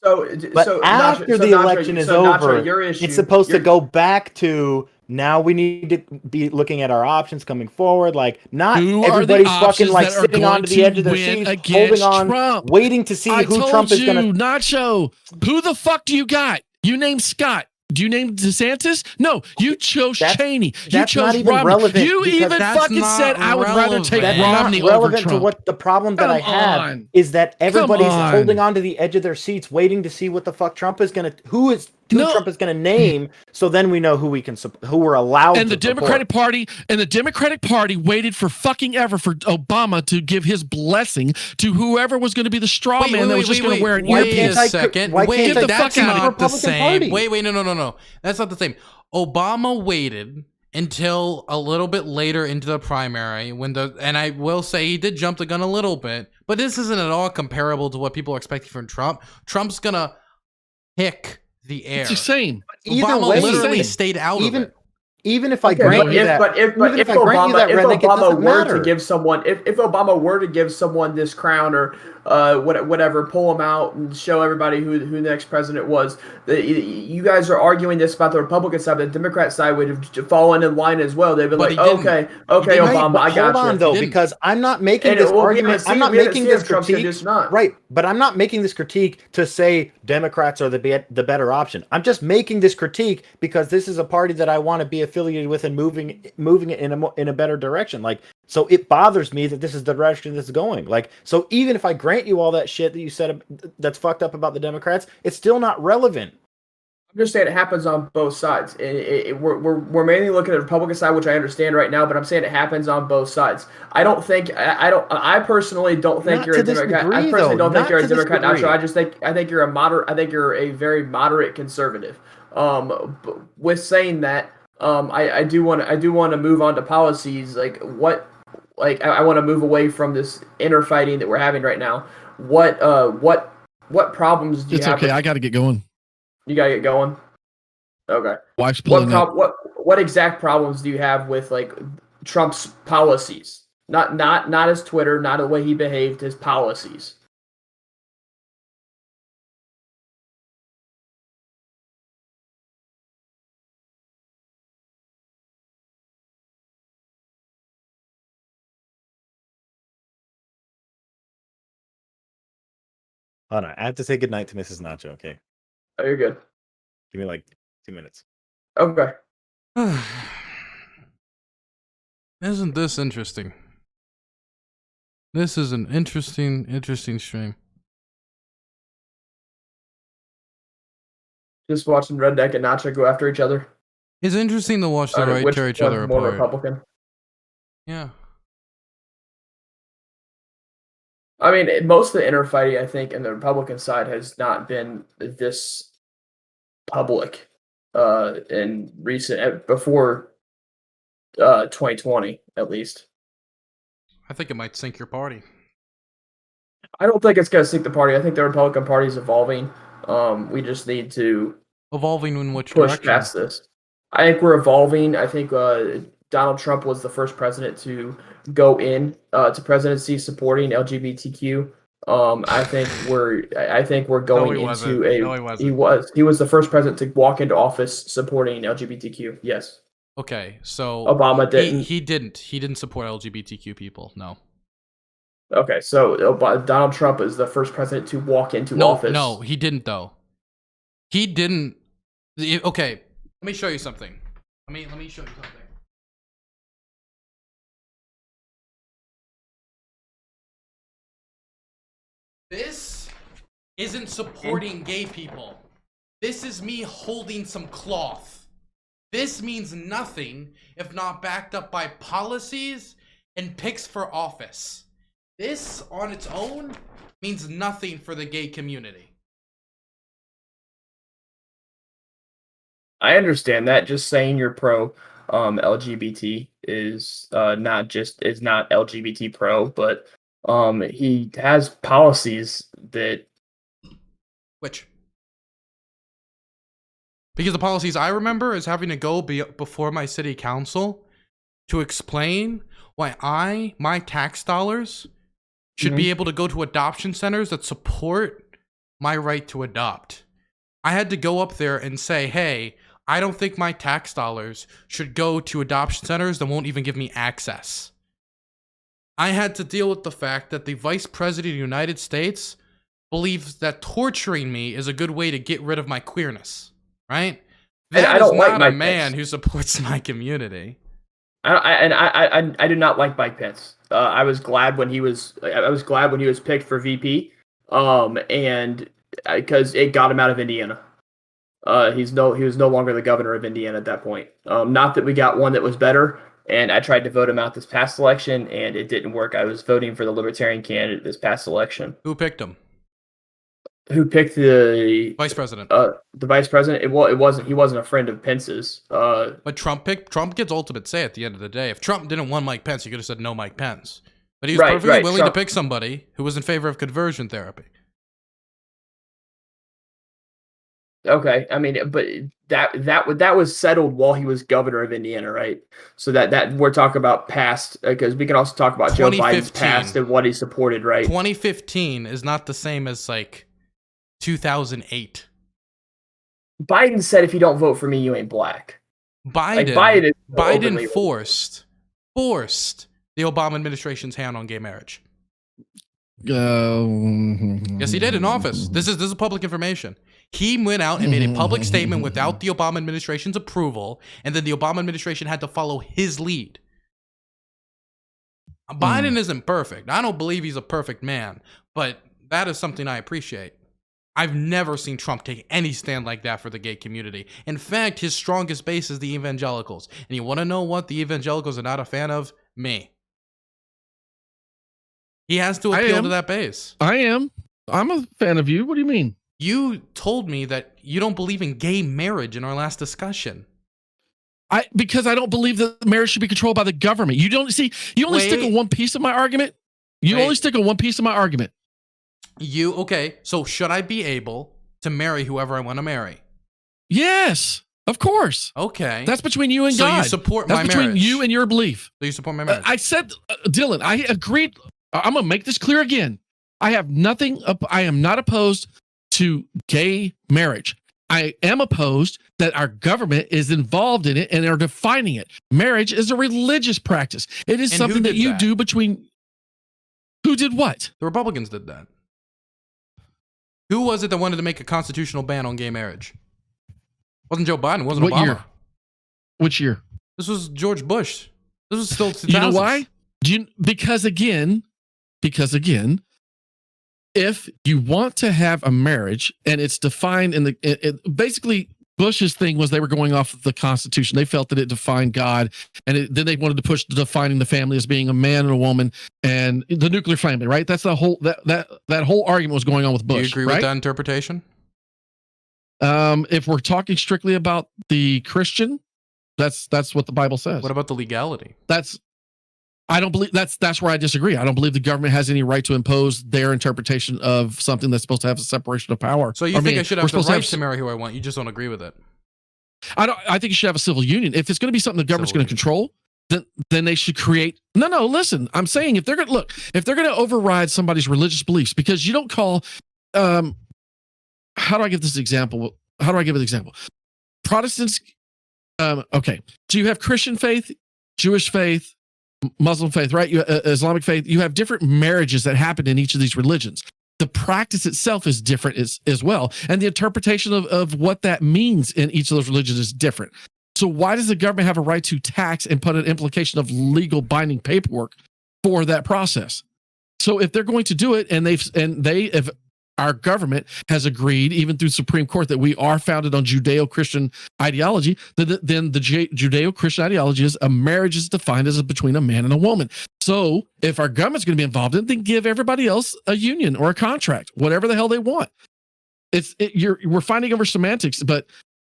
But after the election is over, your issue, it's supposed to go back to now we need to be looking at our options coming forward. Like, not Who are the everybody's fucking options like that are sitting going onto the to edge of their win seats, against holding on, Trump? waiting to see I who told Trump is you, going to. Nacho, who the fuck do you got? You named Scott. Do you name DeSantis? No, you chose Cheney. You That's chose not even Romney. relevant You because even that's fucking not said I would rather take relevant. That's Romney not over relevant to Trump. what the problem that I Come have on. is that everybody's on. holding on to the edge of their seats, waiting to see what the fuck Trump is going to, who No. Trump is going to name. So then we know who we can, who we're allowed And to the Democratic Party waited for fucking ever for Obama to give his blessing to whoever was going to be the straw man that was just going to wear an wait earpiece. a second. why Wait, can't I that's fuck out of not here? the Republican same. Party? Wait, no. That's not the same. Obama waited until a little bit later into the primary and I will say he did jump the gun a little bit, but this isn't at all comparable to what people are expecting from Trump. Trump's gonna pick the air. It's the same. Either Obama way, literally same. stayed out of it. Even if I grant you that, if Redneq, it doesn't matter. to give someone, if Obama were to give someone this crown or whatever, pull him out and show everybody who the next president was, you guys are arguing this about the Republican side, the Democrat side would have fallen in line as well. They'd be But like, he didn't. okay, He didn't. Obama, But I got hold you. on though, He didn't. because I'm not making And this we haven't argument. seen- I'm not we haven't making seen this if Trump's gonna critique. just not. Right, but I'm not making this critique to say Democrats are the better option. I'm just making this critique because this is a party that I want to be affiliated with and moving it in a better direction. Like, so it bothers me that this is the direction that's going. Like, so even if I grant you all that shit that you said that's fucked up about the Democrats, it's still not relevant. I'm just saying it happens on both sides. We're mainly looking at the Republican side, which I understand right now, but I'm saying it happens on both sides. I personally don't think Not you're to a this Democrat. I degree, personally though. don't think Not you're a to this Democrat, degree. Nacho. I think you're a moderate. I think you're a very moderate conservative. With saying that, I do want to move on to policies. I want to move away from this inner fighting that we're having right now. What problems do you It's have? okay. I got to get going. You gotta get going. Okay. Wife's pulling up. What exact problems do you have with like Trump's policies? Not his Twitter, not the way he behaved, his policies. Hold on, I have to say goodnight to Mrs. Nacho. Okay, Oh, you're good. give me like 2 minutes. Okay. Isn't this interesting? This is an interesting stream. Just watching Redneq and Nacho go after each other. It's interesting to watch the right Which tear each one's other more apart. Republican? Yeah. I mean, most of the inner fighting, I think, in the Republican side has not been this public in recent before 2020, at least. I think it might sink your party. I don't think it's going to sink the party. I think the Republican Party is evolving. We just need to Evolving in which push direction? past this. I think we're evolving. I think Donald Trump was the first president to go in to presidency supporting LGBTQ. I think we're going he into wasn't. a. No, he wasn't. He was the first president to walk into office supporting LGBTQ. Yes. Okay, so Obama didn't. He didn't support LGBTQ people. No. Okay, so Donald Trump is the first president to walk into office. No, he didn't though. He didn't. Okay, let me show you something. Let me show you something. This isn't supporting gay people. This is me holding some cloth. This means nothing if not backed up by policies and picks for office. This on its own means nothing for the gay community. I understand that. Just saying you're pro LGBT, is not LGBT pro, but he has policies that. Which? Because the policies I remember is having to go before my city council to explain why my tax dollars should be able to go to adoption centers that support my right to adopt. I had to go up there and say, hey, I don't think my tax dollars should go to adoption centers that won't even give me access. I had to deal with the fact that the Vice President of the United States believes that torturing me is a good way to get rid of my queerness, right? That I don't is like not Mike a man Pence. who supports my community. I do not like Mike Pence. I was glad when he was picked for VP, and because it got him out of Indiana. He was no longer the governor of Indiana at that point. Not that we got one that was better, and I tried to vote him out this past election, and it didn't work. I was voting for the Libertarian candidate this past election. Who picked him? Who picked the Vice President. The vice president? He wasn't a friend of Pence's. But Trump gets ultimate say at the end of the day. If Trump didn't want Mike Pence, he could have said no Mike Pence. But he was perfectly willing to pick somebody who was in favor of conversion therapy. Okay, I mean, but that was settled while he was governor of Indiana, right? So that we're talking about past, because we can also talk about Joe Biden's past and what he supported, right? 2015 is not the same as like 2008. Biden said, "If you don't vote for me, you ain't black." Biden forced the Obama administration's hand on gay marriage. Yes, he did in office. This is public information. He went out and made a public statement without the Obama administration's approval, and then the Obama administration had to follow his lead. Biden isn't perfect. I don't believe he's a perfect man, but that is something I appreciate. I've never seen Trump take any stand like that for the gay community. In fact, his strongest base is the evangelicals. And you want to know what the evangelicals are not a fan of? Me. He has to appeal to that base. I am. I'm a fan of you. What do you mean? You told me that you don't believe in gay marriage in our last discussion. Because I don't believe that marriage should be controlled by the government. You only stick on one piece of my argument. Only stick on one piece of my argument. Okay, so should I be able to marry whoever I want to marry? Yes, of course. Okay. That's between you and God. So you support my marriage. That's between you and your belief. So you support my marriage. I said, Dylan, I agreed. I'm going to make this clear again. I am not opposed to gay marriage. I am opposed that our government is involved in it and are defining it. Marriage is a religious practice. It is something that you do between... Who did what? The Republicans did that. Who was it that wanted to make a constitutional ban on gay marriage? It wasn't Joe Biden. It wasn't Obama. Year? Which year? This was George Bush. This was still 2000s. You know why? Because again, if you want to have a marriage and it's defined in basically Bush's thing was they were going off of the Constitution. They felt that it defined God, and then they wanted to push defining the family as being a man and a woman and the nuclear family, right? That's the whole that whole argument was going on with Bush. Do you agree with that interpretation? If we're talking strictly about the Christian, that's what the Bible says. What about the legality? I don't believe that's where I disagree. I don't believe the government has any right to impose their interpretation of something that's supposed to have a separation of power. So you think I should have the right to marry who I want? You just don't agree with it. I think you should have a civil union. If it's going to be something the government's going to control, then they should create. No, listen. I'm saying if they're going to override somebody's religious beliefs, because you don't call. How do I give this example? How do I give an example? Protestants. Okay, so you have Christian faith, Jewish faith, Muslim faith, right? Islamic faith. You have different marriages that happen in each of these religions. The practice itself is different as well. And the interpretation of what that means in each of those religions is different. So why does the government have a right to tax and put an implication of legal binding paperwork for that process? So if they're going to do it, if our government has agreed, even through Supreme Court, that we are founded on Judeo-Christian ideology, then the Judeo-Christian ideology is a marriage is defined as between a man and a woman. So if our government's going to be involved in it, then give everybody else a union or a contract, whatever the hell they want. We're fighting over semantics, but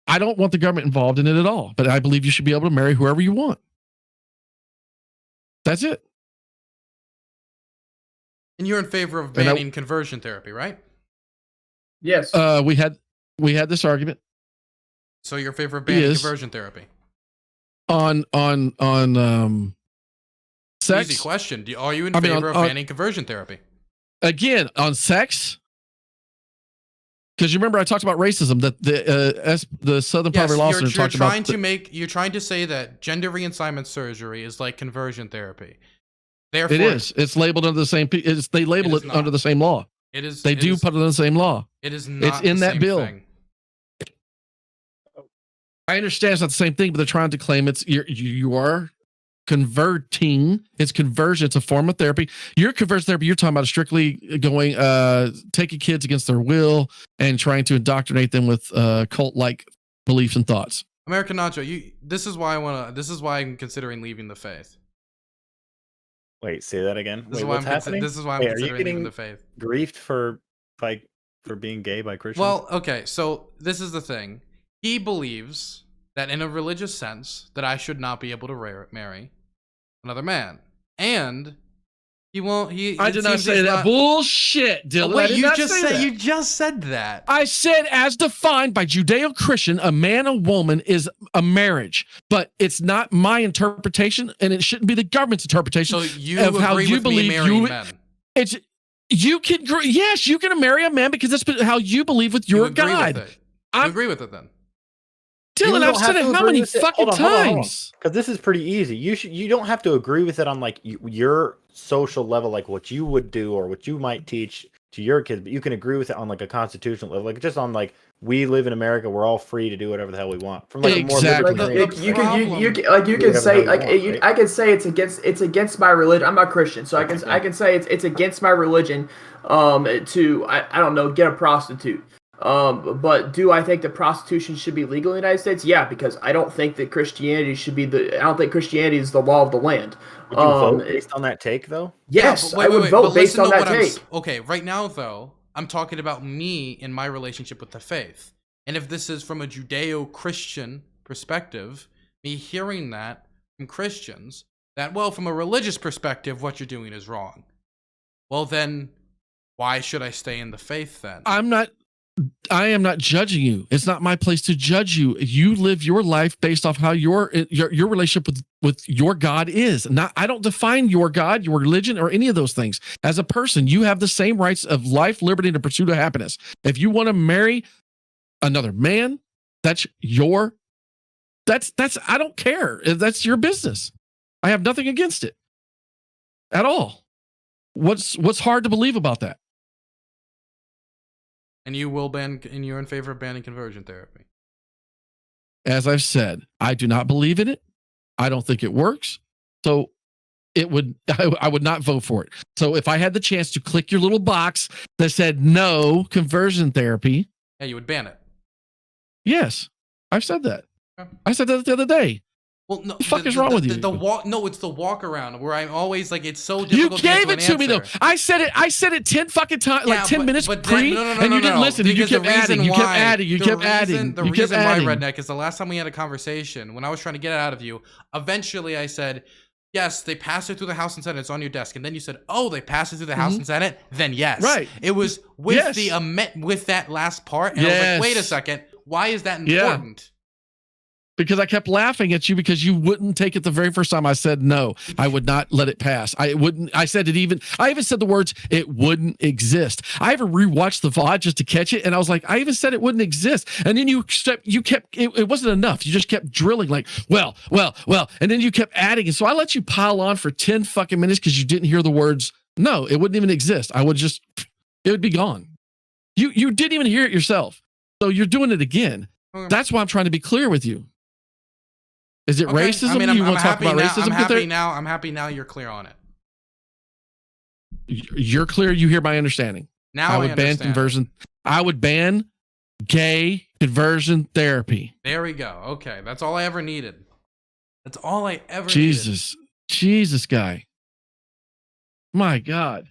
I don't want the government involved in it at all, but I believe you should be able to marry whoever you want. That's it. And you're in favor of banning conversion therapy, right? Yes. We had this argument. So you're in favor of banning conversion therapy? On sex? Easy question. Are you in favor of banning conversion therapy? Again, on sex? Because you remember I talked about racism, that the Southern Poverty Law Center talked about. You're trying to say that gender reassignment surgery is like conversion therapy. Therefore, it is. It's labeled under the same. They label it under the same law. It is. They do put it under the same law. It is not. It's in that bill. Thing. I understand it's not the same thing, but they're trying to claim you are converting. It's conversion. It's a form of therapy. Your conversion therapy, you're talking about strictly going, taking kids against their will and trying to indoctrinate them with cult-like beliefs and thoughts. American Nacho, this is why I'm considering leaving the faith. Wait, say that again. This what's happening? This is why I'm considering leaving the faith. Griefed for being gay by Christians? Well, okay, so this is the thing. He believes that in a religious sense that I should not be able to marry another man, and he won't. I did not say that. Bullshit, Dylan. Oh, wait, you just said that. I said, as defined by Judeo-Christian, a man and woman is a marriage, but it's not my interpretation, and it shouldn't be the government's interpretation of how you believe men. It's you can yes, you can marry a man because that's how you believe with your God. You agree with it then? Dylan, I've said it how many fucking times? Because this is pretty easy. You don't have to agree with it on like your social level, like what you would do or what you might teach to your kids, but you can agree with it on like a constitutional level, like just on like we live in America, we're all free to do whatever the hell we want. From like exactly. a more you can say like I can say it's against my religion. I'm not Christian, so I can say it's against my religion to I don't know, get a prostitute. But do I think that prostitution should be legal in the United States? Yeah, because I don't think that Christianity is the law of the land. Would you vote based on that take, though? Yes, I would vote based on that take. Okay, right now, though, I'm talking about me in my relationship with the faith. And if this is from a Judeo-Christian perspective, me hearing that from Christians, that, well, from a religious perspective, what you're doing is wrong. Well, then, why should I stay in the faith then? I am not judging you. It's not my place to judge you. You live your life based off how your relationship with your God is. I don't define your God, your religion, or any of those things. As a person, you have the same rights of life, liberty, and the pursuit of happiness. If you want to marry another man, that's I don't care. That's your business. I have nothing against it at all. What's hard to believe about that? And you're in favor of banning conversion therapy. As I've said, I do not believe in it. I don't think it works. So I would not vote for it. So if I had the chance to click your little box that said no conversion therapy. Yeah, you would ban it. Yes, I've said that. Okay. I said that the other day. Well, no, what the fuck is wrong with you? It's the walk around where I'm always like, it's so difficult. You gave it to me though. I said it 10 fucking times, like 10 minutes and you didn't listen. You kept adding. You kept adding. The reason why, Redneq, is the last time we had a conversation when I was trying to get it out of you. Eventually, I said, yes, they passed it through the House and Senate. It's on your desk. And then you said, oh, they passed it through the House and Senate. Then yes, right. It was with with that last part. And I was like, wait a second, why is that important? Yeah. Because I kept laughing at you because you wouldn't take it the very first time I said no. I would not let it pass. I even said the words, it wouldn't exist. I even rewatched the VOD just to catch it, and I was like, I even said it wouldn't exist. And then you kept it wasn't enough. You just kept drilling like, well, and then you kept adding. And so I let you pile on for 10 fucking minutes because you didn't hear the words, no, it wouldn't even exist. It would be gone. You didn't even hear it yourself. So you're doing it again. That's why I'm trying to be clear with you. Is it racism? I mean, you want to talk about racism? I'm happy now you're clear on it. You're clear. You hear my understanding. Now I would ban conversion. I would ban gay conversion therapy. There we go. Okay. That's all I ever needed. That's all I ever needed. Jesus, guy. My God.